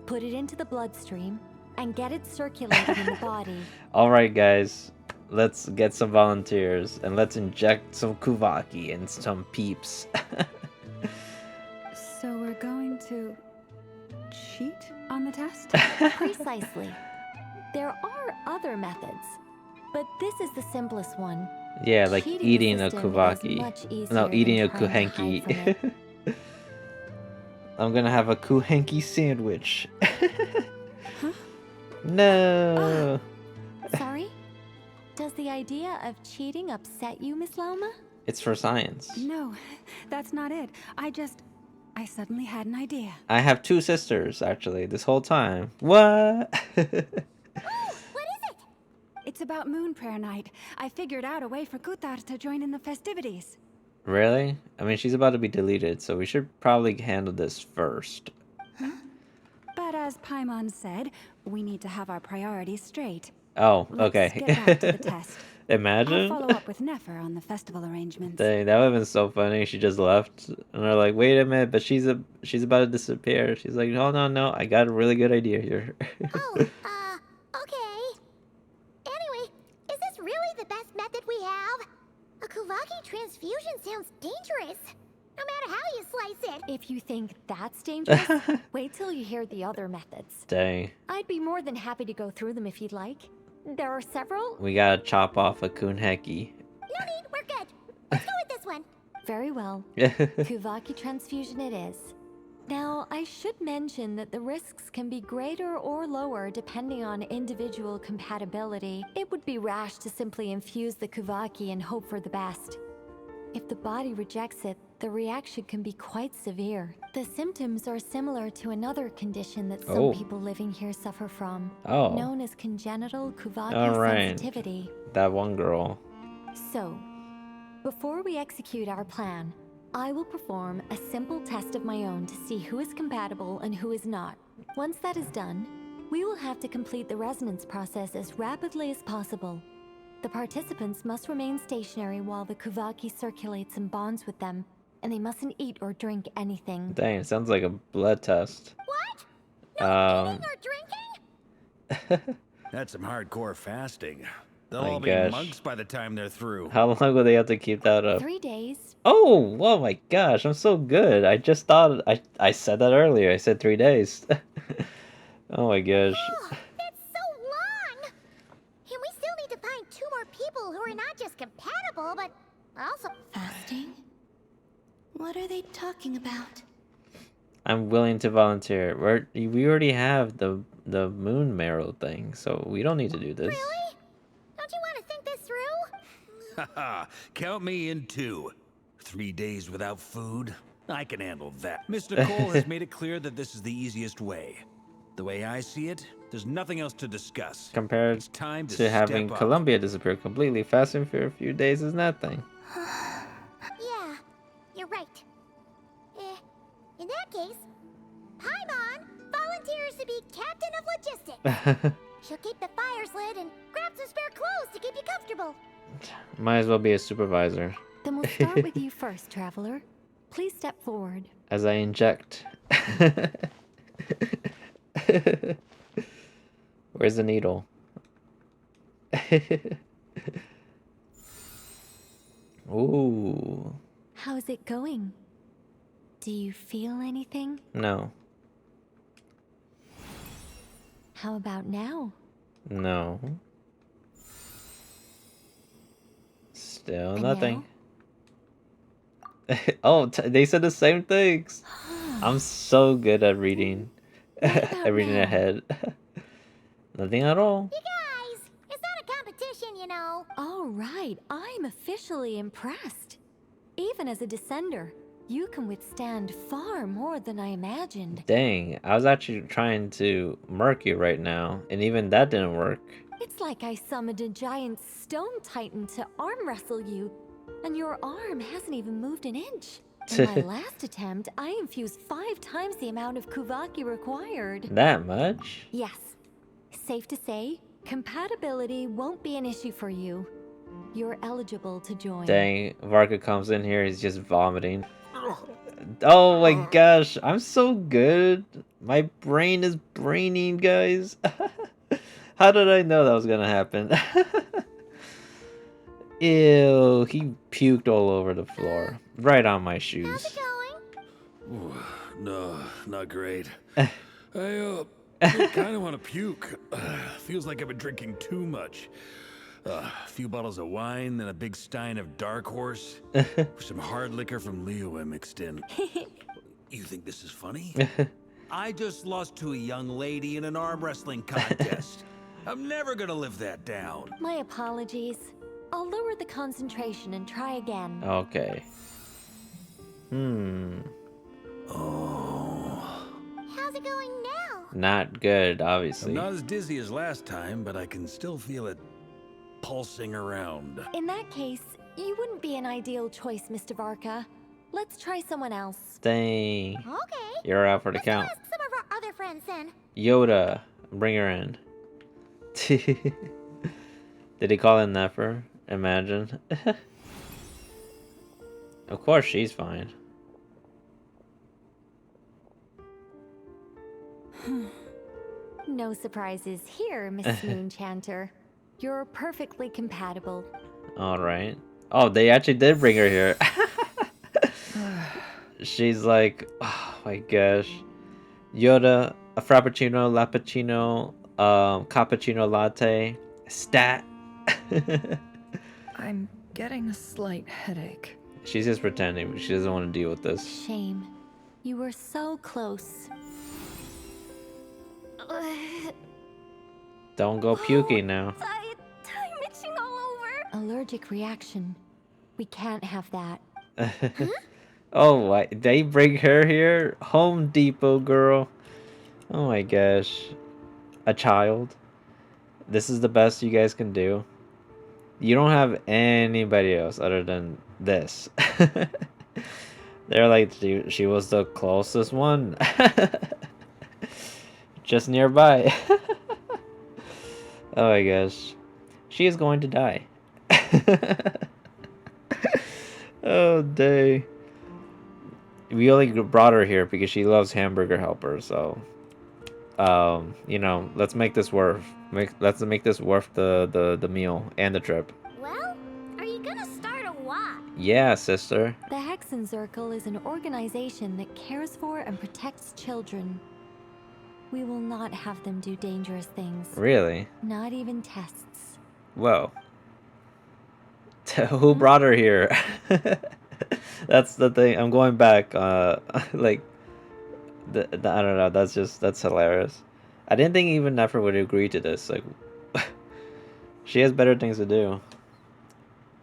Speaker 2: put it into the bloodstream, and get it circulating in the body.
Speaker 1: Alright guys, let's get some volunteers and let's inject some Kuvaki and some peeps.
Speaker 6: So we're going to cheat on the test?
Speaker 2: Precisely. There are other methods, but this is the simplest one.
Speaker 1: Yeah, like
Speaker 2: Cheating
Speaker 1: eating
Speaker 2: the
Speaker 1: a
Speaker 2: system is
Speaker 1: Kuvaki.
Speaker 2: much easier
Speaker 1: No,
Speaker 2: than
Speaker 1: eating a
Speaker 2: trying to hide from
Speaker 1: Kuhenki.
Speaker 2: it.
Speaker 1: I'm gonna have a Kuhenki sandwich. No.
Speaker 2: Sorry? Does the idea of cheating upset you, Miss Loma?
Speaker 1: It's for science.
Speaker 6: No, that's not it. I suddenly had an idea.
Speaker 1: I have 2 sisters, actually, this whole time. What?
Speaker 6: It's about Moon Prayer Night. I figured out a way for Kutar to join in the festivities.
Speaker 1: Really? I mean, she's about to be deleted, so we should probably handle this first.
Speaker 6: But as Paimon said, we need to have our priorities straight.
Speaker 1: Oh,
Speaker 6: Let's
Speaker 1: okay.
Speaker 6: get back to the test.
Speaker 1: Imagine.
Speaker 6: I'll follow up with Nefer on the festival arrangements.
Speaker 1: Dang, that would have been so funny. She just left, and they're like, "Wait a minute, but she's about to disappear." She's like, "Oh no, I got a really good idea here."
Speaker 3: Okay. Anyway, is this really the best method we have? A Kuvaki transfusion sounds dangerous. No matter how you slice it.
Speaker 2: If you think that's dangerous, wait till you hear the other methods.
Speaker 1: Dang,
Speaker 2: I'd be more than happy to go through them if you'd like. There are several.
Speaker 1: we gotta chop off a Kunheki.
Speaker 3: No need, we're good. Let's go with this one.
Speaker 2: Very well. Kuvaki transfusion it is. Now, I should mention that the risks can be greater or lower depending on individual compatibility. It would be rash to simply infuse the Kuvaki and hope for the best. If the body rejects it, the reaction can be quite severe. The symptoms are similar to another condition that some people living here suffer from, known as congenital Kuvaki sensitivity.
Speaker 1: That one girl.
Speaker 2: So, before we execute our plan, I will perform a simple test of my own to see who is compatible and who is not. Once that is done, we will have to complete the resonance process as rapidly as possible. The participants must remain stationary while the Kuvaki circulates and bonds with them, and they mustn't eat or drink anything.
Speaker 1: Dang, it sounds like a blood test.
Speaker 3: What? No eating or drinking?
Speaker 5: That's some hardcore fasting. They'll
Speaker 1: My
Speaker 5: all be
Speaker 1: gosh.
Speaker 5: monks by the time they're through.
Speaker 1: How long will they have to keep that up?
Speaker 2: 3 days.
Speaker 1: Oh my gosh, I'm so good. I just thought I said that earlier. I said 3 days. Oh my gosh.
Speaker 3: That's so long! And we still need to find 2 more people who are not just compatible, but also
Speaker 14: Fasting? What are they talking about?
Speaker 1: I'm willing to volunteer. We already have the moon marrow thing, so we don't need to do this.
Speaker 3: Really? Don't you want to think this through?
Speaker 5: Haha, count me in 2. 3 days without food? I can handle that. Mr. Cole has made it clear that this is the easiest way. The way I see it, there's nothing else to discuss.
Speaker 1: Compared
Speaker 5: It's time
Speaker 1: to having
Speaker 5: step up.
Speaker 1: Columbia disappear completely, fasting for a few days is nothing.
Speaker 3: Yeah, you're right. In that case, Paimon volunteers to be captain of logistics. She'll keep the fires lit and grab some spare clothes to keep you comfortable.
Speaker 1: Might as well be a supervisor.
Speaker 2: Then we'll start with you first, traveler. Please step forward.
Speaker 1: As I inject. Where's the needle? Ooh.
Speaker 2: How's it going? Do you feel anything?
Speaker 1: No.
Speaker 2: How about now?
Speaker 1: No. Still
Speaker 2: And
Speaker 1: nothing. Oh, they said the same things. I'm so good at reading. At reading ahead. Nothing at all.
Speaker 3: You guys, it's not a competition, you know.
Speaker 2: All right, I'm officially impressed. Even as a descender, you can withstand far more than I imagined.
Speaker 1: Dang, I was actually trying to murk you right now, and even that didn't work.
Speaker 2: It's like I summoned a giant stone titan to arm wrestle you, and your arm hasn't even moved an inch. In my last attempt, I infused 5 times the amount of Kuvaki required.
Speaker 1: That much?
Speaker 2: Yes. Safe to say, compatibility won't be an issue for you. You're eligible to join.
Speaker 1: Dang, Varka comes in here, he's just vomiting. Oh my gosh, I'm so good. My brain is braining, guys. How did I know that was gonna happen? Ew, he puked all over the floor. Right on my shoes.
Speaker 3: How's it going?
Speaker 5: Ooh, no, not great. I kind of want to puke. Feels like I've been drinking too much. A few bottles of wine, then a big stein of Dark Horse. Some hard liquor from Liyue mixed in. You think this is funny? I just lost to a young lady in an arm wrestling contest. I'm never gonna live that down.
Speaker 2: My apologies. I'll lower the concentration and try again.
Speaker 1: Okay.
Speaker 5: Oh.
Speaker 3: How's it going now?
Speaker 1: Not good, obviously.
Speaker 5: I'm not as dizzy as last time, but I can still feel it pulsing around.
Speaker 2: In that case, you wouldn't be an ideal choice, Mr. Varka. Let's try someone else.
Speaker 1: Dang.
Speaker 3: Okay.
Speaker 1: You're out for the count.
Speaker 3: Ask some of our other friends then.
Speaker 1: Yoda, bring her in. Did he call in Nefer? Imagine. Of course she's fine.
Speaker 2: No surprises here, Miss Moonchanter. You're perfectly compatible.
Speaker 1: Alright. Oh, they actually did bring her here. She's like, oh my gosh. Yoda, a frappuccino, lappuccino, cappuccino latte, stat.
Speaker 7: I'm getting a slight headache.
Speaker 1: She's just pretending. She doesn't want to deal with this.
Speaker 2: Shame. You were so close.
Speaker 1: Don't go puking now.
Speaker 2: I'm itching all over. Allergic reaction. We can't have that.
Speaker 1: Oh, what? They bring her here? Home Depot girl. Oh my gosh. A child. This is the best you guys can do. You don't have anybody else other than this. They're like, she was the closest one. Just nearby. Oh my gosh. She is going to die. Oh, dang. We only brought her here because she loves hamburger helper, so... you know, let's make this worth. Let's make this worth the meal and the trip.
Speaker 3: Well, are you gonna start a what?
Speaker 1: Yeah, sister.
Speaker 2: The Hexenzirkel is an organization that cares for and protects children. We will not have them do dangerous things.
Speaker 1: Really?
Speaker 2: Not even tests.
Speaker 1: Whoa. Who brought her here? That's the thing. I'm going back. Like, I don't know. That's hilarious. I didn't think even Nefer would agree to this. Like, she has better things to do.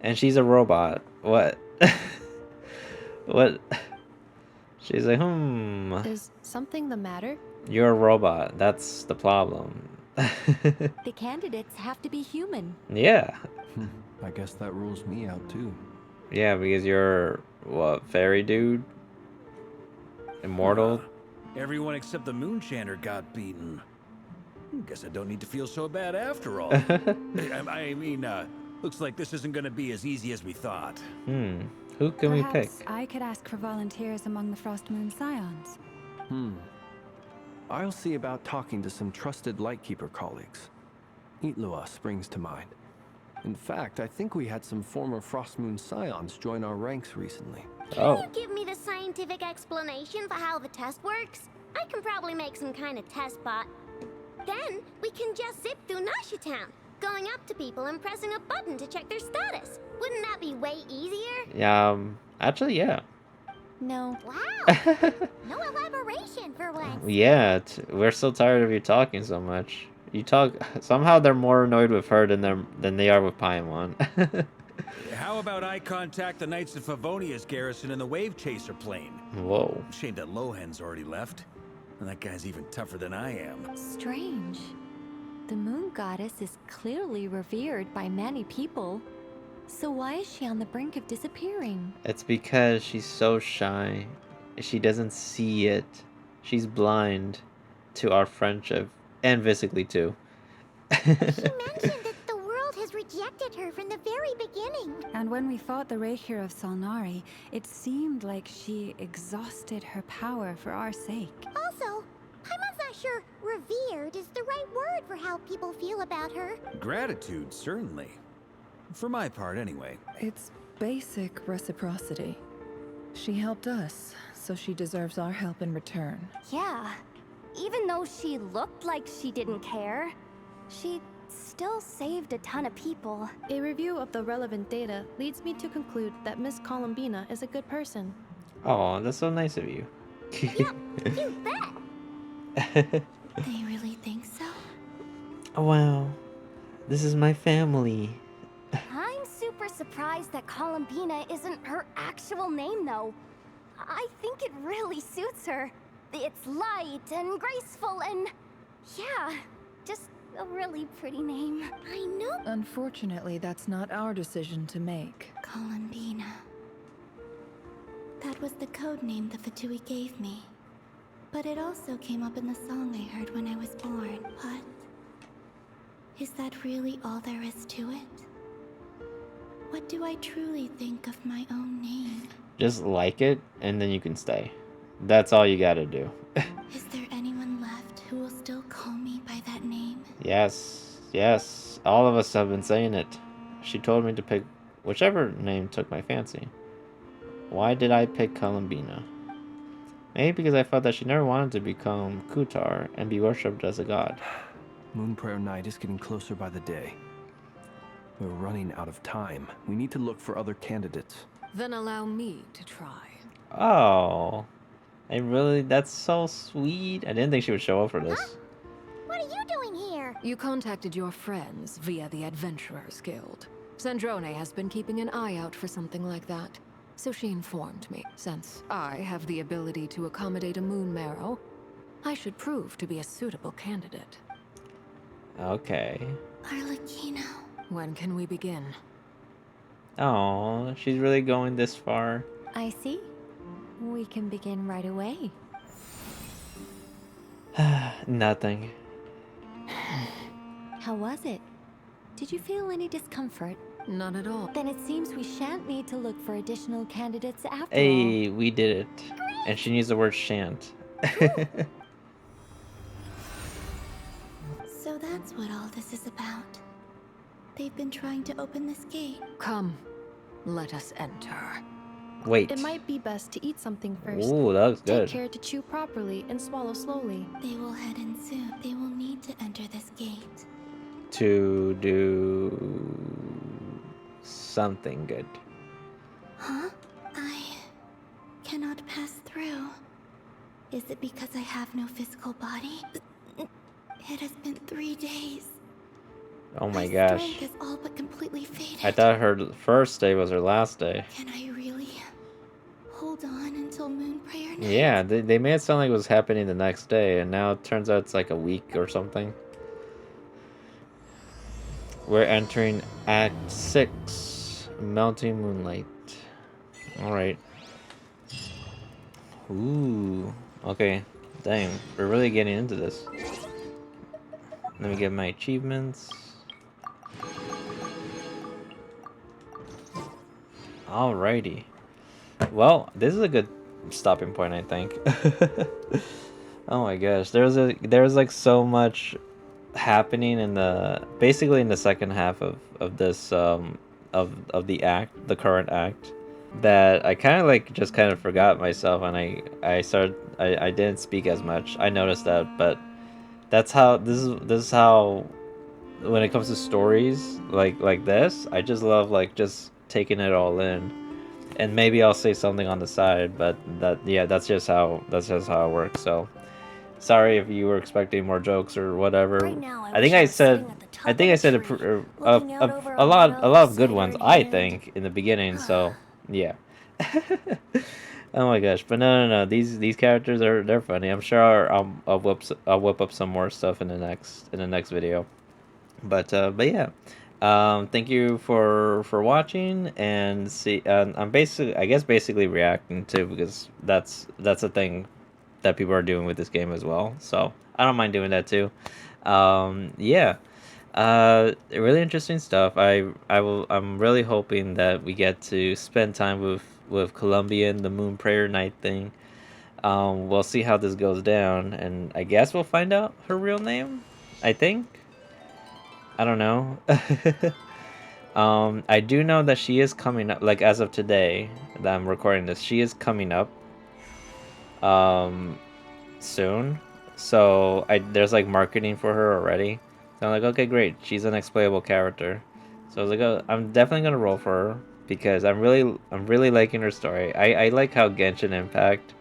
Speaker 1: And she's a robot. What? What? She's like,
Speaker 13: Is something the matter?
Speaker 1: You're a robot. That's the problem.
Speaker 2: The candidates have to be human.
Speaker 1: Yeah.
Speaker 10: I guess that rules me out too.
Speaker 1: Yeah, because you're, what, fairy dude? Immortal?
Speaker 5: Everyone except the Moonchanter got beaten. Guess I don't need to feel so bad after all. I mean, looks like this isn't gonna be as easy as we thought.
Speaker 1: Who can we pick?
Speaker 6: Perhaps I could ask for volunteers among the Frost Moon Scions.
Speaker 10: I'll see about talking to some trusted Lightkeeper colleagues. Itlua springs to mind. In fact, I think we had some former Frost Moon Scions join our ranks recently.
Speaker 3: Can you give me the scientific explanation for how the test works? I can probably make some kind of test bot. Then we can just zip through Nasha Town, going up to people and pressing a button to check their status. Wouldn't that be way easier?
Speaker 1: Actually, yeah.
Speaker 2: No.
Speaker 3: Wow. No elaboration for once.
Speaker 1: Yeah, we're so tired of you talking so much. You talk, somehow they're more annoyed with her than they are with Paimon.
Speaker 5: How about I contact the Knights of Favonia's garrison in the Wave Chaser plane?
Speaker 1: Whoa.
Speaker 5: Shame that Lohan's already left. And that guy's even tougher than I am.
Speaker 2: Strange. The moon goddess is clearly revered by many people.
Speaker 18: So why is she on the brink of disappearing?
Speaker 1: It's because she's so shy. She doesn't see it. She's blind to our friendship. And physically, too.
Speaker 3: She mentioned that the world has rejected her from the very beginning.
Speaker 6: And when we fought the Rahier of Solnari, it seemed like she exhausted her power for our sake.
Speaker 3: Also, I'm not sure revered is the right word for how people feel about her.
Speaker 5: Gratitude, certainly. For my part, anyway.
Speaker 19: It's basic reciprocity. She helped us, so she deserves our help in return.
Speaker 17: Yeah. Even though she looked like she didn't care, she still saved a ton of people.
Speaker 20: A review of the relevant data leads me to conclude that Miss Columbina is a good person.
Speaker 1: Oh, that's so nice of you.
Speaker 3: You bet!
Speaker 14: They really think so?
Speaker 1: Wow. This is my family.
Speaker 17: I'm super surprised that Columbina isn't her actual name, though. I think it really suits her. It's light and graceful and... yeah, just a really pretty name.
Speaker 3: I know.
Speaker 19: Unfortunately, that's not our decision to make.
Speaker 14: Columbina. That was the code name the Fatui gave me. But it also came up in the song I heard when I was born. But... is that really all there is to it? What do I truly think of my own name?
Speaker 1: Just like it, and then you can stay. That's all you gotta do.
Speaker 14: Is there anyone left who will still call me by that name?
Speaker 1: Yes, yes. All of us have been saying it. She told me to pick whichever name took my fancy. Why did I pick Columbina? Maybe because I thought that she never wanted to become Kutar and be worshipped as a god.
Speaker 10: Moon Prayer Night is getting closer by the day. We're running out of time. We need to look for other candidates.
Speaker 7: Then allow me to try.
Speaker 1: Oh. That's so sweet. I didn't think she would show up for this.
Speaker 3: What are you doing here?
Speaker 7: You contacted your friends via the Adventurers Guild. Sandrone has been keeping an eye out for something like that. So she informed me. Since I have the ability to accommodate a moon marrow, I should prove to be a suitable candidate.
Speaker 1: Okay.
Speaker 14: Arlecchino.
Speaker 7: When can we begin?
Speaker 1: Oh, she's really going this far.
Speaker 18: I see. We can begin right away.
Speaker 1: Nothing.
Speaker 18: How was it? Did you feel any discomfort?
Speaker 7: None at all.
Speaker 18: Then it seems we shan't need to look for additional candidates after all.
Speaker 1: Hey, we did it. And she used the word shan't.
Speaker 14: So that's what all this is about. They've been trying to open this gate.
Speaker 7: Come, let us enter.
Speaker 1: Wait.
Speaker 20: It might be best to eat something first.
Speaker 1: Ooh, that looks good.
Speaker 20: Take care to chew properly and swallow slowly.
Speaker 14: They will head in soon. They will need to enter this gate.
Speaker 1: To do something good.
Speaker 14: Huh? I cannot pass through. Is it because I have no physical body? It has been 3 days.
Speaker 1: Oh my
Speaker 14: My
Speaker 1: gosh.
Speaker 14: strength is all but completely faded.
Speaker 1: I thought her first day was her last day.
Speaker 14: Can I really hold on until Moon Prayer Night?
Speaker 1: Yeah, they made it sound like it was happening the next day, and now it turns out it's like a week or something. We're entering Act 6, Melting Moonlight. Alright. Ooh. Okay. Dang, we're really getting into this. Let me get my achievements. Alrighty. Well, this is a good stopping point, I think. Oh my gosh, there's like so much happening in basically in the second half of this of the current act, that I kind of like just kind of forgot myself, and I didn't speak as much. I noticed that, but that's how this is how when it comes to stories like this, I just love like just taking it all in, and maybe I'll say something on the side, but that's just how it works. So sorry if you were expecting more jokes or whatever.
Speaker 3: Right now,
Speaker 1: I think I said a lot of good ones, I think, in the beginning. So yeah. Oh my gosh, but no. These characters they're funny. I'm sure I'll whip up some more stuff in the next video. But yeah, Thank you for watching, and see. I'm basically, I guess, basically reacting to, because that's a thing that people are doing with this game as well. So I don't mind doing that too. Yeah. Really interesting stuff. I'm really hoping that we get to spend time with Colombian, the Moon Prayer Night thing. We'll see how this goes down, and I guess we'll find out her real name. I think. I don't know. I do know that she is coming up. Like, as of today that I'm recording this, she is coming up. Soon. So there's like marketing for her already. So I'm like, okay, great. She's an explayable character. So I was like, oh, I'm definitely gonna roll for her because I'm really liking her story. I like how Genshin Impact,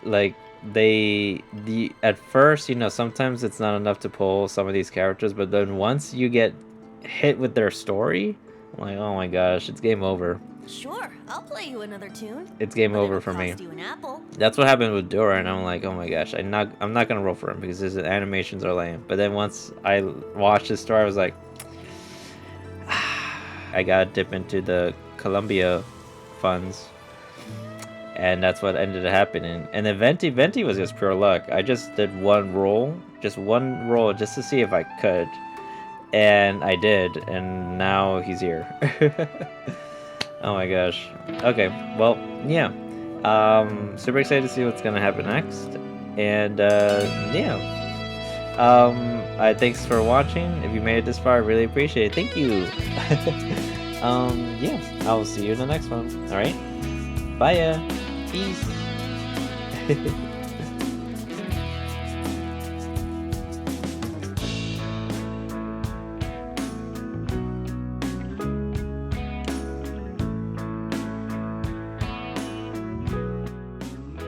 Speaker 1: like, at first, sometimes it's not enough to pull some of these characters, but then once you get hit with their story, I'm like, oh my gosh, it's game over.
Speaker 3: Sure, I'll play you another tune.
Speaker 1: It's game
Speaker 3: but
Speaker 1: over
Speaker 3: it'll
Speaker 1: for me.
Speaker 3: cost you an apple.
Speaker 1: That's what happened with Dora, and I'm like, oh my gosh, I'm not gonna roll for him because his animations are lame. But then once I watched his story, I was like, I gotta dip into the Columbia funds, and that's what ended up happening. And then Venti was just pure luck. I just did one roll just to see if I could, and I did, and now he's here. Oh my gosh. Okay, well, yeah. Super excited to see what's gonna happen next. And yeah. Thanks for watching. If you made it this far, I really appreciate it. Thank you. Yeah, I'll see you in the next one. Alright? Bye ya. Peace.